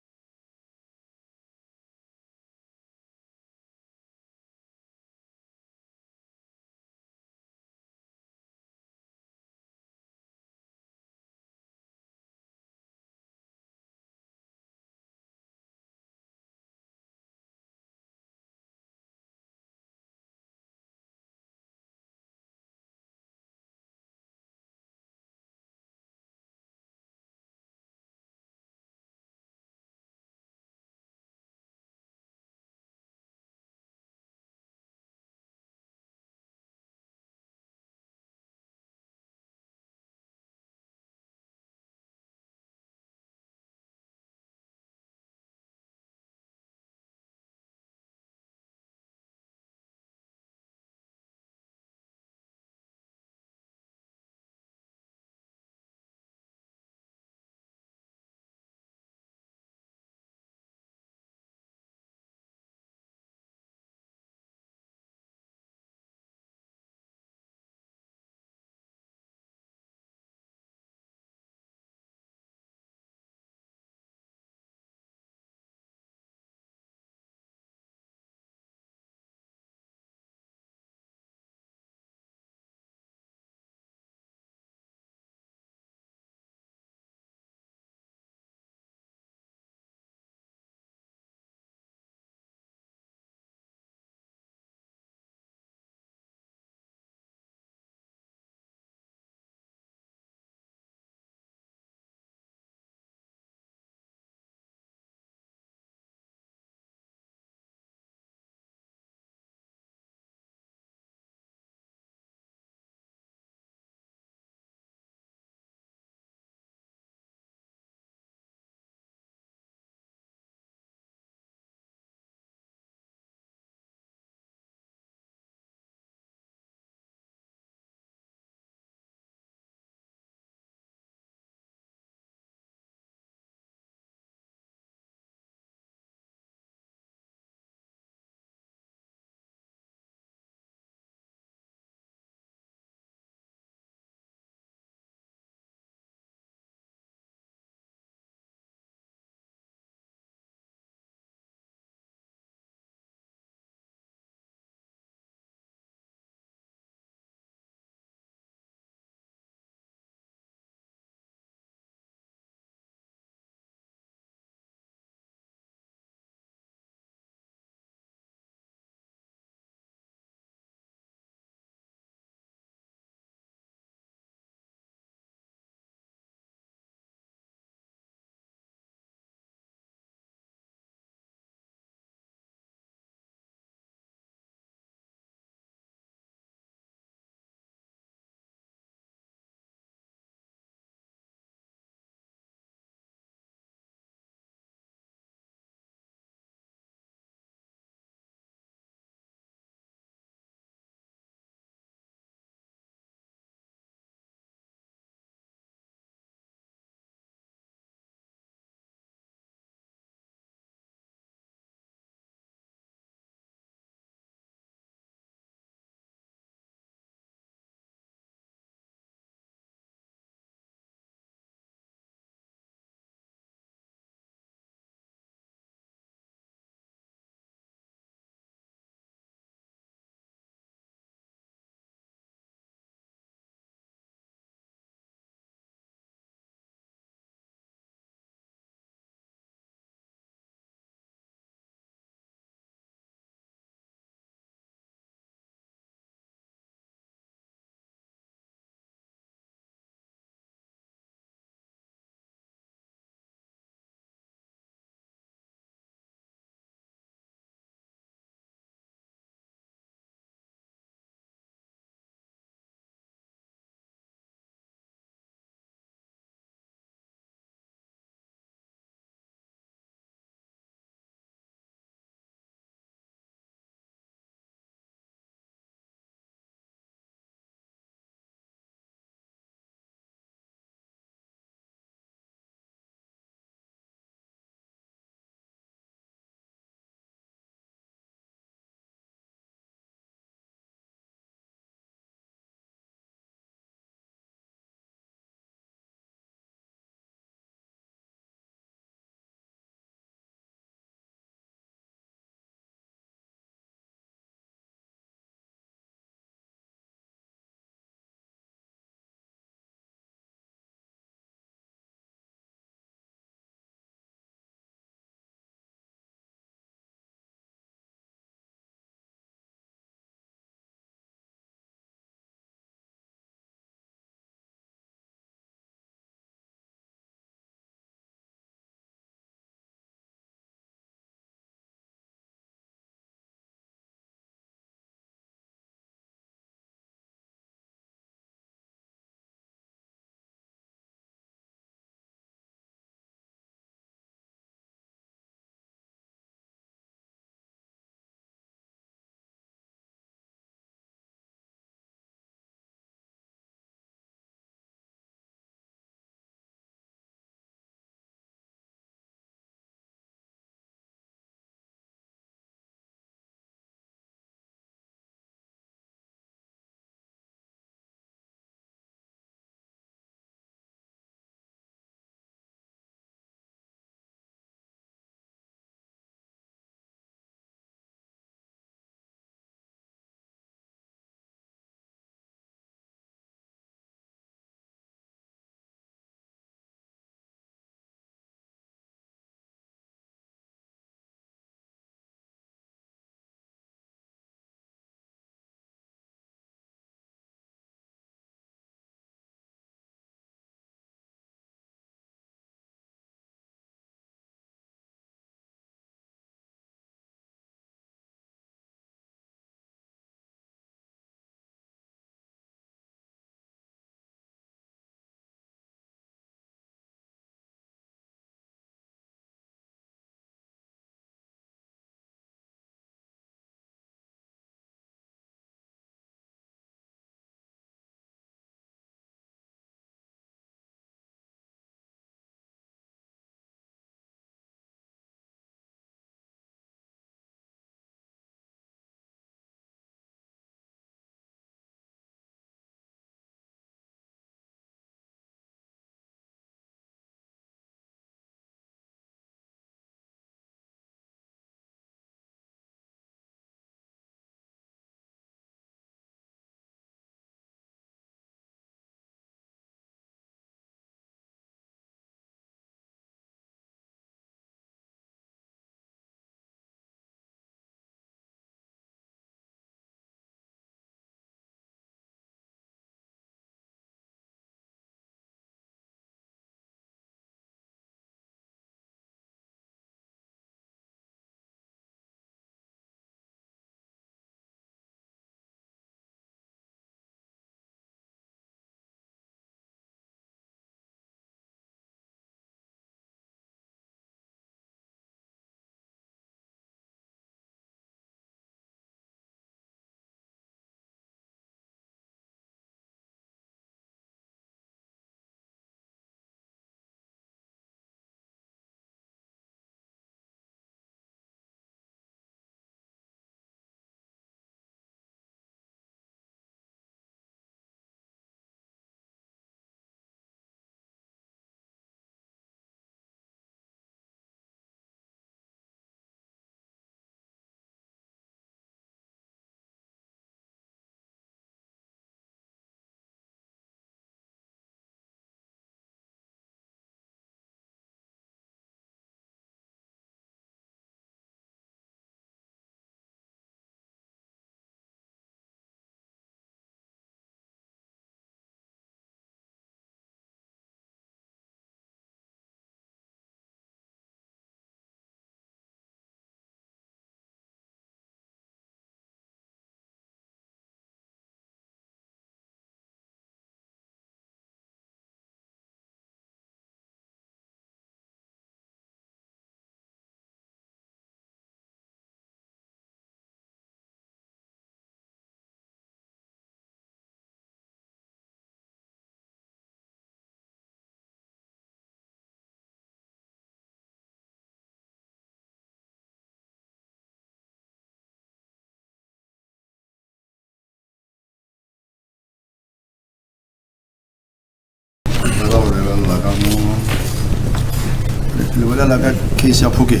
le bolela ka case ya Phuke.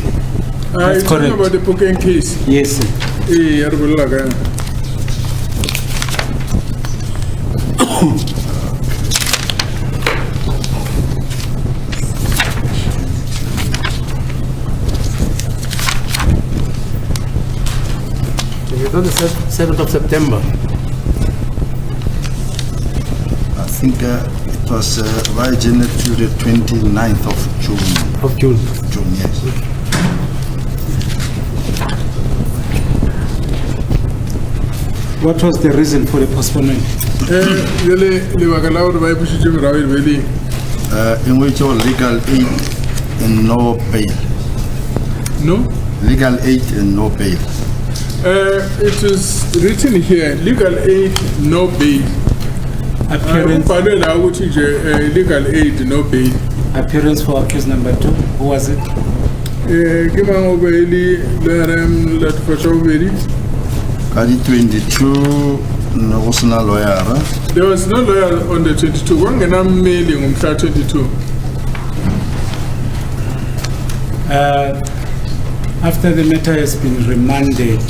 It's talking about the Poken case. Yes, sir. Eh, ya re bolela ka yona. It's on the 7th of September. I think it was January to the 29th of June. Of June. June, yes. What was the reason for the postponement? Jale lebaka la gore ba ipušitše morago e be le In which your legal aid and no bail. no. Legal aid and no bail. It is written here, legal aid, no bail. Appearance, Kubhalwe la ukuthi nje legal aid, no bail. appearance for accused number 2. Who was it? Ke mang o beili le rem la tfasha o beili. Kadi 22 no go sena lawyer. There was no lawyer on the 22. Kwangena mmeli ngomhla 22. After the matter has been remanded,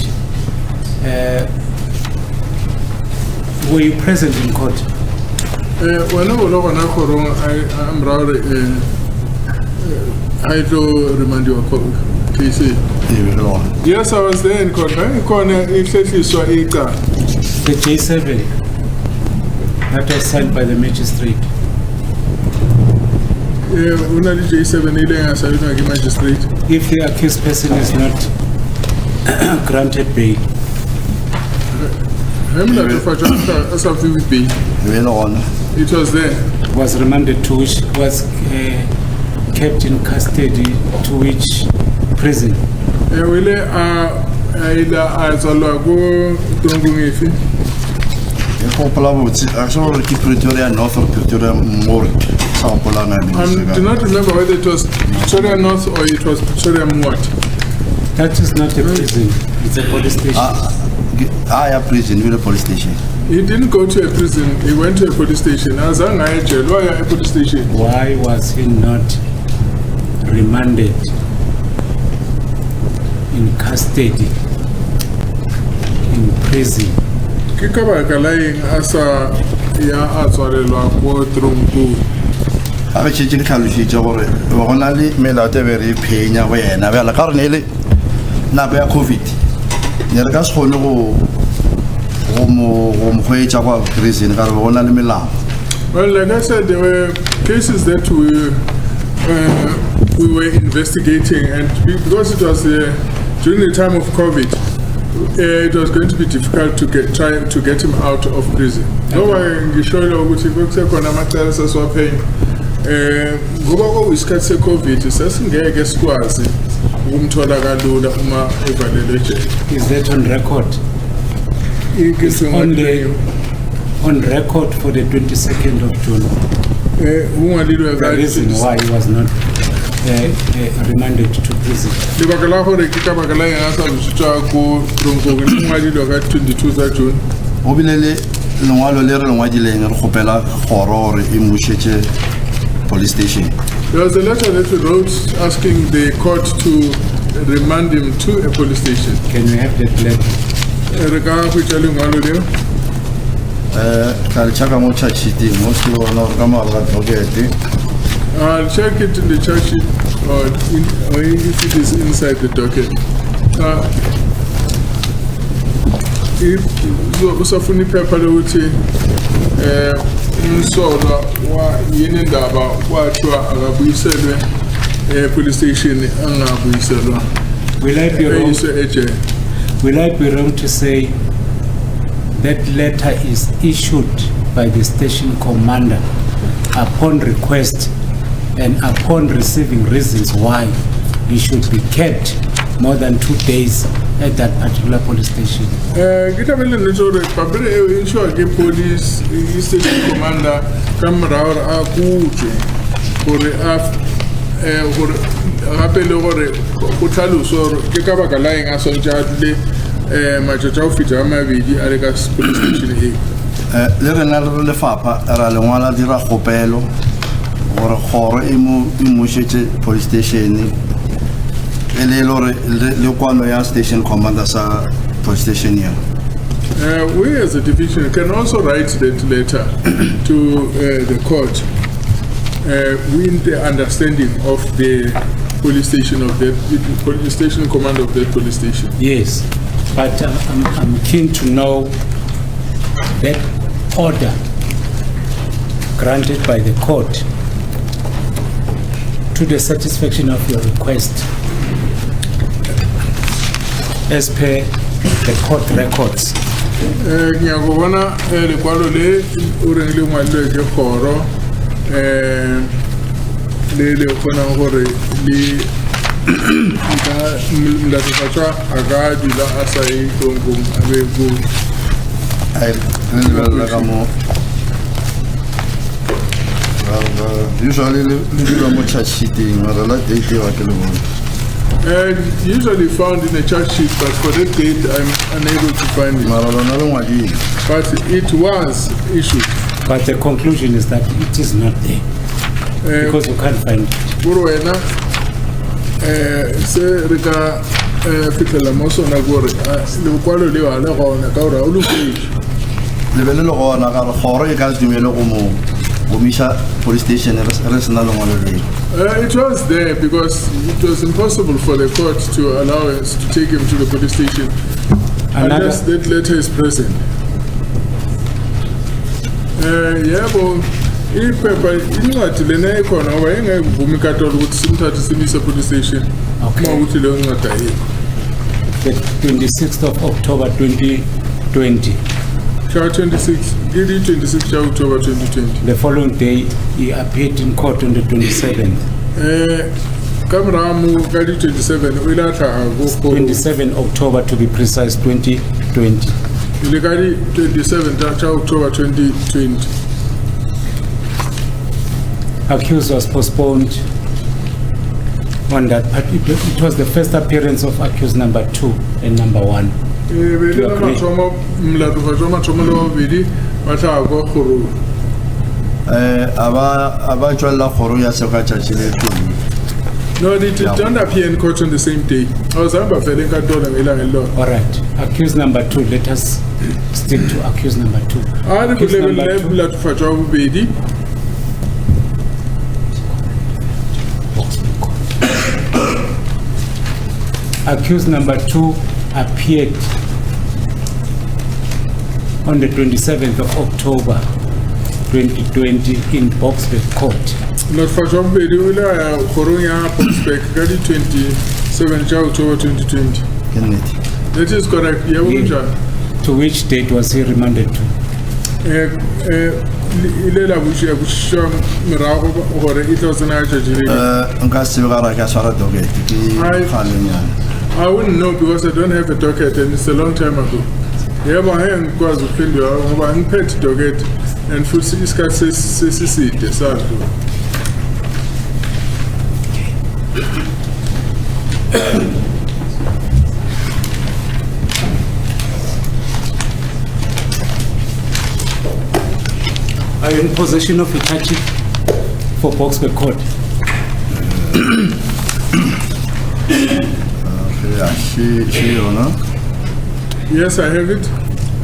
were you present in court? Wena o lo gona khorong I'm rather I do remind you of case. Yes, I was there in court. Ikona ihlehliswa icala. The J7 that was signed by the magistrate. Una le J7 ile ngasayinwa ke magistrate. If the accused person is not granted bail, Hemla tfasha asafi bail. It was there. was remanded to which was kept in custody to which prison? Wele ila azalwa go Tongungefi. Actually, Pretoria North or Pretoria More. I do not remember whether it was Pretoria North or it was Pretoria Mwat. That is not a prison, it's a police station. A prison, with a police station. He didn't go to a prison, he went to a police station. Azanga jail, why a police station? Why was he not remanded in custody, in prison? Kikaba kalaing asa ya atswarelwa ko tronku. A re tšetše ke tlhalositše gore go na le melato e be re phenya go yena bjala ka gore ne le nako ya COVID ne re ka se kgone go mo hwetša kwa prison ka re go na le melao. Well, like I said, there were cases that we were investigating, and because it was during the time of COVID, it was going to be difficult to try to get him out of prison. Ngoba ngishoyo ukuthi kusekhona amacala sasiwaphenye. Ngoba kwesikhathi se-COVID sasingeke sikwazi ukumthola kalula uma evalelwe ejele. Is that on record? It's on record for the 22nd of June. The reason why he was not remanded to prison. Lebaka la gore ke ka baka la eng a sa busitswa ko tronko ke ngwadilwe ka 22 tsa June. Go bile le lengwalo le re le ngwadileng re kgopela kgoro gore e mmušetše police station. There was a letter that we wrote asking the court to remand him to a police station. Can we have that letter? Re ka hwetša lengwalo leo. Ka le tšhaka mo charge sheet mo se bona gore ka morago ga docket. I'll check it in the charge sheet or if it is inside the docket. If usafuna iphepha lokuthi umsolwa wa yini ndaba kwathiwa akabuyiselwe police station angabuyiselwa. Will I be wrong to say that letter is issued by the station commander upon request and upon receiving reasons why he should be kept more than 2 days at that particular police station? Kita bele nitore papere ensure ke police station commander kamraor a kutse gore gore gape le gore go tlhaloso ke ka baka la eng a sontja le matsatsa o feta mabedi a le ka police station e. Le rena le lefapha ra lengwala dira kgopelo gore kgoro e mo šetše police station e le gore le kwano ya station commander sa police station ya. We as a division can also write that letter to the court with the understanding of the police station commander of that police station. Yes, but I'm keen to know that order granted by the court to the satisfaction of your request as per the court records. Ngiyakubona lekwalo le ureng le ngwalo ke khoro le khona gore le ka mlatfatsa aga dila asai tongong abe go ai le ka mo usually le dilo mo charge sheeting mara la date wa ke le bona. Usually found in a charge sheet, but for that date I'm unable to find it. But it was issued. But the conclusion is that it is not there because you can't find it. Buruena se reka fitela moso na gore le kwalo le wa le gona ka ora o lu page. Le bele le gona ka re khoro e ka dumele go mo Gomisha police station. It was there because it was impossible for the court to allow us to take him to the police station unless that letter is present. Yeah, but if incwadi lena ikhona ngoba engekuvumi katolo ukuthi simthathe simisa police station uma ukuthi leyo incwadi ayikho. The 26th of October 2020. 26 October 2020. The following day, he appeared in court on the 27th. 27 October to be precise, 2020. 27 October 2020. Accused was postponed on that. It was the first appearance of accused number 2 and number 1. No, it don't appear in court on the same day. All right. Accused number 2. Let us stick to accused number 2. Accused number 2 appeared on the 27th of October 2020 in Boxburg Court. Not for John Bedi, Coronia Boxburg, 27th October 2020. That is correct. To which date was he remanded to? I wouldn't know because I don't have a docket and it's a long time ago. Yeah, but I am going to kill you. I'm pet docket and food is cut says Are you in possession of a charge sheet for Boxburg Court? Yes, I have it.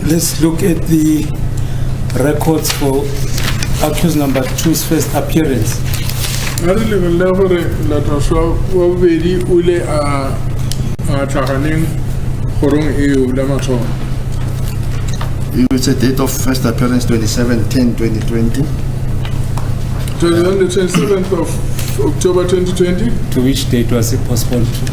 Let's look at the records for accused number 2's first appearance. It's a date of first appearance 27/10/2020. So on the 27th of October 2020. To which date was it postponed to?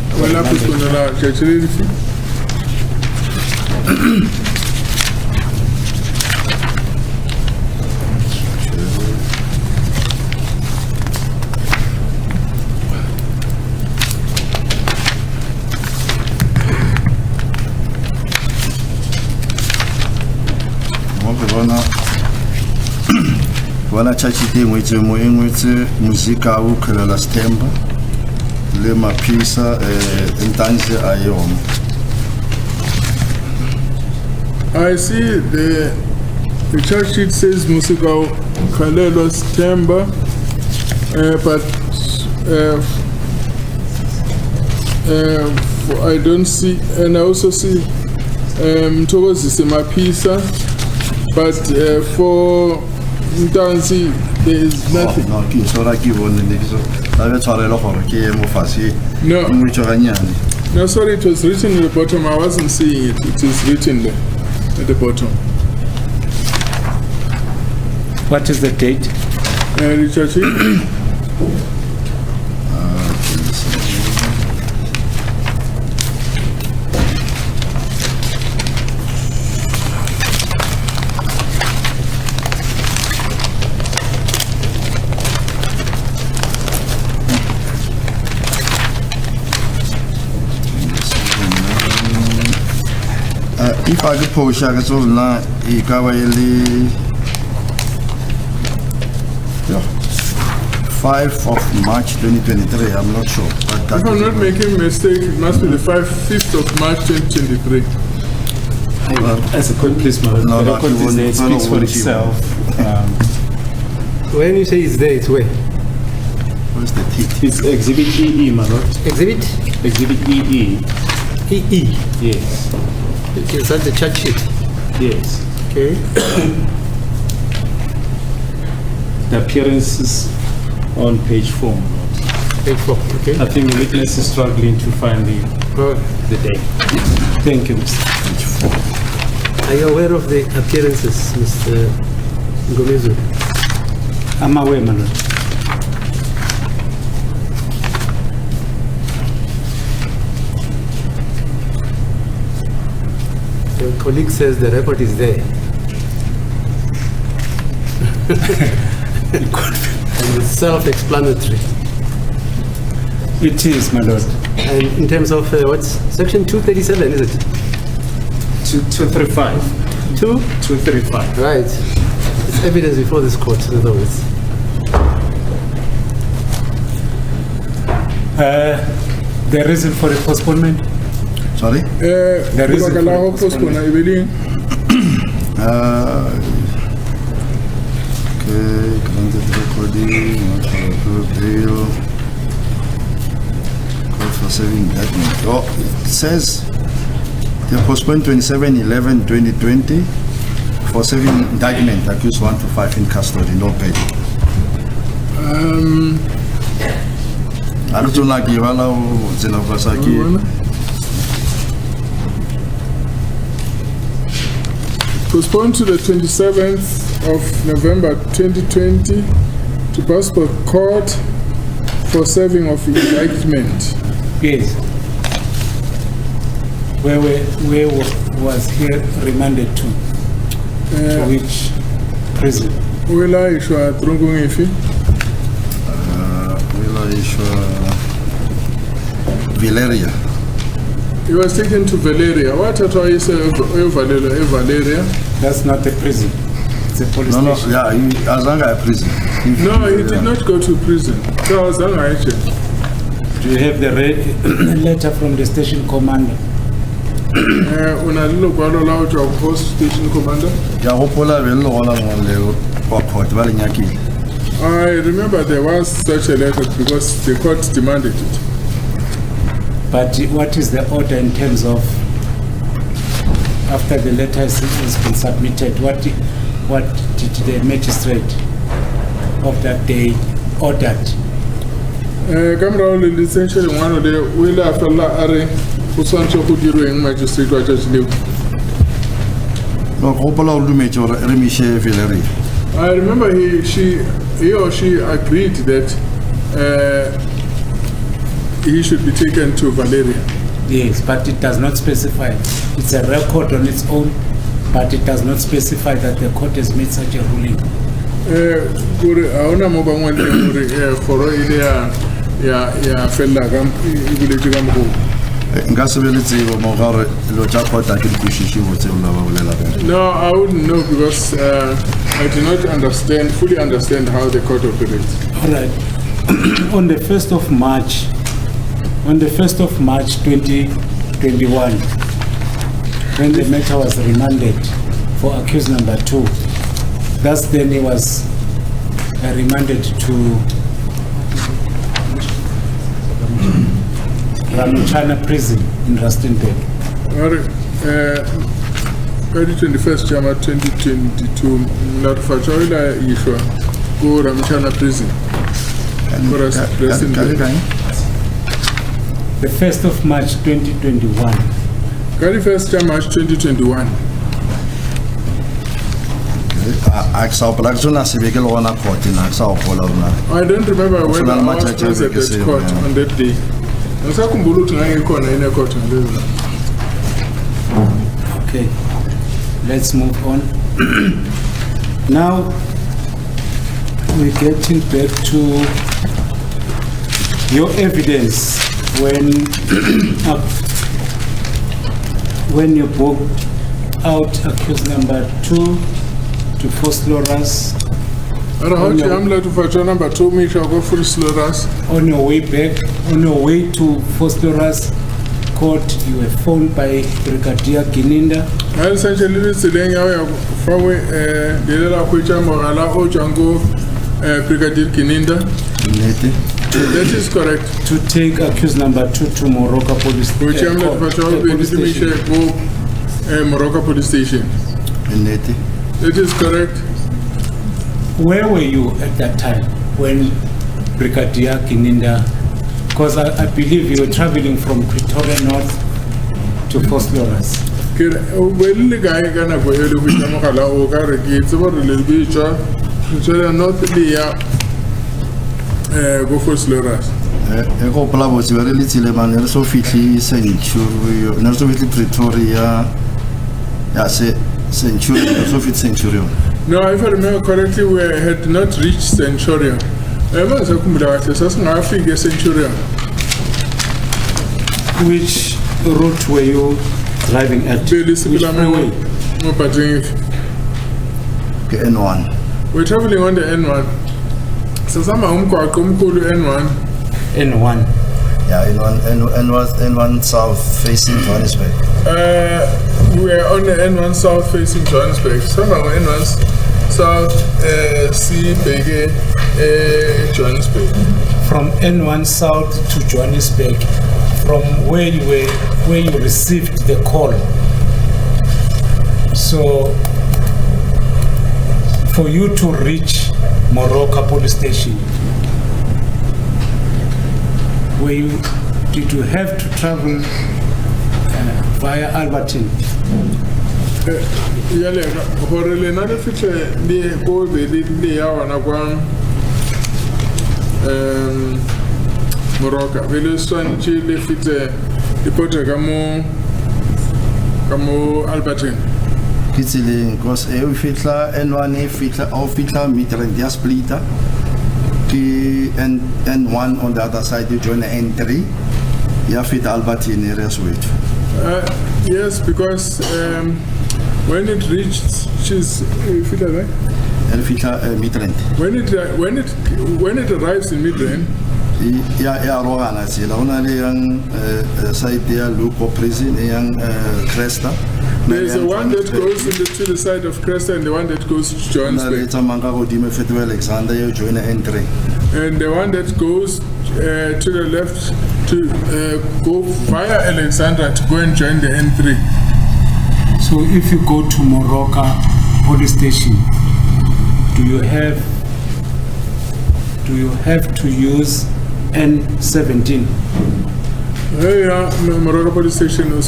Wana chachi te ngwetse mo engwetse muzika u khelela stemba le mapisa entanze ayoma. I see the charge sheet says Musika Kalelo Stemba I don't see, and I also see towards the Semapisa, but for Ntanzi, there is nothing. No, ke so ra ke bone ne ke so a be tshwarelo gore ke mo fase No. mo tshoganyane. No, sorry, it was written at the bottom. I wasn't seeing it. It is written there at the bottom. What is the date? Richard, If I could push, I could sort of not, he got 5th of March 2023, I'm not sure. But that if I'm is not making a mistake, it must be the 5th of March 2023. As a court, please, madam. No, The no, record you is won't- there, it no, speaks no, for won't you? itself. When you say it's there, it's where? Where's the teeth? It's Exhibit EE, my lord. Exhibit Exhibit EE. EE. Yes, Is that the charge sheet? yes. Okay. The appearances on page 4. Page 4. Okay. I think the witness is struggling to find Oh, the date. Thank you, Mr. are you aware of the appearances, Mr. Ngomezu? I'm aware, my lord. Your colleague says the record is there. And it's self-explanatory. It is, my lord. And in terms of what's section 237, is it? 235. 2? 235. Right. It's evidence before this court, in other words. The reason for the postponement? Sorry? The reason for the postponement. Okay, granted recording, not for bail, court for serving indictment. Oh, it says the postponed 27/11/2020 for serving indictment, accused 1 to 5 in custody, no bail. I don't like you, hello, Zenobasaki. Postponed to the 27th of November 2020 to Passport Court for serving of indictment. Yes. Where was he remanded to? To which prison? Wela ishwa Trungungifi. Valeria. He was taken to Valeria. What is Valeria? That's not a prison. It's a police No, station. yeah, as long as prison. No, he did not go to prison. So I was angry. Do you have the letter from the station commander? Unalilo kwalo lao to post station commander. Ya hopola velo gola ngole kwa court ba le nyakile. I remember there was such a letter because the court demanded it. But what is the order in terms of after the letter has been submitted? What did the magistrate of that day ordered? Kamera le essentially one of the will after la are usancho go dirweng magistrate wa judge Leo. No hopola o dumetso re mishe Valeria. I remember he or she agreed that he should be taken to Valeria. Yes, but it does not specify. It's a record on its own, but it does not specify that the court has made such a ruling. Aona mo bangwe le gore foro ile ya fella ka ibuletse ka mo. Nka se be le tsebo mo gore lo tsa court a ke dikwishishi bo tse la ba bolela ka. No, I wouldn't know because I do not fully understand how the court operates. All right. On the 1st of March 2021, when the matter was remanded for accused number 2, that's then he was remanded to Ramuchana Prison in Rustenburg. By the 21st January 2022, Natfachoila Ishwa, go Ramuchana Prison. For us, The 1st of March 2021. 1st March 2021. I don't remember when I was present at court on that day. Okay, let's move on. Now we're getting back to your evidence when you booked out accused number 2 to force Loras. Number 2, me shall go full slaughterers. On your way back, on your way to force Loras court, you were phoned by Brigadier Gininda. I essentially saying I forward the little creature Morala Ojango Brigadier Gininda. That is correct. To take accused number 2 to Morocco Police Station. Which I'm not for sure, go Morocco Police Station. That is correct. Where were you at that time when Brigadier Gininda, because I believe you were traveling from Pretoria North to Fort Loras. Well, the guy gonna go early with the Mokala Oga, it's about a little bit, Pretoria North, go for Loras. Ego Plavo was very little man, also fitly Centurion, also with Pretoria, Centurion, also fit Centurion. No, if I remember correctly, we had not reached Centurion. Centurion. Which route were you driving at? Which freeway? N1. We're traveling on the N1. So some N1. N1. Yeah, N1 south facing Johannesburg. We are on the N1 south facing Johannesburg. Some are N1 south, C, Bege, Johannesburg. From N1 south to Johannesburg, from where you received the call. So, for you to reach Morocco Police Station, did you have to travel via Albertine? Morocco. Albertine. Because N1 splitter. N1 on the other side, you join the N3. You have fit Albertine area switch. Yes, because when it reached, when it arrives in Midrand, there's the one that goes to the side of Cresta and the one that goes to Johannesburg. And the one that goes to the left to go via Alexandra to go and join the N3. So if you go to Morocco Police Station, do you have to use N17? Yeah, Morocco Police Station.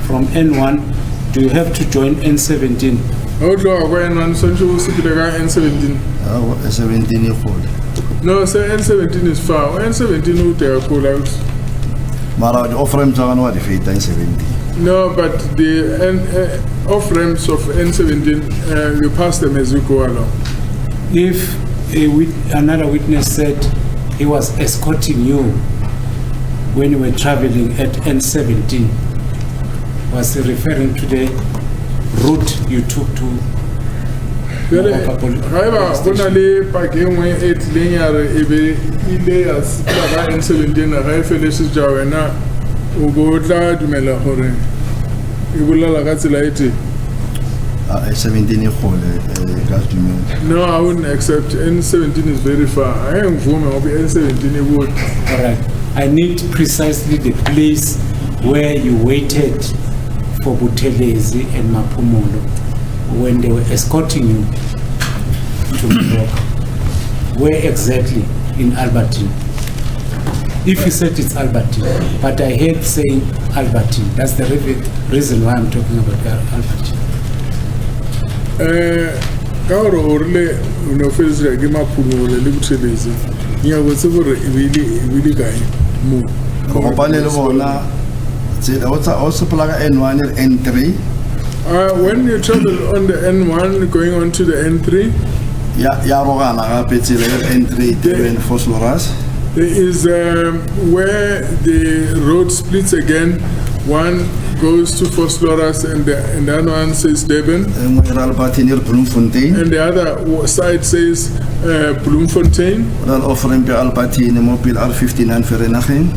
From N1, do you have to join N17? N17. No, sir, N17 is far. N17 would pull out. No, but the off ramps of N17, you pass them as you go along. If another witness said he was escorting you when you were traveling at N17, was he referring to the route you took to Morocco Police 17 years old. No, I wouldn't accept. N17 is very far. I am woman of N17 would. All right. I need precisely the place where you waited for Buthelezi and Maphumulo when they were escorting you to New York. Where exactly in Albertine? If you said it's Albertine, but I hate saying Albertine. That's the reason why I'm talking about Albertine. Kaoro orle unofezi ya gima Maphumulo le Buthelezi. Nya go tsebo re ibili kae mo. Go kopane le bona also plaga N1 and N3. When you travel on the N1 going on to the N3, ya rogana gape tsela N3 Durban Vosloorus. There is where the road splits again. One goes to Vosloorus and the other one says Durban. And the other side says Bloemfontein.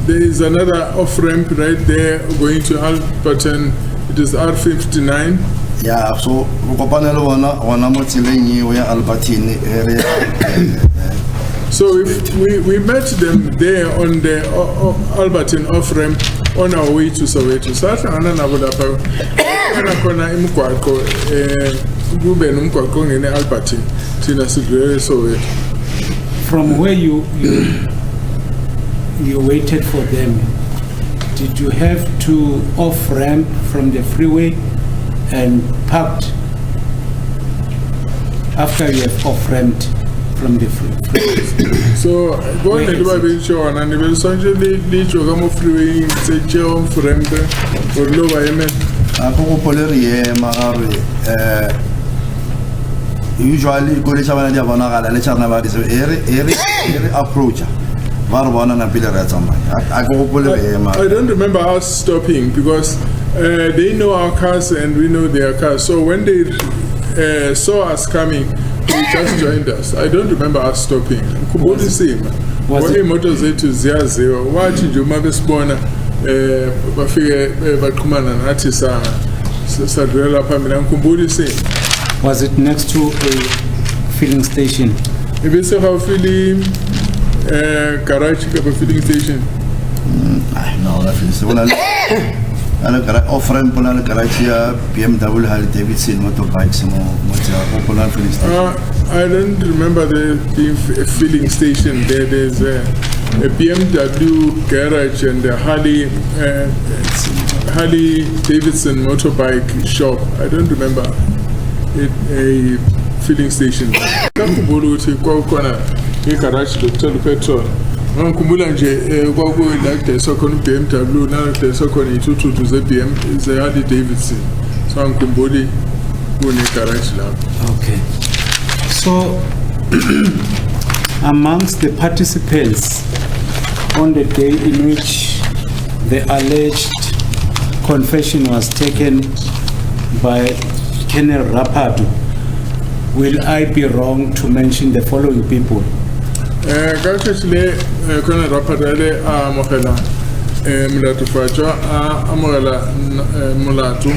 There is another off-ramp right there going to Alberton. It is R59. Yeah, so so if we met them there on the Alberton off-ramp on our way to Soweto. Sasa ana nabulapa ana kona imkwako kube nomkwako ngene Alberton thina sidwele Soweto. From where you waited for them, did you have to off-ramp from the freeway and parked after you have off-ramped from the freeway? So going to the beach and the essentially lead you come freeway say Joe friend or lower amen. Usually go to Chavana Javana, Lecharnava is every approach. I don't remember us stopping because they know our cars and we know their cars. So when they saw us coming, they just joined us. I don't remember us stopping. Kumbuli same. What motor say to zero? What did you mother spawner? Bafige Bakumana and Atisa Sadrella Pamina Kumbuli same. Was it next to a filling station? If it's a filling Karachi filling station. No, that is one. Off-ramp on Karachi, BMW Harley Davidson motorbikes, popular filling station. I don't remember there being a filling station there. There's a BMW garage and a Harley Davidson motorbike shop. I don't remember a filling station. Kakubulu uti kwa Karachi Dr. Petrol. Kumbula nje kwa like the second BMW na the second itutu to the BM is a Harley Davidson. So Kumbuli kuni Karachi lab. Okay. So amongst the participants on the day in which the alleged confession was taken by Colonel Rapado, will I be wrong to mention the following people? Kakachile Colonel Rapado amogela mulatu fatswa amogela mulatu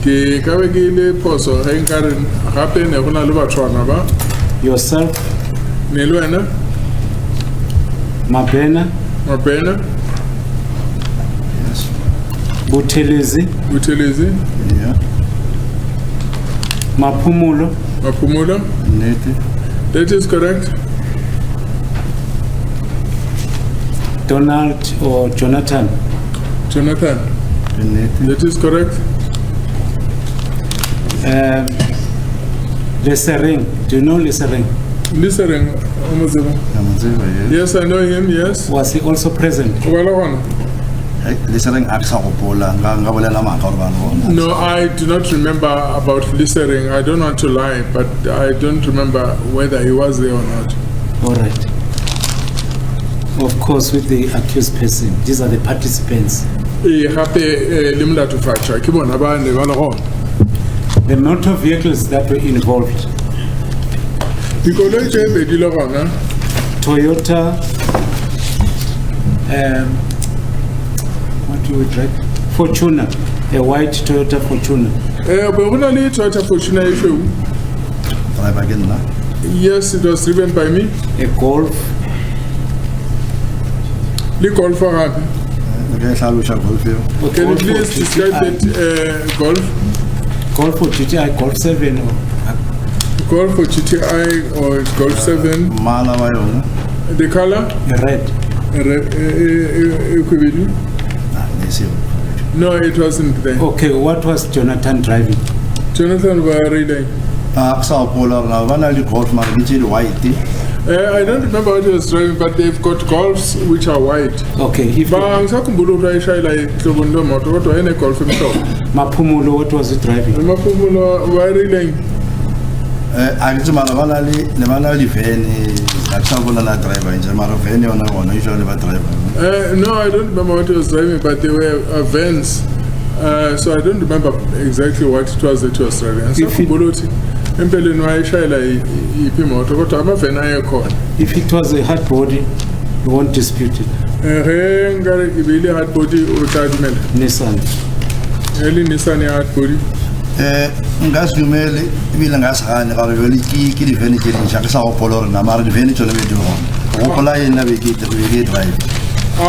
ke kabegile poso ga nkare gape ne gona le batswana ba. Yourself? Ne le wena? Mabena? Yes. Buthelezi? Yeah. Maphumulo? Nete. That is correct. Donald or Jonathan? Nete. That is correct. Lesering. Do you know Lesering? Lesering, yes, I know him, yes. Was he also present? Lesering No, I do not remember about Lesering. I don't want to lie, but I don't remember whether he was there or not. All right. Of course, with the accused person, these are the participants. The motor vehicles that were involved. Toyota, what do we drive? Fortuner, a white Toyota Fortuner. But when I laid Toyota Fortuner issue, driver again na. yes, it was driven by me. A Golf, The Golf for her. Okay, hlalosha golf eo. Can you Golf please for describe GTI. that Golf? Golf for GTI, Golf 7 or Golf for GTI or Golf 7? Mala wa yona. The color? a red? Equivalent? Nesiyo. No, it wasn't there. Okay, what was Jonathan driving? Jonathan was reading. Sa polar na bana le golf mara ke tse di white. I don't remember what he was driving, but they've got Golfs which are white. Okay, if But ngisakhumbula ukuthi ayishayela ihloboni moto kodwa yena Golf emhlophe. Mapumulo, what was he driving? Amaphumulo wayereading. Akitse mara bana le van akusabona na driver nje mara van yona wona usually ba driver. No, I don't remember what he was driving, but they were vans. So I don't remember exactly what it was that he was driving. Ngisakhumbula ukuthi empeleni wayeshayela iphi imoto kodwa amavan ayekhona. If it was a hard body, you won't dispute it. Ngare ibili hard body utadimela. Nissan. Eli Nissan ya hard body. Ngasumele ibile ngasagane ga re ke di van ke di shaka sa go polor na mara di van tsone be di go. Go pola yena be ke drive. I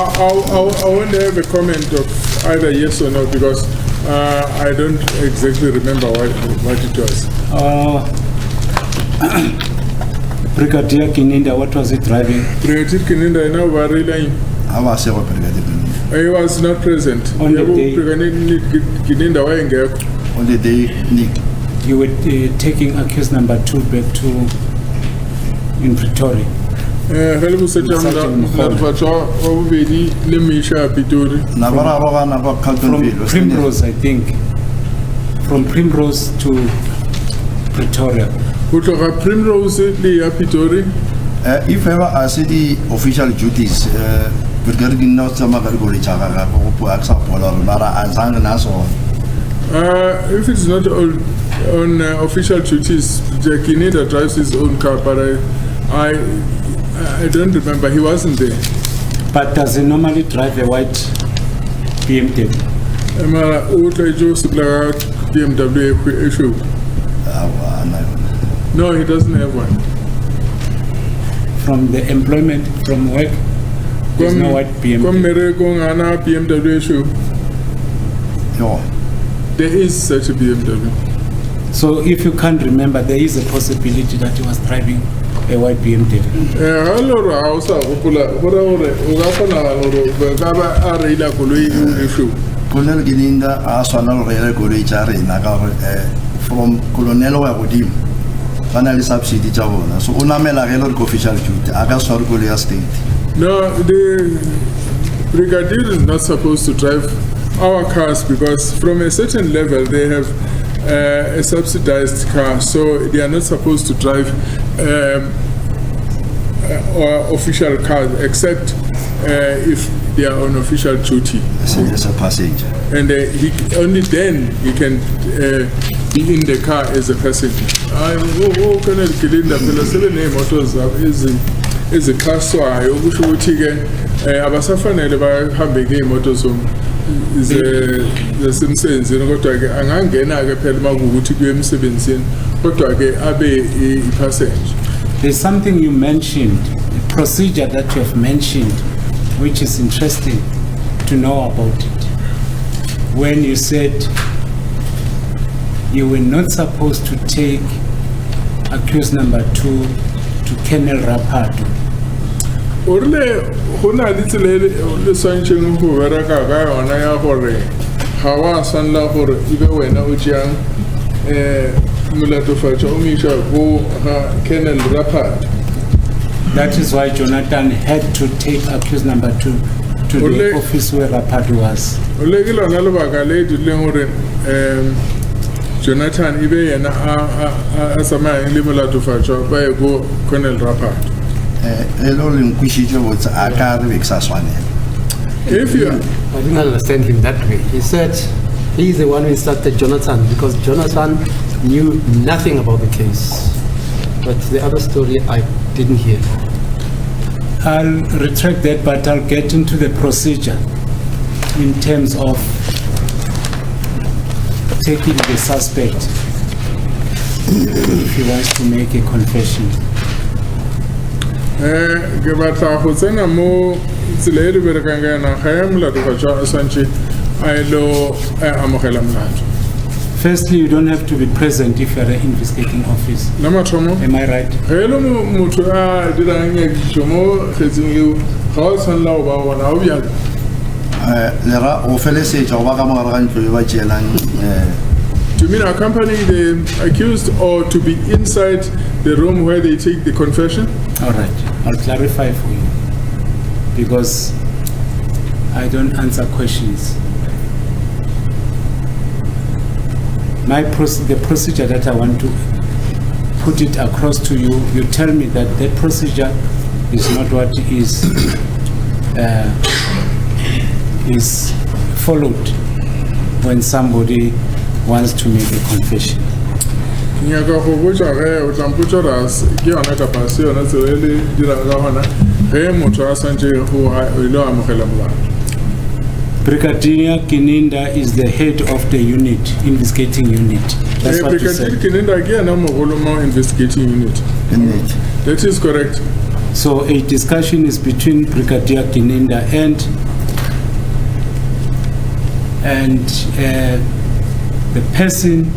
won't have a comment of either yes or no because I don't exactly remember what it was. Brigadier Kininda, what was he driving? Brigadier Kininda now were line. Aba se go brigadier. He was not present. On the day- Brigadier Kininda wayengekho. On the day Nick. You were taking accused number 2 back to in Pretoria. Hele busetjanga batho obedi le Misha Pitori. Na bara roga na ba From Carltonville. Primrose, I think. From Primrose to Pretoria. Go tloga Primrose le ya Pitori. If ever I see the official duties, brigadier not some ga go le tsaga ga go po aksa polor mara azang na so. If it's not on official duties, Kinida drives his own car, but I don't remember. He wasn't there. But does he normally drive a white BMW? Mara uta jo sibla BMW issue. Awa na yona. No, he doesn't have one. From the employment, from work, there's no white Come BMW. mere kung ana BMW issue. Yo. There is such a BMW. So if you can't remember, there is a possibility that he was driving a white BMW. Allora hausa gopola hore o ga kgona hore ba ba a reila koloi issue. Colonel Gilinda a swana go rela go le tsa rena ka gore from colonel wa godimo bana le subsidy tsa bona so o namela ge le official duty a ka sware go le ya state. No, the brigadier is not supposed to drive our cars because from a certain level they have a subsidized car, so they are not supposed to drive official cars except if they are on official duty. As a passenger. And only then he can be in the car as a passenger. Colonel Kilinda, phela sebene motors is a car so ayo kusho ukuthi ke abasafanele bahambe ngeemoto zesemsebenzini kodwa ke angangena ke phela makuthi kuye emsebenzini kodwa ke abe i-passenger. There's something you mentioned, a procedure that you have mentioned, which is interesting to know about it. When you said you were not supposed to take accused number 2 to Colonel Rapado. Orile hona le tsele le swantsheng go bereka ka yona ya gore ga wa sanla gore ibe wena o tšeang molatofatša o moiša go ga Colonel Rapado. That is why Jonathan had to take accused number 2 to the office where Rapado was. Ole ke lona lebaka le dileng gore Jonathan ibe yena a tsamayang le molatofatša ba ye go Colonel Rapado. Elo le nkwishitse botsa a ka re be sa swanela. If you I didn't understand him that way. He said he is the one who instructed Jonathan because Jonathan knew nothing about the case. But the other story I didn't hear. I'll retract that, but I'll get into the procedure in terms of taking the suspect if he wants to make a confession. Ke batla go tsena mo tsela e re berekang ka yona ga ya molato ga tswa santse a ilo amogela molato. Firstly, you don't have to be present if you're an investigating officer. La mathomo Am I right? ge le motho a dirang nyakišo mo kgetseng eo ga o tshwanela go ba bona o bjalo. lera o felesetša go ba ka mogare ga ntlo e ba tšeelang To mean accompany the accused or to be inside the room where they take the confession? All right. I'll clarify for you because I don't answer questions. The procedure that I want to put it across to you, you tell me that that procedure is not what is followed when somebody wants to make a confession. Nyaka go botsa ge o tla mpotsa ras ke yona ka pase yona tsela le dira ga hona ge motho a santse go ile amogela molato. Brigadier Kininda is the head of the unit, investigating unit. That's what you Brigadier said. Kininda ke yena mogolo mo investigating unit. That is correct. So a discussion is between Brigadier Kininda and the person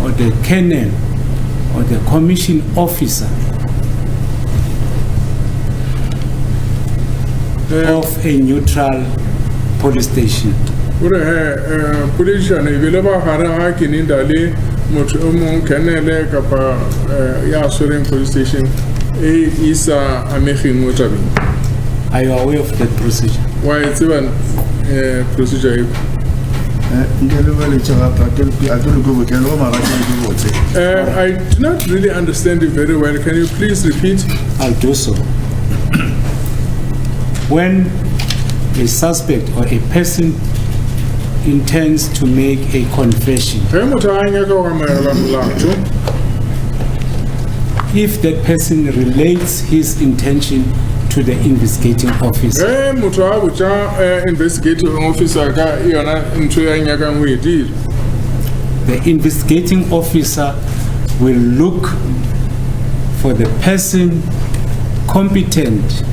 or the colonel or the commission officer of a neutral police station. Ore police ne bile ba gare ga Kininda le motho o mong kenele kapa ya soring police station e isa amegeng mo tabeng. Are you aware of that procedure? Why it's even procedure? I I do not really understand it very well. Can you please repeat? I'll do so. When a suspect or a person intends to make a confession, if that person relates his intention to the investigating officer, the investigating officer will look for the person competent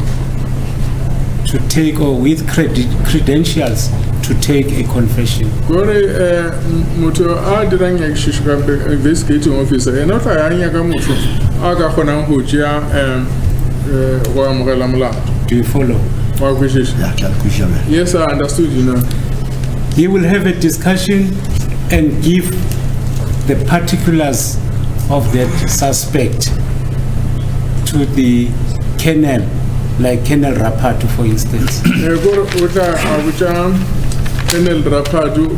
to take or with credentials to take a confession. Investigating officer Do you follow? Yes, I understood you now. He will have a discussion and give the particulars of that suspect to the colonel, like Colonel Rapatu, for instance. Colonel Rapatu,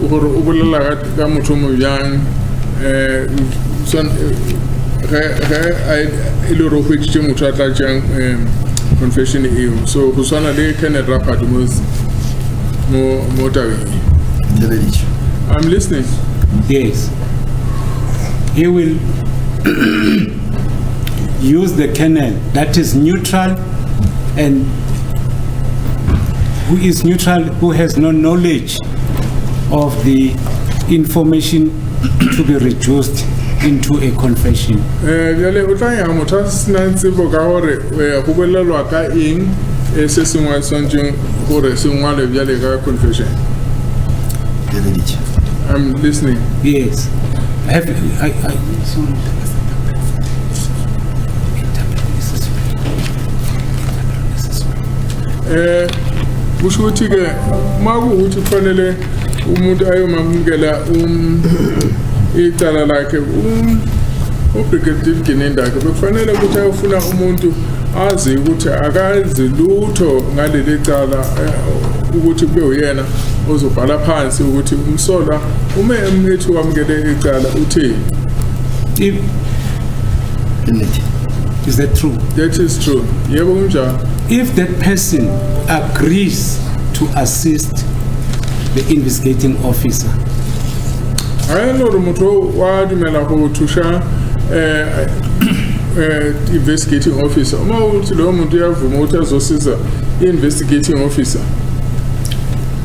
confession EU. So Husana de Colonel Rapatu I'm listening. Yes. He will use the colonel that is neutral and who is neutral, who has no knowledge of the information to be reduced into a confession. I'm listening. Yes. Kushuthi ke makuthi kufanele umuntu ayomamukela icala lakhe ubrigadier Kininda ke kufanele ukuthi ayofuna umuntu azi ukuthi akazi lutho ngaleli cala ukuthi kube uyena ozobhala phansi ukuthi umsola uma ethi wamukele icala uthini. Is that true? That is true. Yebo kunjalo. If that person agrees to assist the investigating officer, investigating officer. Investigating officer.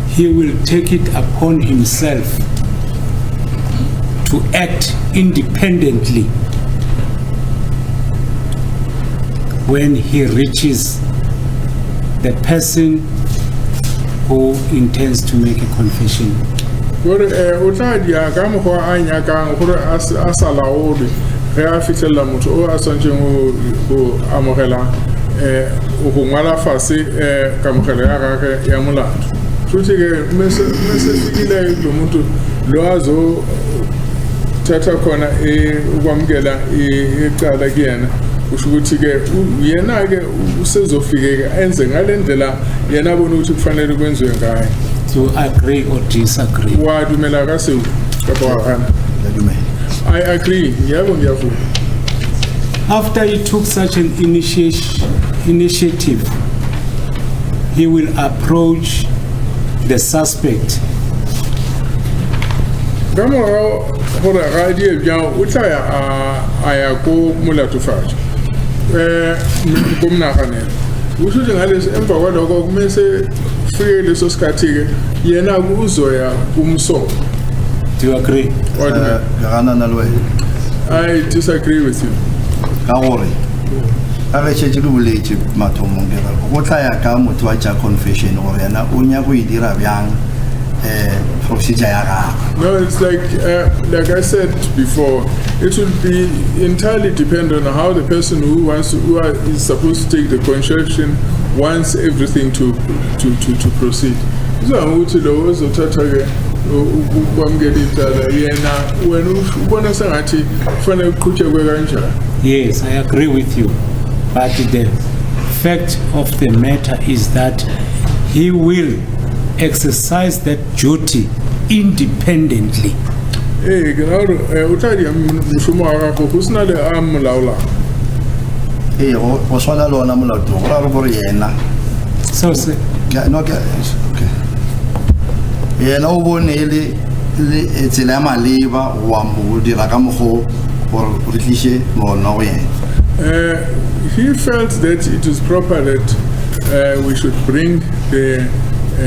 He will take it upon himself to act independently when he reaches the person who intends to make a confession. Gore o tla dia ka mo go a nyakang gore a sa laole ge a fitlhela motho o a tshwantseng go amogela o go ngwala fase kamogelo ya gagwe ya molato. Futhi ke mese fikile lo muntu lo azo thatha khona ukwamukela icala kuyena usho ukuthi ke yena ke usezofikeka enze ngalendlela yena abona ukuthi kufanele kwenziwe ngayo. To agree or disagree? Wadumela ka seo ka bogana. I agree. Yebo ngiyavuma. After he took such an initiative, he will approach the suspect. Kamora gore ga di bya o tla ya a ya ko molatofatso. Ko mnaganela. Usho nje ngalesi emva kwaloko kumese fike leso sikhathi ke yena uzoya kumsongo. Do you agree? I disagree with you. Ka gore a re tshetse ke boletse mathomong ke re go tla ya ka motho wa tsa confession gore yena o nya go idira byang procedure ya gaga. No, it's like I said before, it will be entirely dependent on how the person who is supposed to take the confession wants everything to proceed. So ukuthi lo ozothatha ke ukwamukela icala yena wena ubona sengathi kufanele uqhutshekwe kanjani. Yes, I agree with you. But the fact of the matter is that he will exercise that duty independently. Genau, utadi mshumo wako kusina le amulaula. O swana lona molato go ra gore yena. So say no okay. Yena o bone le tsela maleba wa mo dira ka mogo gore re tlishe mona go yena. He felt that it is proper that we should bring the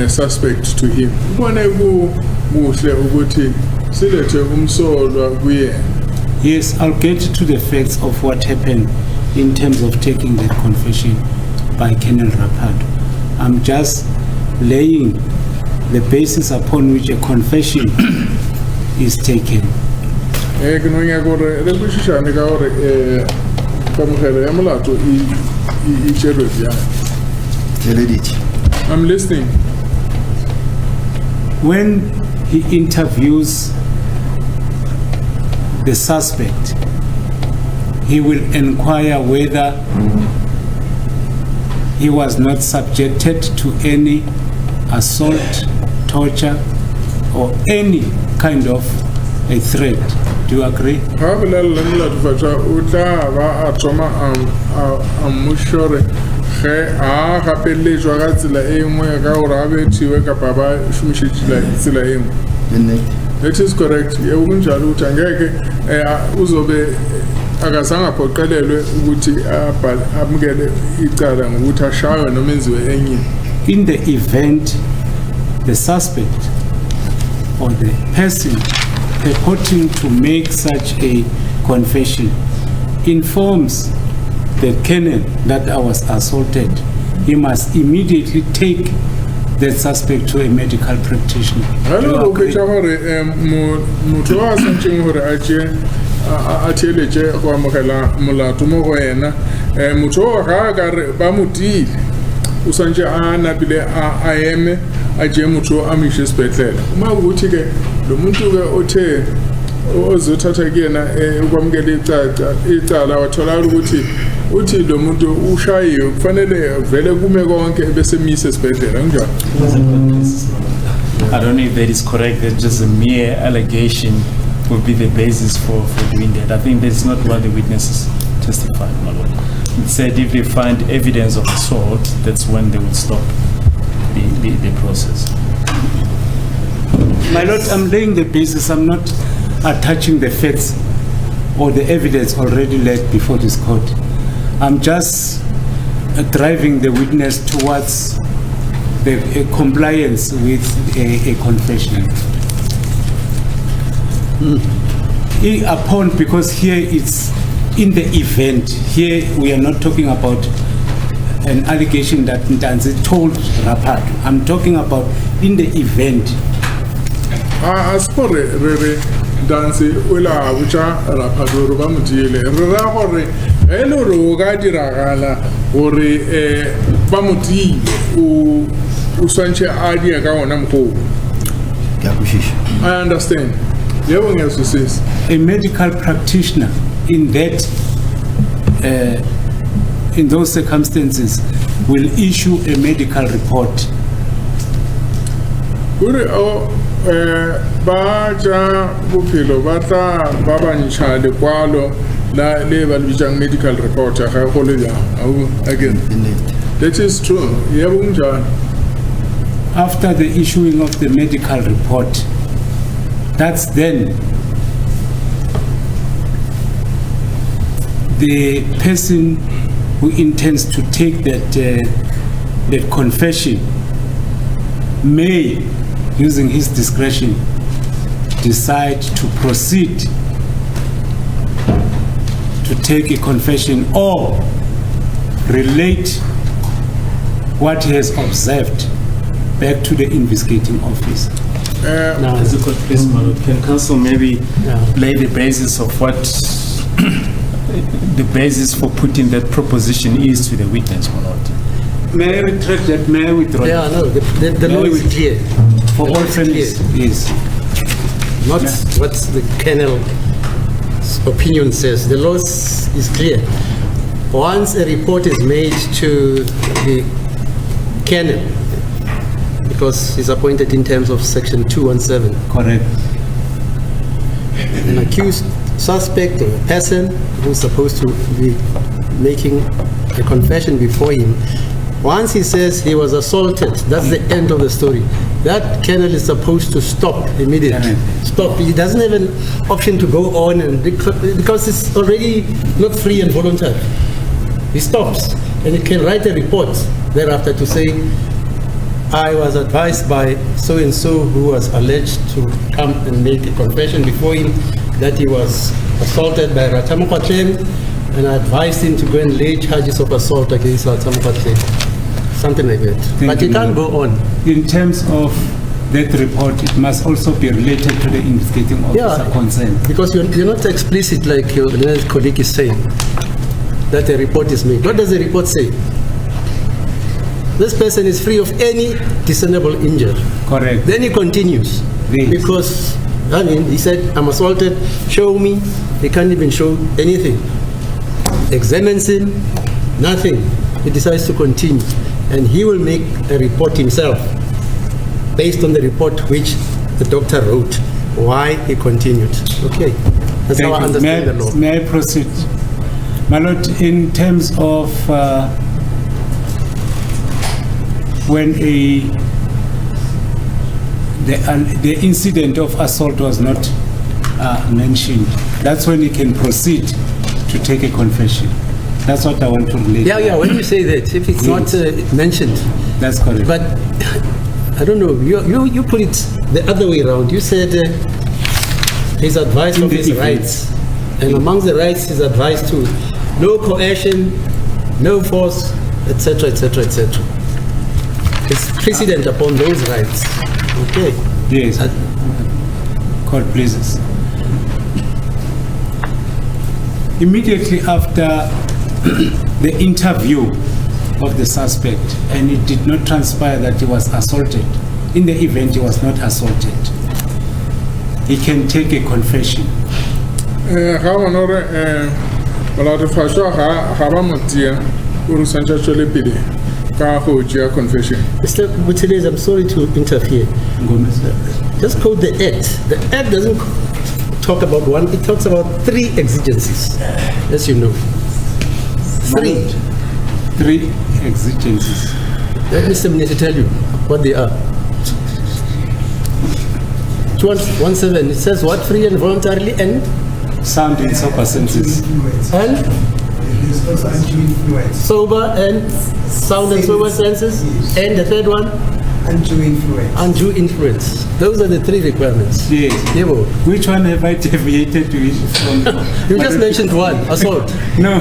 suspect to him. Yes, I'll get to the facts of what happened in terms of taking that confession by Colonel Rapado. I'm just laying the basis upon which a confession is taken. I'm listening. When he interviews the suspect, he will inquire whether he was not subjected to any assault, torture, or any kind of a threat. Do you agree? That is correct. Akazanga phoqelelwe ukuthi amukele icala ngokuthi ashaywe noma enziwe enye. In the event the suspect or the person purporting to make such a confession informs the colonel that I was assaulted, he must immediately take that suspect to a medical practitioner. Hello, ateleje go amogela molato mo go yena motho ga ka re ba motile o santse a napile a eme a je motho a mishe sepetlele uma ukuthi ke lo muntu ke othe ozothatha kuyena ukwamukela icala wathola ukuthi uthi lo muntu ushayiwe kufanele vele kume konke bese mise esibhedlela kunjani. I don't know if that is correct, that just a mere allegation would be the basis for doing that. I think that's not what the witnesses testified, my lord. It said if they find evidence of assault, that's when they would stop the process. My lord, I'm laying the basis. I'm not attaching the facts or the evidence already laid before this court. I'm just driving the witness towards the compliance with a confession. Upon, because here it's in the event. Here we are not talking about an allegation that Ntanzi told Rapado. I'm talking about in the event. As for re dance ula ucha Rapado ba motile re ra gore e le re o ga diragala gore ba motile o swantse a dia ka ona mko. I understand. A medical practitioner in that in those circumstances will issue a medical report. Baja bupilo bata baba nchale kwalo la le balbijang medical report again. That is true. After the issuing of the medical report, that's then the person who intends to take that confession may, using his discretion, decide to proceed to take a confession or relate what he has observed back to the investigating officer. Now, as a court, please, can counsel maybe lay the basis of what the basis for putting that proposition is to the witness, my lord? May I retract that? May I withdraw? Yeah, no, the law is clear. For all friends, yes. Not what the colonel's opinion says. The law is clear. Once a report is made to the colonel, because he's appointed in terms of section 217. Correct. An accused suspect or a person who's supposed to be making a confession before him, once he says he was assaulted, that's the end of the story. That colonel is supposed to stop immediately. Stop. He doesn't have an option to go on, and because it's already not free and voluntary. He stops and he can write a report thereafter to say, I was advised by so-and-so who was alleged to come and make a confession before him that he was assaulted by Ratamukwatlen, and I advised him to go and lay charges of assault against Ratamukwatlen. Something like that. But he can't go on. In terms of that report, it must also be related to the investigating officer concerned. Because you're not explicit like your colleague is saying, that a report is made. What does the report say? This person is free of any discernible injury. Correct. Then he continues. Yes. Because, I mean, he said, I'm assaulted, show me. He can't even show anything. Examines him, nothing. He decides to continue. And he will make a report himself, based on the report which the doctor wrote, why he continued. Okay. That's how I understand the law. May I proceed? My Lord, in terms of when the incident of assault was not mentioned, that's when he can proceed to take a confession. That's what I want to relate. Yeah, when you say that, if it's not mentioned. That's correct. But I don't know, you put it the other way around. You said he's advised of his rights. And among the rights he's advised to no coercion, no force, etc., etc., etc. It's precedent upon those rights. Okay. Yes. Court pleases. Immediately after the interview of the suspect, and it did not transpire that he was assaulted, in the event he was not assaulted, he can take a confession. Confession. Mr. Buttilez, I'm sorry to interfere. Just quote the Act. The Act doesn't talk about one, it talks about three exigencies, as you know. Three exigencies. Let Mr. Minister tell you what they are. 217, it says what? Free and voluntarily and? Sound in sober senses. And? Sober and sound and sober senses. And the third one? undue influence. undue influence. Those are the three requirements. Yes. Yebo. Which one have I deviated to it from? You just mentioned one, assault. No,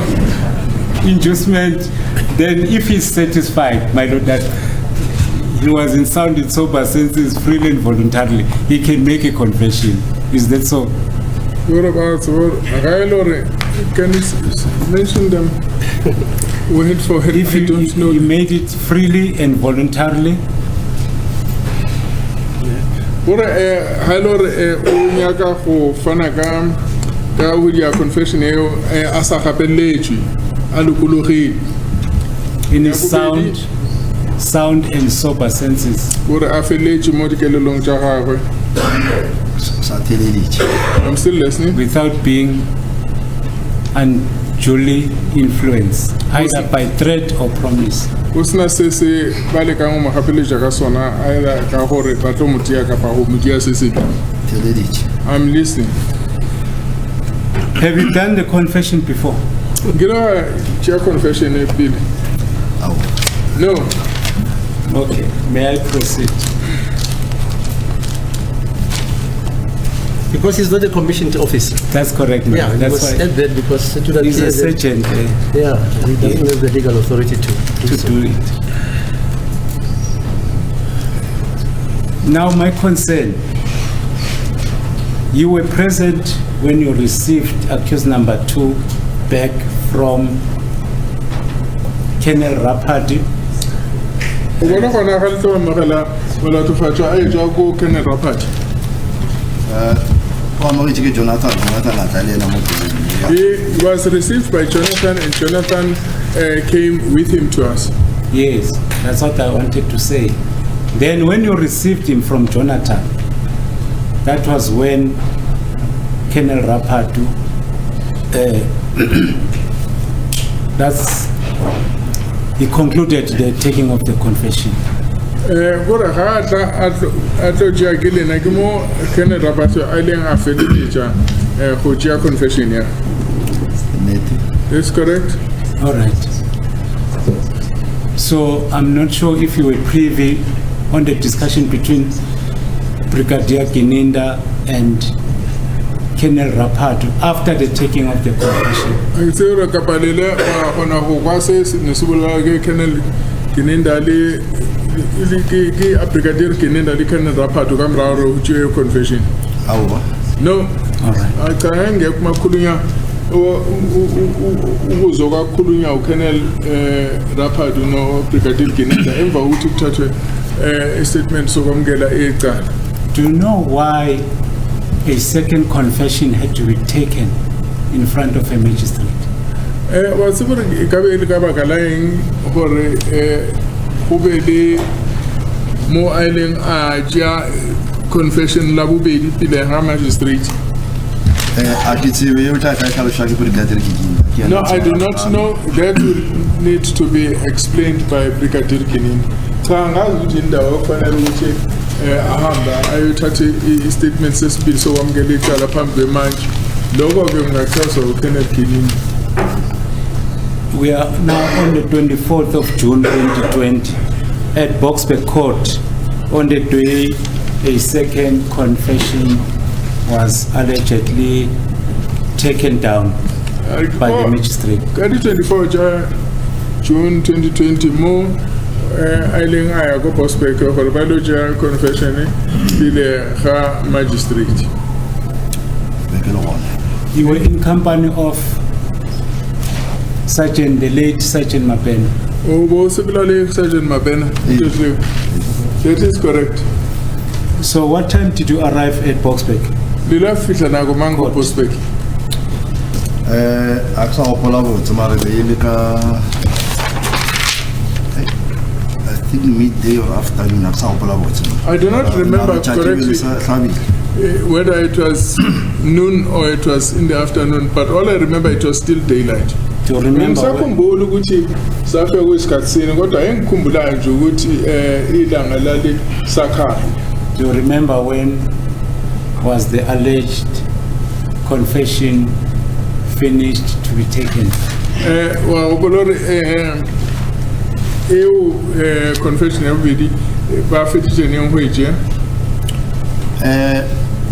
inducement. Then if he's satisfied, my lord, that he was in sound and sober senses, freely and voluntarily, he can make a confession. Is that so? What about, can you mention them word for head? If I don't know. he made it freely and voluntarily, Ora ha ele hore o nyaka go fana ka ho dia confession eo a sa gapelletswe a lokologile in his sound and sober senses, gore a feletse mo dikelelong tsa gagwe. sa theleditše. I'm still listening. without being unduly influenced, either by threat or promise. Go sena se se ba lekang go mo gapeletša ka sona a ka gore ba tlo mo tia kapa go mo dia se se. Theleditše. I'm listening. Have you done the confession before? Gira tia confession e pele. Ao. No. Okay, may I proceed? Because he's not a commissioned officer. That's correct, ma'am. Yeah, he That's must why add that because it would he's appear a that- sergeant Yeah, he doesn't have the legal authority to do so. do it. Now, my concern, you were present when you received accused number 2 back from Colonel Rapati. O bona gona ga le tlo magela molatofatso a e tswa go Kenneth Rapati. O amogetse ke Jonathan a tla le ena mo puleng. He was received by Jonathan, and Jonathan came with him to us. Yes, that's what I wanted to say. Then when you received him from Jonathan, that was when Colonel Rapatu, he concluded the taking of the confession. Gore ga a tlo tšea ke lena ke mo Kenneth Rapati a ileng a feleletša go tšea confession ya. Nnete. That's correct? All right. So I'm not sure if you were privy on the discussion between Brigadier Gininda and Colonel Rapatu after the taking of the confession. A itse gore kapalele ba gona go kwa se ne se bolela ke Colonel Gininda le ke a Brigadier Gininda le Colonel Rapati ka morao re go tšea confession. Ao. No. All right. Cha ngeke makhulunya uzoka khulunya uKolonel Rapadu no Brigadier Gininda emva ukuthi kuthathwe a statement sokwamukela ecala. Do you know why a second confession had to be taken in front of a magistrate? Wa se gore e ka be le ka baka la eng gore go be le mo island a ja confession la bobedi pele ga magistrate. A ke tsebe yo tla ka tlhaloša ke Brigadier Gininda. No, I do not know. That will need to be explained by Brigadier Gininda. Cha ngazi ukuthi indawo kufanele ukuthi ahamba ayothatha i-statement sesibili sokwamukela icala phambi kwemantshi. Lokho ke kungachazwa uKenneth Gininda. We are now on the 24th of June 2020 at Boksburg Court on the day a second confession was allegedly taken down by the magistrate. Ka di 24 ja June 2020 mo island a ya go Boksburg gore ba lo ja confession pele ga magistrate. Be ke le gona. You were in company of the late Sergeant Mapena. O bo sepela le Sergeant Mapena. That is correct. So what time did you arrive at Boksburg? Lila fihla na go mango Boksburg. A ke sa gopola botse mare be ile ka I think midday or afternoon a ke sa gopola botse. I do not remember correctly whether it was noon or it was in the afternoon, but all I remember it was still daylight. Do you remember when, Ngisakhumbula ukuthi safika kwesikhatsini kodwa engikhumbulayo nje ukuthi ilanga lali sakhaya. do you remember when was the alleged confession finished to be taken? Wa bolore confession everybody ba fetisheng eng ho etjea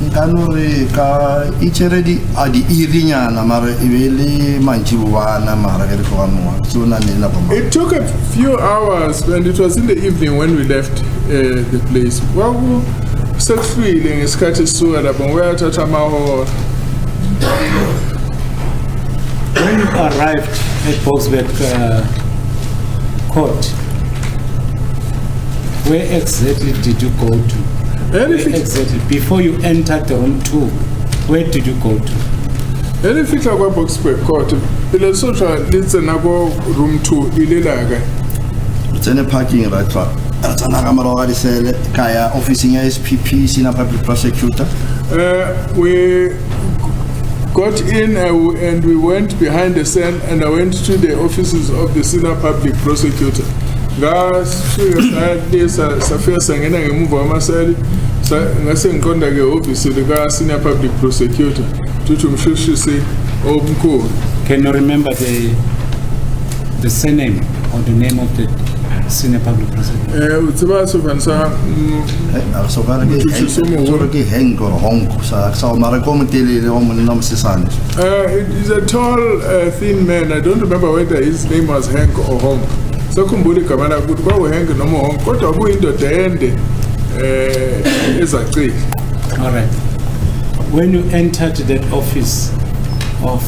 nkanore ka itšeredi a di irinyana mare e be le mantšiboana mara ke re tloganwa so na ne nako ma It took a few hours and it was in the evening when we left the place. Waku sekuhlwile ngesikhathi sisuka lapho ngoyathatha amahora. When you arrived at Boksburg court, where exactly did you go to? Where exactly? Before you entered the room 2, where did you go to? Elifika kwa Boksburg court ile sotra litsena ko room 2 ile laga. tsene parking right fa tsana ka mara ga disele ka ya officing ya SPP senior public prosecutor We got in and we went behind the cell and I went to the offices of the senior public prosecutor. Safia sangena ngemuva wamasali ngase ngiqonda ke office lika senior public prosecutor tuthi umshushisi omkhulu. Can you remember the surname or the name of the senior public prosecutor? Utsibaso vansa so ba ke hang or hong sa mara ko mtelele wa monna msesane it is a tall thin man. I don't remember whether his name was Hank or Honk. Sakhumbula igama lakhe ukuthi kwakuHank noma Honk kodwa kuyindoda ende ezacile. All right. When you entered that office of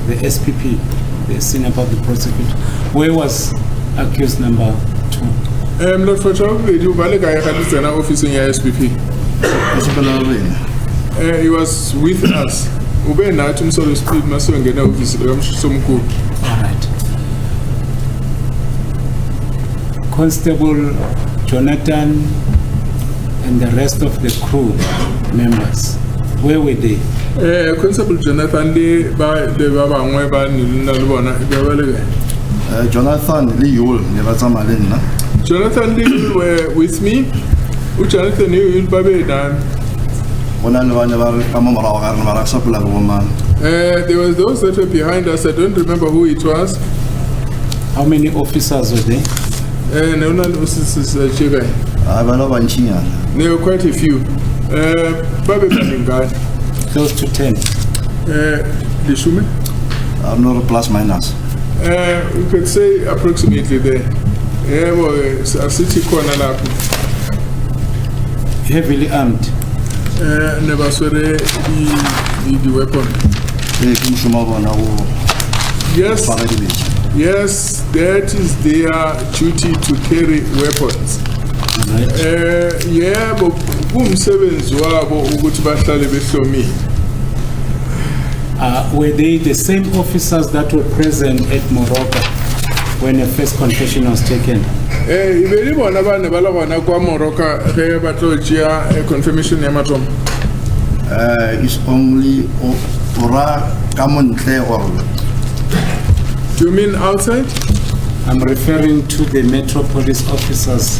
the SPP, the senior public prosecutor, where was accused number 2? Lord Photography, you valid guy had this office in your SPP. He was with us. Ube nathi umsolo speed maso ngena office somkhulu. All right. Constable Jonathan and the rest of the crew members, where were they? Constable Jonathan le bangwe ba nna le bona ba le Jonathan le yul ne ba tsama le nna Jonathan Lee were with me. Jonathan Lee ba be dan. bona le bana ba ka mo mara ga re mara sa pula go ma There were those that were behind us. I don't remember who it was. How many officers were there? No, no, officers Chigai. a ba lo ba ntšinyana There were quite a few. Babe Baningad. Close to 10. Lishume. I'm not plus minus We could say approximately there. Well, a city corner lap. Heavily armed. Never saw the weapon. e ke mšomo bona go Yes, fara dibetša yes, that is their duty to carry weapons. Right. Yebo kumsebenzi wabo ukuthi bahlale behlomile. Were they the same officers that were present at Morocco when the first confession was taken? Ibeli bona bane bala bona kwa Morocco ge ba tlo tšea confirmation ya mathomo. is only ora ka montle or Do you mean outside? I'm referring to the Metro Police officers,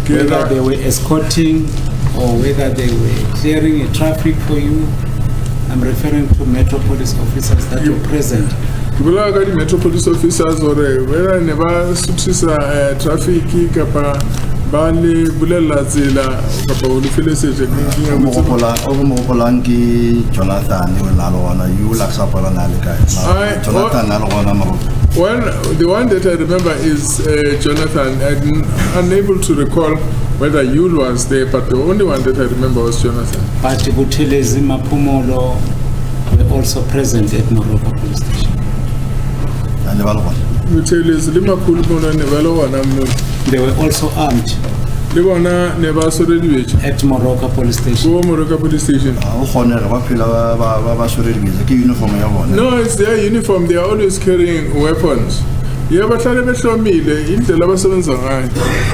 whether they were escorting or whether they were clearing a traffic for you. I'm referring to Metro Police officers that were present. Kubula ka di Metro Police officers or whether ne ba sutsisa traffic kapa ba le bulela tsela kapa o le felesetse ke mo gopolang ke Jonathan o la lona you la sa pala na le kae Jonathan na lona mo Well, the one that I remember is Jonathan. I'm unable to recall whether Yul was there, but the only one that I remember was Jonathan. But Butelezi Mapumolo were also present at Morocco Police Station. and ba lona Mutelezi le makhulu bona ne ba le wana mo. They were also armed Le bona ne ba sorediwetša at Morocco Police Station. go Morocco Police Station. o kgonega ba phela ba swere dibetša ke uniform ya bona No, it's their uniform. They are always carrying weapons. Yeah, bahlale behlomile indlela abasebenza ngayo.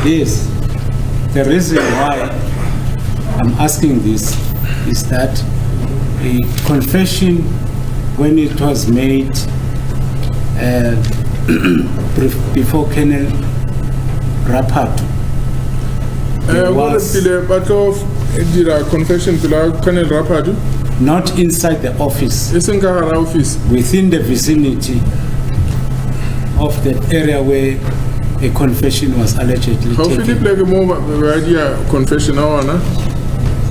Yes. The reason why I'm asking this is that a confession, when it was made before Colonel Rapato, there was But of dira confession to Colonel Rapadu. not inside the office, Isn't our office. within the vicinity of the area where a confession was allegedly How Philip taken, like more idea confession now, na?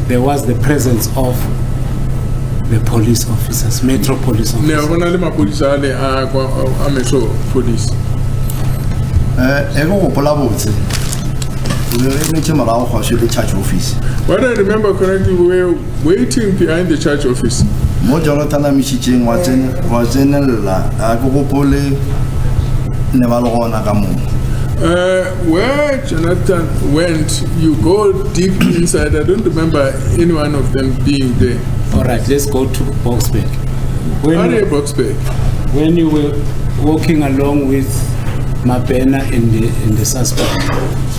there was the presence of the police officers, metro police Ne officers. hona le mapodisa a le a metro police. Ego gopola botse. We emetse morago go se le church office. What I remember correctly, we were waiting behind the church office. Mo Jonathan a misitseng wa tsenella a go gopole ne ba le gona ka mo. Where Jonathan went, you go deep inside. I don't remember any one of them being there. All right, let's go to Boxburg. Area Boxburg. When you were walking along with Mabena and the suspect,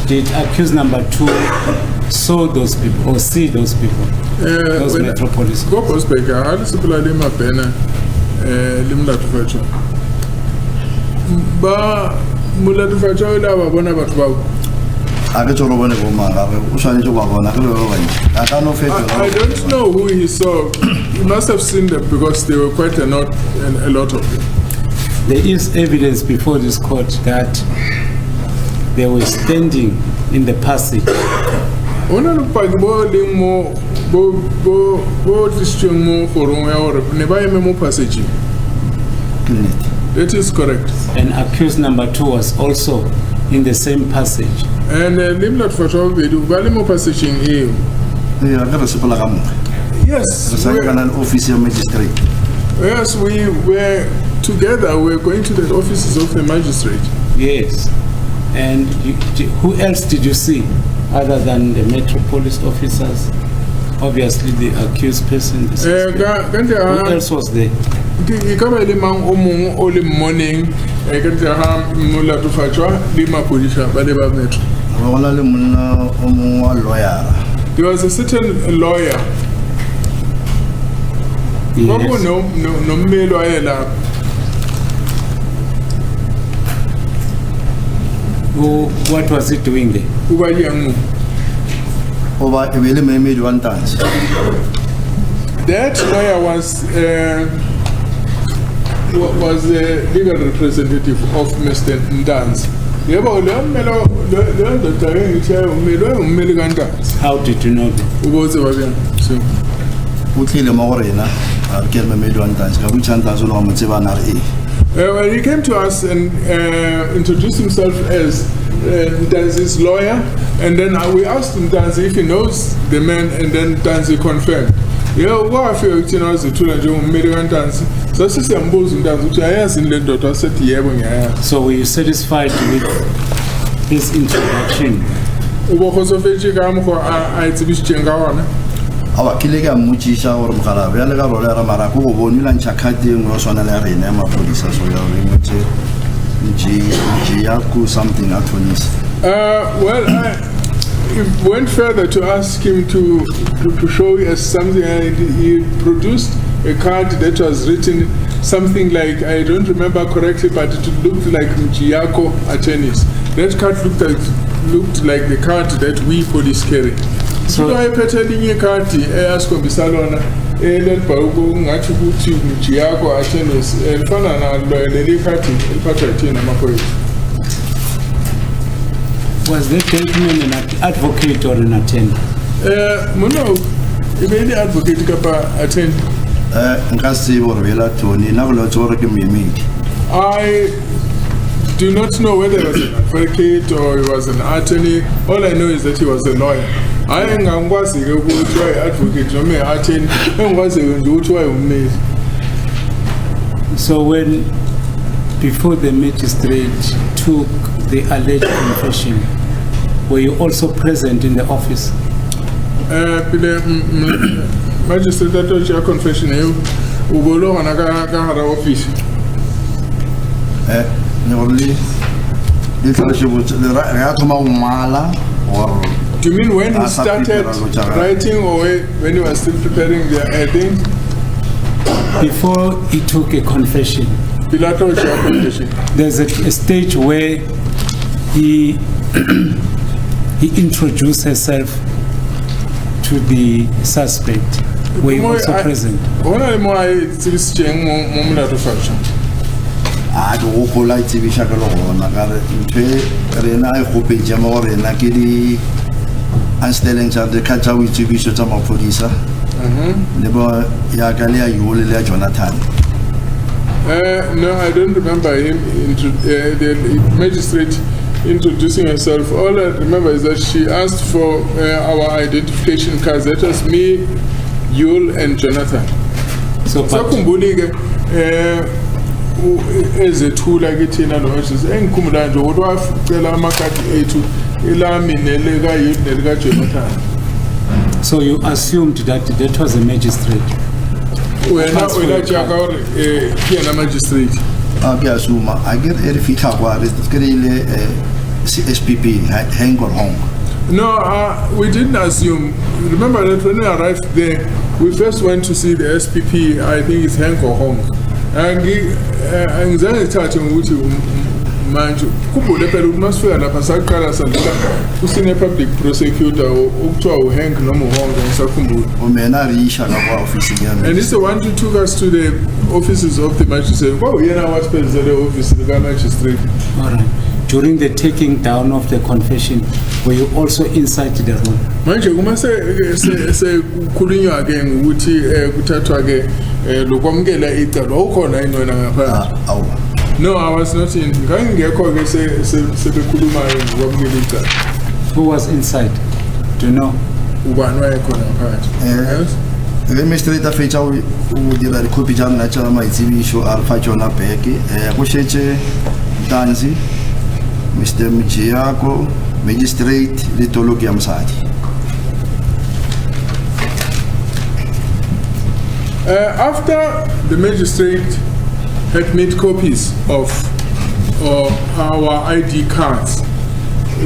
did accused number 2 saw those people or see those people? Those when metro police. Go Boxburg. I had to play them up and limla to fetch. Ba mula to fetch all our bona batwa. A ke tsoro bone go mara o tshwanetse go bona ke le ba ntse. A ka no I fetela. don't know who he saw. He must have seen them because there were quite a lot of them. There is evidence before this court that they were standing in the passage. Ona no pagi bo le mo bo distinction mo for or never mo passage. That is correct. And accused number 2 was also in the same passage. And limla for we do vale mo passage in here. Ya ka re sepela ka mo. Yes. Re sa we- kana office ya magistrate. Yes, we were together. We were going to the offices of the magistrate. Yes. And who else did you see other than the metro police officers? Obviously the accused person. The suspect. Who else was there? Ke ka ba le mang o mong o le morning e ka tla ha mula to fatwa le mapodisa ba le ba metro. Ba gona le monna o mong wa lawyer. There was a certain lawyer. Yes. Yes. No mmelo a yela. What was he doing there? O ba yang mo. Oba e be le memedi wa ntanse. That lawyer was the legal representative of Mr. Ndans. Yebo lo mmelo lo doctor ngithi mmelo mmeli kantanzi. How did you know that? O botse ba bjang. So O tlile mo go rena a re ke memedi wa ntanse ka botsa ntanse lo mo tseba na re when he came to us and introduced himself as Ntanzi's lawyer, and then we asked Ntanzi if he knows the man, and then Ntanzi confirmed. Yeah, what I feel you know the two and Ntanzi. So she said, Ntanzi, I asked in the daughter said, yeah. So were you satisfied with his introduction? awa kile ka mmutsisa gore mogala ya le ka role ra mara go bone la ntšha khati engwe o swana le ya rena ya mapodisa so ya re motse nji ya ku something attorneys. Well, I went further to ask him to show us something, and he produced a card that was written something like, I don't remember correctly, but it looked like Mchiyako attorneys. That card looked like the card that we police carry. So I petting a card, ask Bisalona, Elel Paugo, Nachubuchi, Mchiyako attorneys, and Fanana, the card, and Patratina Mapoy. Was that gentleman an advocate or an attorney? Mono, he made the advocate kapa attend. Nka se gore bela toni na go lo tsore ke memedi. I do not know whether he was an advocate or he was an attorney. All I know is that he was a lawyer. I ngangwazi ke ukuthi advocate noma attorney, engwazi nje ukuthi wayumeli. So when, before the magistrate took the alleged confession, were you also present in the office? Pile magistrate that your confession you ubolo ngana ka hara office. Ne gore le tla se botse le ra thoma go mala or Do you mean when he started writing or when he was still preparing the thing? Before he took a confession, Pilato your confession. there's a stage where he he introduced himself to the suspect. Were you also present? Ona le mo ai tsibisitseng mo molato fashion. a ke gopola itsebiša ka le gona ka re ntho e rena e kgopetša mo go rena ke di ansteleng tša dikga tša boitsebišo tša maphodisa le ba yaka le ya yole le ya Jonathan. No, I don't remember him, the magistrate introducing herself. All I remember is that she asked for our identification cards. That was me, Yul, and Jonathan. So, but, Sakumbulike, ezethula ke thina lo manje engikhumbula nje ukuthi wafela amakhadi ethu elami nelega Yul nelika Jonathan. so you assumed that that was a magistrate? Wena jaka ore ke na magistrate. A ke asuma a ke re fitlha kwa re kry-ile SPP hang or hong. No, we didn't assume. Remember that when we arrived there, we first went to see the SPP, I think it's Hank or Hong. And ngizange thathe ukuthi manje kubule phela uMasifika lapha saqala sandla kusine public prosecutor ukuthiwa uHank noma uHong ngisakhumbula. Umena risha la kwa office yami. And it's the one who took us to the offices of the magistrate. Oh, yena wasiphelele the office of the magistrate. All right. During the taking down of the confession, were you also inside the room? Manje kuma se kukhulunywa ke ukuthi kuthathwa ke lokwamukela icala ukhona yini wena ngaphandle? Awu. No, I was not in. Ngangekho ke sebekhuluma ngokwamukela icala. Who was inside? Do you know? Ubani wayekhona ngaphandle? Le magistrate a fetša o dira dikhopi tša nna tša maitsebisho a fa tšona beke go šetše Tanzi, Mr. Mjiako, Magistrate le toloki ya mosadi. After the magistrate had made copies of our ID cards,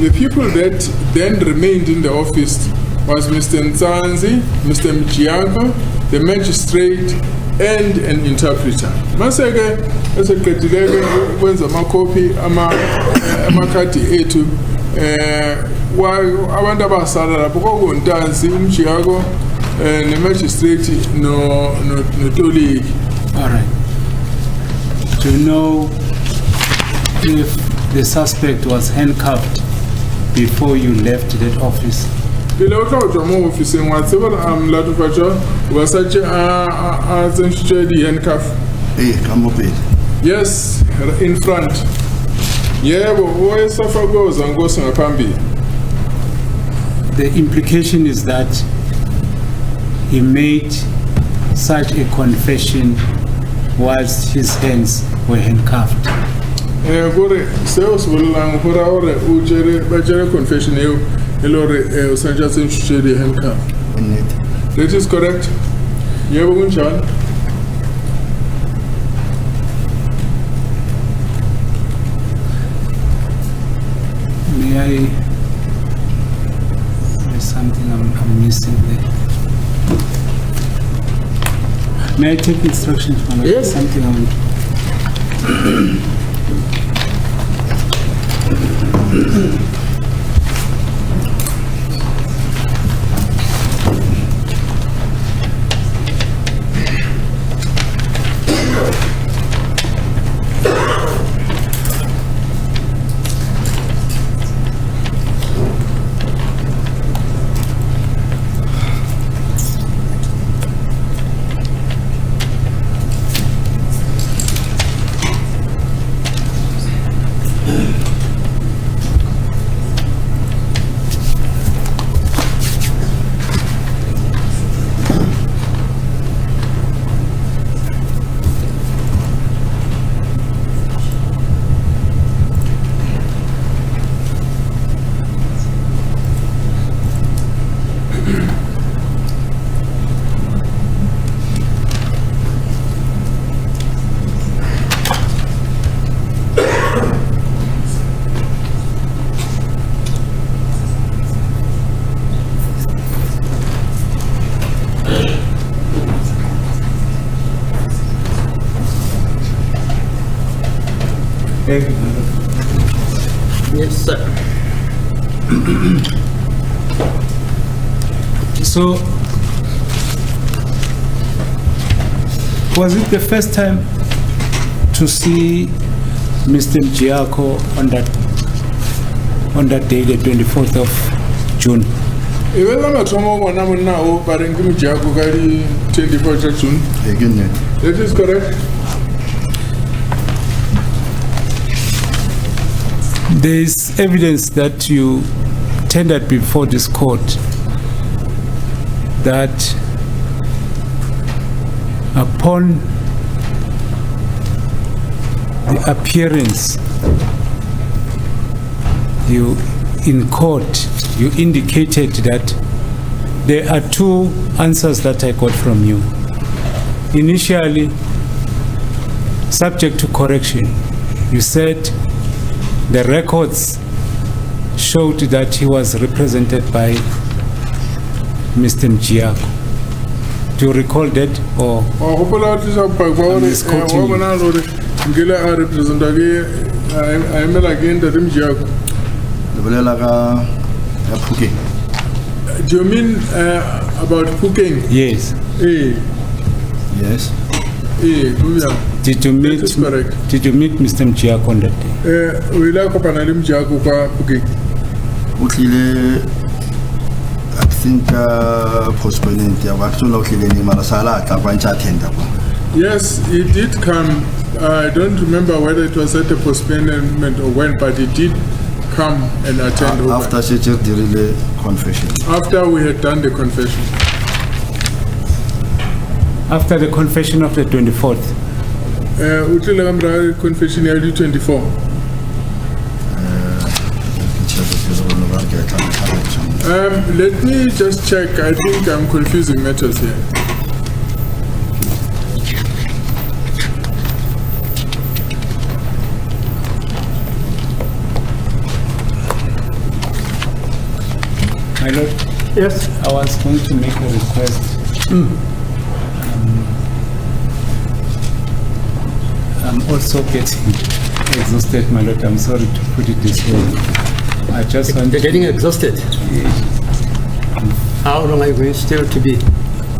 the people that then remained in the office was Mr. Nzanzi, Mr. Mjiako, the magistrate, and an interpreter. Maseke eseqedileke ukwenza amakopi amakhadi ethu abantu abasala lapho kwakuntanzi uMjiyako ne-magistrate notoliki. All right. Do you know if the suspect was handcuffed before you left that office? Pele o tla tswa mo officing wa tseba mlatofatša wa satše a tsentšitše di-handcuff. Ka mo pele. Yes, in front. Yebo, owayesafa kuyoza nkosi ngaphambili. The implication is that he made such a confession whilst his hands were handcuffed. Gore seo se bolelang gore ore o ba tšere confession eo e le gore o santše a tsentšitše di-handcuff. That is correct. Yebo kunjalo. May I? There's something I'm missing there. May I take instructions from you? Yes. Something I'm. Yes, sir. So, was it the first time to see Mr. Mjiako on that day, the 24th of June. Even though I'm now, but in Kimjaku, 24th of June. Again, That is correct. There is evidence that you tendered before this court that upon the appearance you in court, you indicated that there are two answers that I got from you. Initially, subject to correction, you said the records showed that he was represented by Mr. Mjiako. Do you recall that, or I'm just quoting you? Do you mean about cooking? Yes. yes. Did you meet? That is correct. Did you meet Mr. Mjiako on that day? We like Mjiako kwa cooking. I think postponement ya wakati ukile ni marasala kakwancha tenda kwa. Yes, he did come. I don't remember whether it was at a postponement or when, but he did come and attend. After such a really confession. After we had done the confession. After the confession of the 24th. Confession early 24. Let me just check. I think I'm confusing matters here. My lord, Yes. I was going to make a request. I'm also getting exhausted, my lord. I'm sorry to put it this way. I just want You're getting exhausted. How long are you going still to be?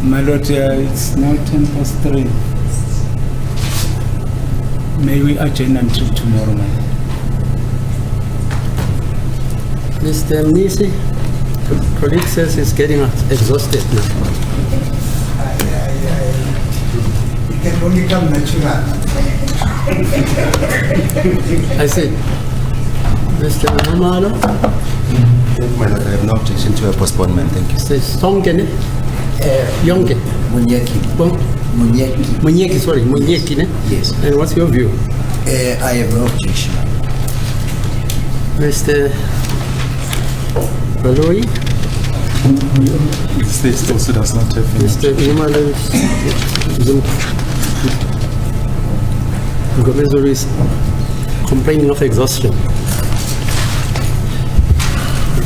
My lord, it's now 3:10. May we adjourn until tomorrow, my lord? Mr. Mnisi, colleague says he's getting exhausted now. It can only come natural. I said, Mr. Namalo, My lord, I have no objection to a postponement. Thank you. says Songene, Yonke, Munyeki. Munyeki. Munyeki, sorry, Munyeki, ne? Yes. And what's your view? I have no objection. Mr. Baloi, The state also does not have any. Mr. Imalo Gomezoro is complaining of exhaustion.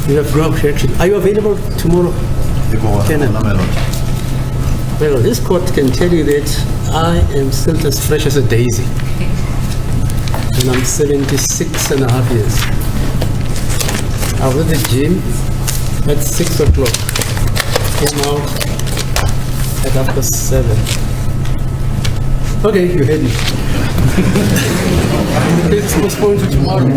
You have no objection. Are you available tomorrow? Kenan? Well, this court can tell you that I am still as fresh as a daisy. And I'm 76 and a half years. I was at the gym at 6 o'clock. Came out at 7:30. Okay, you heard me. It's postponed to tomorrow.